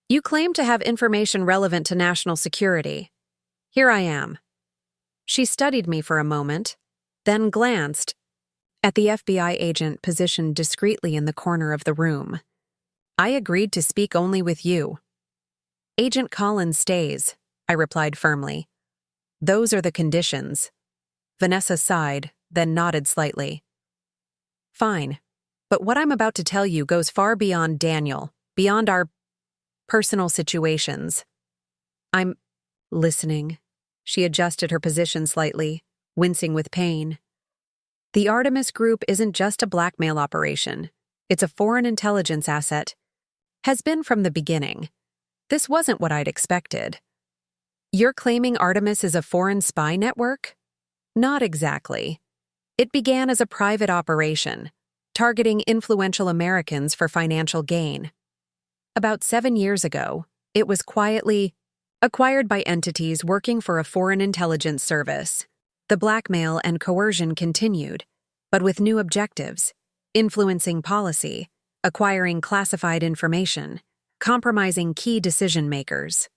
"You claim to have information relevant to national security. Here I am." She studied me for a moment, then glanced at the FBI agent positioned discreetly in the corner of the room. "I agreed to speak only with you." "Agent Collins stays," I replied firmly. "Those are the conditions." Vanessa sighed, then nodded slightly. "Fine. But what I'm about to tell you goes far beyond Daniel, beyond our personal situations." "I'm listening." She adjusted her position slightly, wincing with pain. "The Artemis group isn't just a blackmail operation. It's a foreign intelligence asset. Has been from the beginning. This wasn't what I'd expected." "You're claiming Artemis is a foreign spy network?" "Not exactly. It began as a private operation, targeting influential Americans for financial gain. About 7 years ago, it was quietly acquired by entities working for a foreign intelligence service. The blackmail and coercion continued, but with new objectives: influencing policy, acquiring classified information, compromising key decision-makers.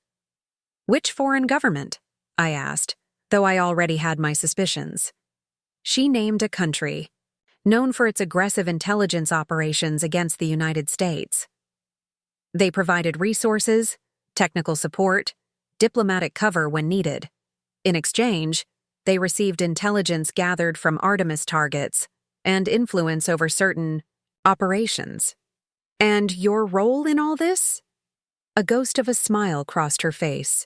"Which foreign government?" I asked, though I already had my suspicions. She named a country, known for its aggressive intelligence operations against the United States. They provided resources, technical support, diplomatic cover when needed. In exchange, they received intelligence gathered from Artemis targets and influence over certain operations. "And your role in all this?" A ghost of a smile crossed her face.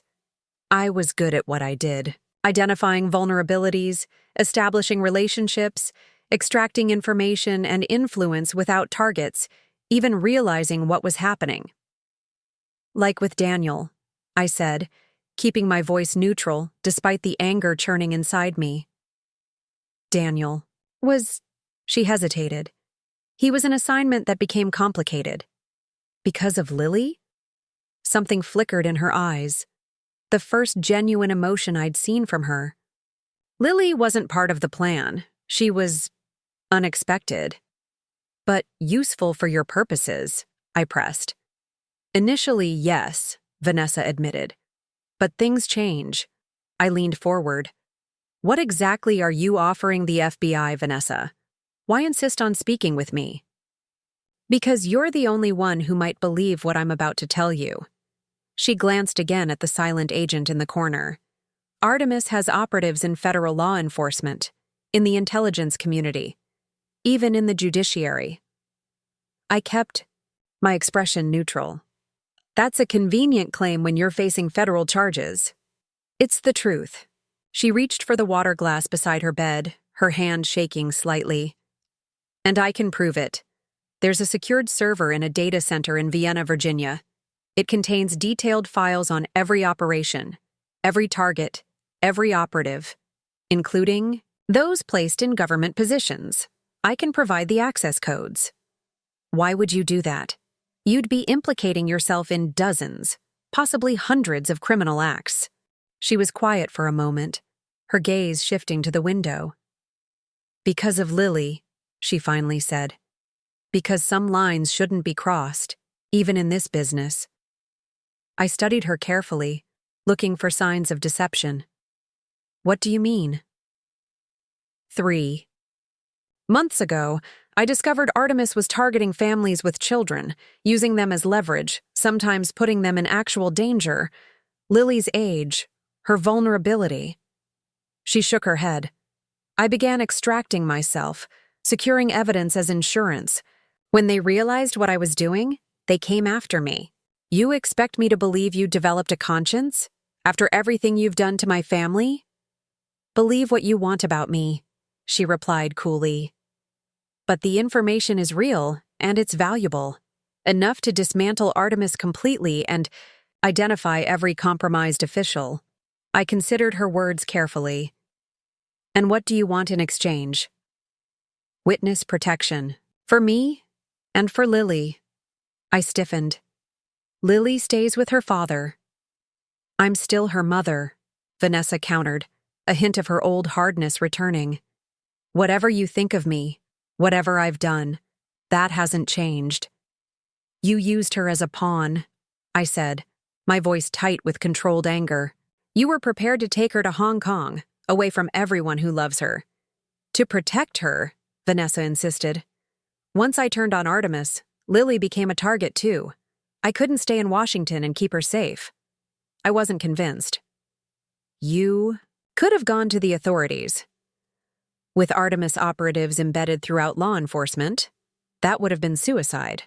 "I was good at what I did, identifying vulnerabilities, establishing relationships, extracting information and influence without targets, even realizing what was happening." "Like with Daniel," I said, keeping my voice neutral despite the anger churning inside me. "Daniel was..." She hesitated. "He was an assignment that became complicated." "Because of Lily?" Something flickered in her eyes, the first genuine emotion I'd seen from her. "Lily wasn't part of the plan. She was unexpected." But useful for your purposes, I pressed. Initially, yes, Vanessa admitted. But things change. I leaned forward. What exactly are you offering the FBI, Vanessa? Why insist on speaking with me? Because you're the only one who might believe what I'm about to tell you. She glanced again at the silent agent in the corner. Artemis has operatives in federal law enforcement, in the intelligence community, even in the judiciary. I kept my expression neutral. That's a convenient claim when you're facing federal charges. It's the truth. She reached for the water glass beside her bed, her hand shaking slightly. And I can prove it. There's a secured server in a data center in Vienna, Virginia. It contains detailed files on every operation, every target, every operative, including those placed in government positions. I can provide the access codes. Why would you do that? You'd be implicating yourself in dozens, possibly hundreds of criminal acts. She was quiet for a moment, her gaze shifting to the window. Because of Lily, she finally said. Because some lines shouldn't be crossed, even in this business. I studied her carefully, looking for signs of deception. What do you mean? 3. Months ago, I discovered Artemis was targeting families with children, using them as leverage, sometimes putting them in actual danger. Lily's age, her vulnerability. She shook her head. I began extracting myself, securing evidence as insurance. When they realized what I was doing, they came after me. You expect me to believe you developed a conscience? After everything you've done to my family? Believe what you want about me, she replied coolly. But the information is real, and it's valuable. Enough to dismantle Artemis completely and identify every compromised official. I considered her words carefully. And what do you want in exchange? Witness protection. For me and for Lily. I stiffened. Lily stays with her father. I'm still her mother, Vanessa countered, a hint of her old hardness returning. Whatever you think of me, whatever I've done, that hasn't changed. You used her as a pawn, I said, my voice tight with controlled anger. You were prepared to take her to Hong Kong, away from everyone who loves her. To protect her, Vanessa insisted. Once I turned on Artemis, Lily became a target too. I couldn't stay in Washington and keep her safe. I wasn't convinced. You could have gone to the authorities. With Artemis operatives embedded throughout law enforcement, that would have been suicide.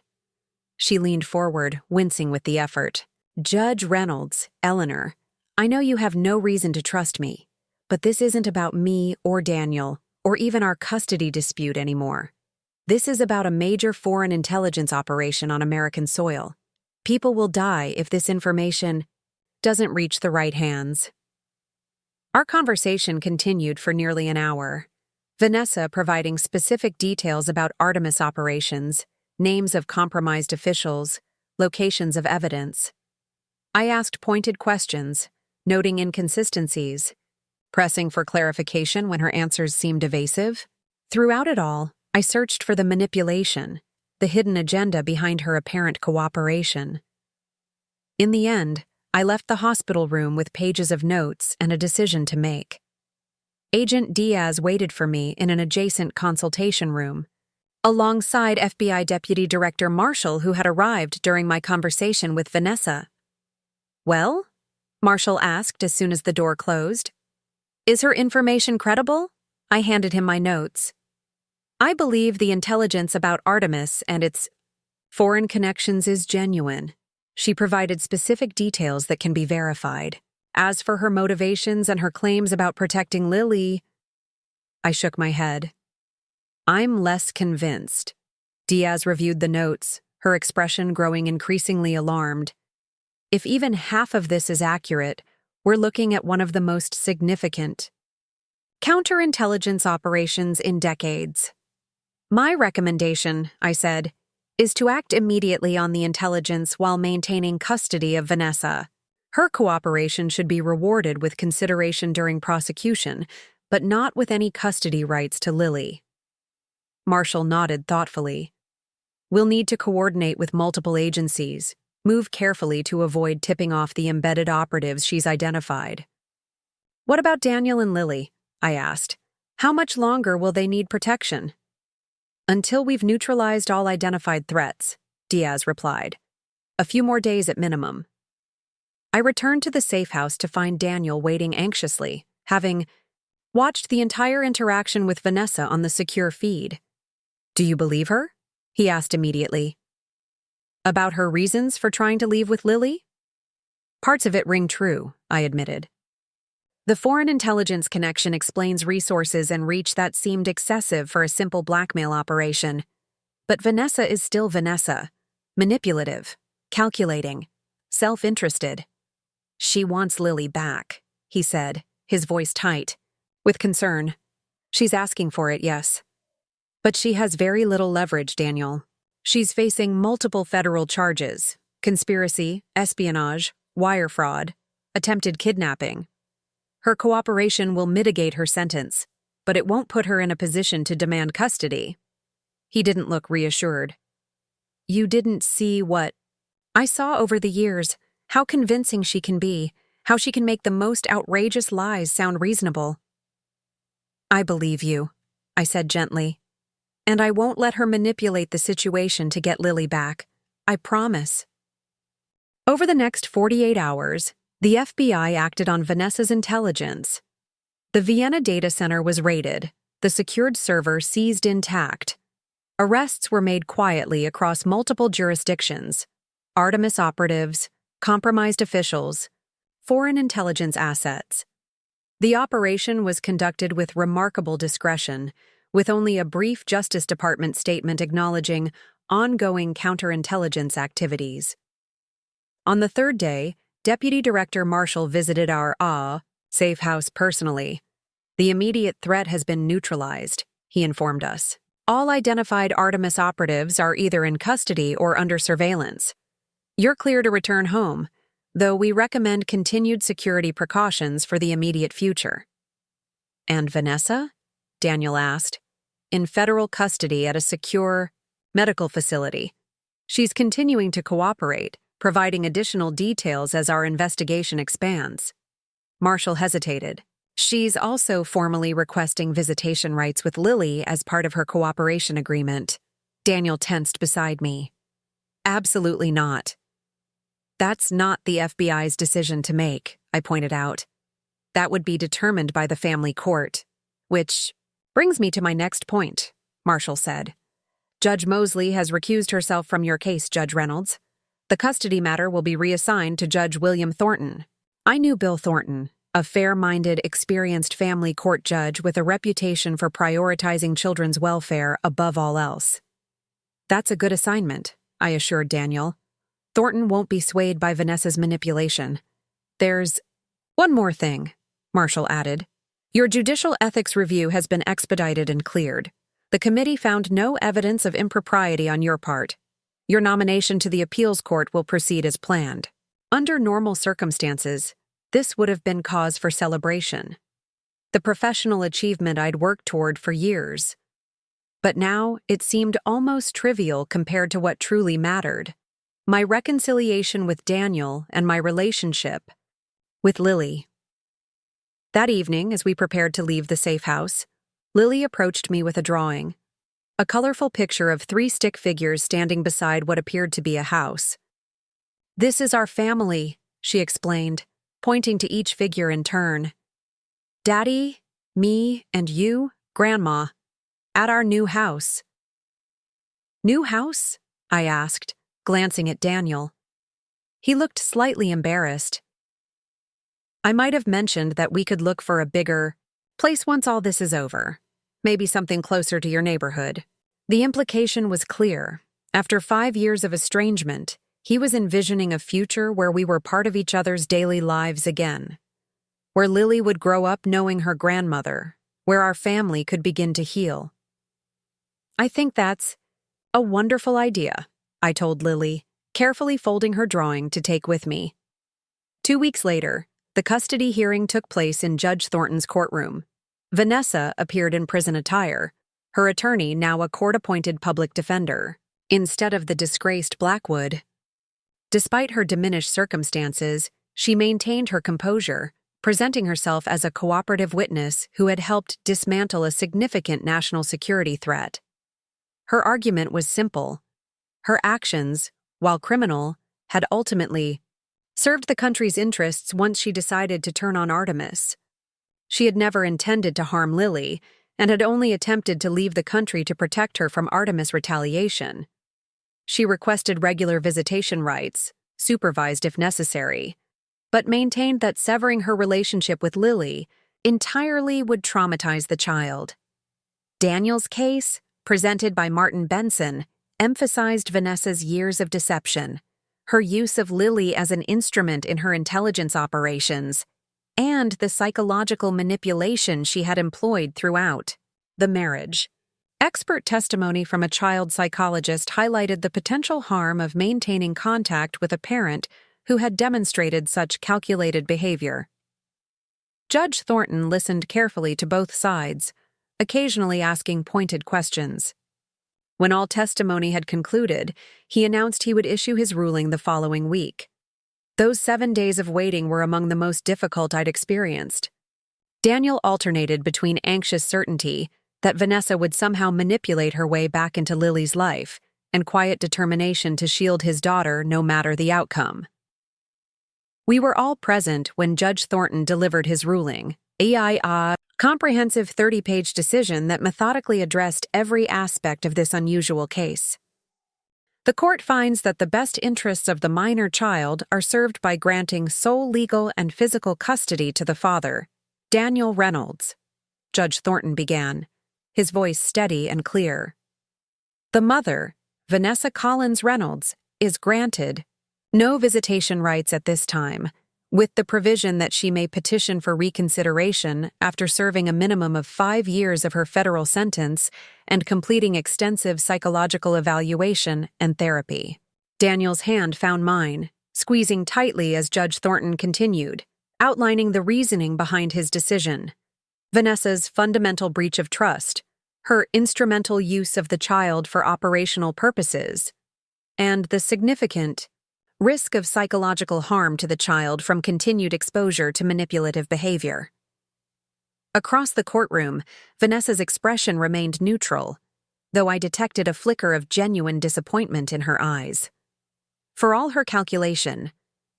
She leaned forward, wincing with the effort. Judge Reynolds, Eleanor, I know you have no reason to trust me, but this isn't about me or Daniel, or even our custody dispute anymore. This is about a major foreign intelligence operation on American soil. People will die if this information doesn't reach the right hands. Our conversation continued for nearly an hour. Vanessa providing specific details about Artemis operations, names of compromised officials, locations of evidence. I asked pointed questions, noting inconsistencies, pressing for clarification when her answers seemed evasive. Throughout it all, I searched for the manipulation, the hidden agenda behind her apparent cooperation. In the end, I left the hospital room with pages of notes and a decision to make. Agent Diaz waited for me in an adjacent consultation room, alongside FBI Deputy Director Marshall, who had arrived during my conversation with Vanessa. Well? Marshall asked as soon as the door closed. Is her information credible? I handed him my notes. I believe the intelligence about Artemis and its foreign connections is genuine. She provided specific details that can be verified. As for her motivations and her claims about protecting Lily, I shook my head. I'm less convinced. Diaz reviewed the notes, her expression growing increasingly alarmed. If even half of this is accurate, we're looking at one of the most significant counterintelligence operations in decades. My recommendation, I said, is to act immediately on the intelligence while maintaining custody of Vanessa. Her cooperation should be rewarded with consideration during prosecution, but not with any custody rights to Lily. Marshall nodded thoughtfully. We'll need to coordinate with multiple agencies, move carefully to avoid tipping off the embedded operatives she's identified. What about Daniel and Lily? I asked. How much longer will they need protection? Until we've neutralized all identified threats, Diaz replied. A few more days at minimum. I returned to the safe house to find Daniel waiting anxiously, having watched the entire interaction with Vanessa on the secure feed. Do you believe her? He asked immediately. About her reasons for trying to leave with Lily? Parts of it ring true, I admitted. The foreign intelligence connection explains resources and reach that seemed excessive for a simple blackmail operation. But Vanessa is still Vanessa, manipulative, calculating, self-interested. She wants Lily back, he said, his voice tight, with concern. She's asking for it, yes. But she has very little leverage, Daniel. She's facing multiple federal charges: conspiracy, espionage, wire fraud, attempted kidnapping. Her cooperation will mitigate her sentence, but it won't put her in a position to demand custody. He didn't look reassured. You didn't see what I saw over the years, how convincing she can be, how she can make the most outrageous lies sound reasonable. I believe you, I said gently. And I won't let her manipulate the situation to get Lily back. I promise. Over the next 48 hours, the FBI acted on Vanessa's intelligence. The Vienna data center was raided, the secured server seized intact. Arrests were made quietly across multiple jurisdictions: Artemis operatives, compromised officials, foreign intelligence assets. The operation was conducted with remarkable discretion, with only a brief Justice Department statement acknowledging ongoing counterintelligence activities. On the third day, Deputy Director Marshall visited our safe house personally. The immediate threat has been neutralized, he informed us. All identified Artemis operatives are either in custody or under surveillance. You're clear to return home, though we recommend continued security precautions for the immediate future. And Vanessa? Daniel asked. In federal custody at a secure medical facility. She's continuing to cooperate, providing additional details as our investigation expands. Marshall hesitated. She's also formally requesting visitation rights with Lily as part of her cooperation agreement. Daniel tensed beside me. Absolutely not. That's not the FBI's decision to make, I pointed out. That would be determined by the family court, which brings me to my next point, Marshall said. Judge Mosley has recused herself from your case, Judge Reynolds. The custody matter will be reassigned to Judge William Thornton. I knew Bill Thornton, a fair-minded, experienced family court judge with a reputation for prioritizing children's welfare above all else. That's a good assignment, I assured Daniel. Thornton won't be swayed by Vanessa's manipulation. There's one more thing, Marshall added. Your judicial ethics review has been expedited and cleared. The committee found no evidence of impropriety on your part. Your nomination to the appeals court will proceed as planned. Under normal circumstances, this would have been cause for celebration. The professional achievement I'd worked toward for years. But now it seemed almost trivial compared to what truly mattered. My reconciliation with Daniel and my relationship with Lily. That evening, as we prepared to leave the safe house, Lily approached me with a drawing. A colorful picture of 3 stick figures standing beside what appeared to be a house. This is our family, she explained, pointing to each figure in turn. Daddy, me, and you, Grandma, at our new house. New house? I asked, glancing at Daniel. He looked slightly embarrassed. I might have mentioned that we could look for a bigger place once all this is over. Maybe something closer to your neighborhood. The implication was clear. After 5 years of estrangement, he was envisioning a future where we were part of each other's daily lives again. Where Lily would grow up knowing her grandmother. Where our family could begin to heal. I think that's a wonderful idea, I told Lily, carefully folding her drawing to take with me. 2 weeks later, the custody hearing took place in Judge Thornton's courtroom. Vanessa appeared in prison attire, her attorney now a court-appointed public defender. instead of the disgraced Blackwood. Despite her diminished circumstances, she maintained her composure, presenting herself as a cooperative witness who had helped dismantle a significant national security threat. Her argument was simple. Her actions, while criminal, had ultimately served the country's interests once she decided to turn on Artemis. She had never intended to harm Lily and had only attempted to leave the country to protect her from Artemis retaliation. She requested regular visitation rights, supervised if necessary, but maintained that severing her relationship with Lily entirely would traumatize the child. Daniel's case, presented by Martin Benson, emphasized Vanessa's years of deception, her use of Lily as an instrument in her intelligence operations, and the psychological manipulation she had employed throughout the marriage. Expert testimony from a child psychologist highlighted the potential harm of maintaining contact with a parent who had demonstrated such calculated behavior. Judge Thornton listened carefully to both sides, occasionally asking pointed questions. When all testimony had concluded, he announced he would issue his ruling the following week. Those 7 days of waiting were among the most difficult I'd experienced. Daniel alternated between anxious certainty that Vanessa would somehow manipulate her way back into Lily's life and quiet determination to shield his daughter no matter the outcome. We were all present when Judge Thornton delivered his ruling, a comprehensive 30-page decision that methodically addressed every aspect of this unusual case. The court finds that the best interests of the minor child are served by granting sole legal and physical custody to the father, Daniel Reynolds. Judge Thornton began, his voice steady and clear. The mother, Vanessa Collins Reynolds, is granted no visitation rights at this time, with the provision that she may petition for reconsideration after serving a minimum of 5 years of her federal sentence and completing extensive psychological evaluation and therapy. Daniel's hand found mine, squeezing tightly as Judge Thornton continued, outlining the reasoning behind his decision. Vanessa's fundamental breach of trust, her instrumental use of the child for operational purposes, and the significant risk of psychological harm to the child from continued exposure to manipulative behavior. Across the courtroom, Vanessa's expression remained neutral, though I detected a flicker of genuine disappointment in her eyes. For all her calculation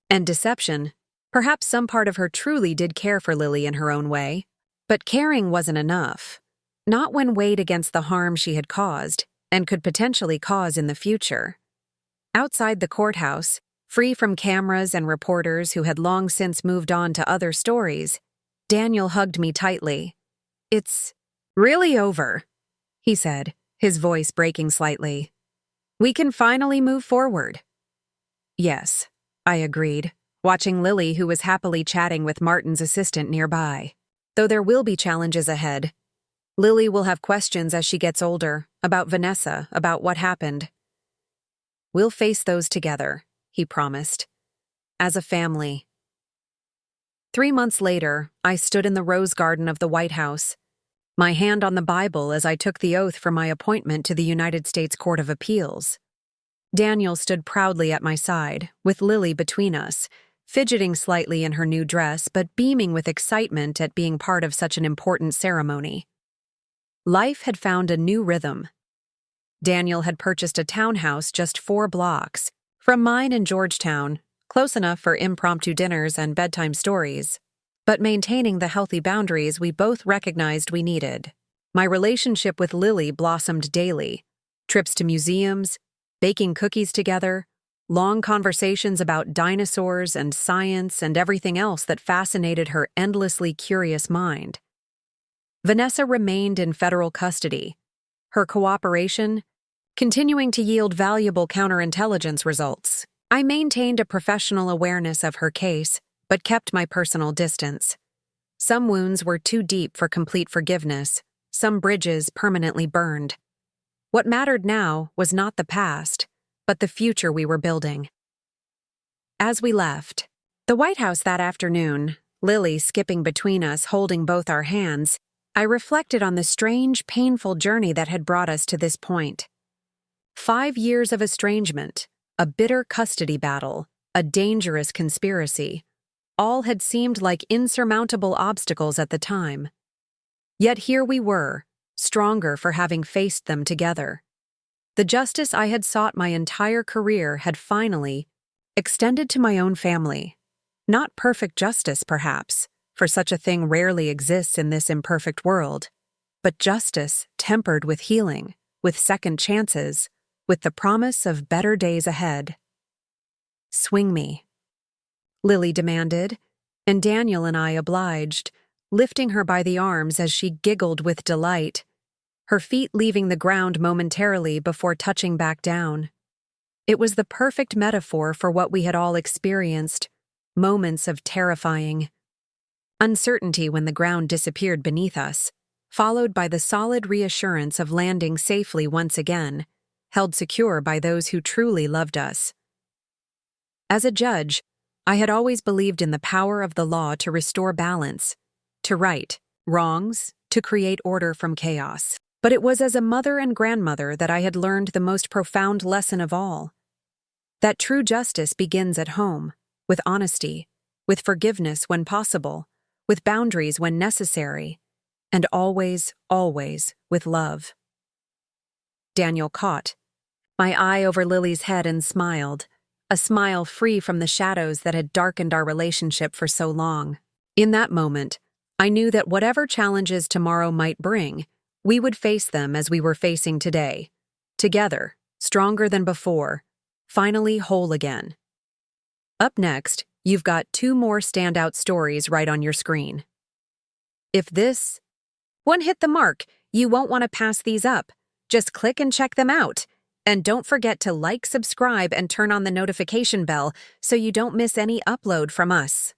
and deception, perhaps some part of her truly did care for Lily in her own way, but caring wasn't enough, not when weighed against the harm she had caused and could potentially cause in the future. Outside the courthouse, free from cameras and reporters who had long since moved on to other stories, Daniel hugged me tightly. "It's really over," he said, his voice breaking slightly. "We can finally move forward." "Yes," I agreed, watching Lily, who was happily chatting with Martin's assistant nearby. "Though there will be challenges ahead. Lily will have questions as she gets older, about Vanessa, about what happened. We'll face those together," he promised. "As a family." 3 months later, I stood in the rose garden of the White House, my hand on the Bible as I took the oath for my appointment to the United States Court of Appeals. Daniel stood proudly at my side, with Lily between us, fidgeting slightly in her new dress but beaming with excitement at being part of such an important ceremony. Life had found a new rhythm. Daniel had purchased a townhouse just 4 blocks from mine in Georgetown, close enough for impromptu dinners and bedtime stories, but maintaining the healthy boundaries we both recognized we needed. My relationship with Lily blossomed daily. Trips to museums, baking cookies together, long conversations about dinosaurs and science and everything else that fascinated her endlessly curious mind. Vanessa remained in federal custody, her cooperation continuing to yield valuable counterintelligence results. I maintained a professional awareness of her case, but kept my personal distance. Some wounds were too deep for complete forgiveness, some bridges permanently burned. What mattered now was not the past, but the future we were building. As we left the White House that afternoon, Lily skipping between us, holding both our hands, I reflected on the strange, painful journey that had brought us to this point. 5 years of estrangement, a bitter custody battle, a dangerous conspiracy. All had seemed like insurmountable obstacles at the time. Yet here we were, stronger for having faced them together. The justice I had sought my entire career had finally extended to my own family. Not perfect justice, perhaps, for such a thing rarely exists in this imperfect world, but justice tempered with healing, with second chances, with the promise of better days ahead. "Swing me," Lily demanded, and Daniel and I obliged, lifting her by the arms as she giggled with delight, her feet leaving the ground momentarily before touching back down. It was the perfect metaphor for what we had all experienced, moments of terrifying uncertainty when the ground disappeared beneath us, followed by the solid reassurance of landing safely once again, held secure by those who truly loved us. As a judge, I had always believed in the power of the law to restore balance, to right wrongs, to create order from chaos. But it was as a mother and grandmother that I had learned the most profound lesson of all. That true justice begins at home, with honesty, with forgiveness when possible, with boundaries when necessary, and always, always with love. Daniel caught my eye over Lily's head and smiled, a smile free from the shadows that had darkened our relationship for so long. In that moment, I knew that whatever challenges tomorrow might bring, we would face them as we were facing today, together, stronger than before, finally whole again. Up next, you've got 2 more standout stories right on your screen. If this one hit the mark, you won't want to pass these up. Just click and check them out. And don't forget to like, subscribe, and turn on the notification bell so you don't miss any upload from us.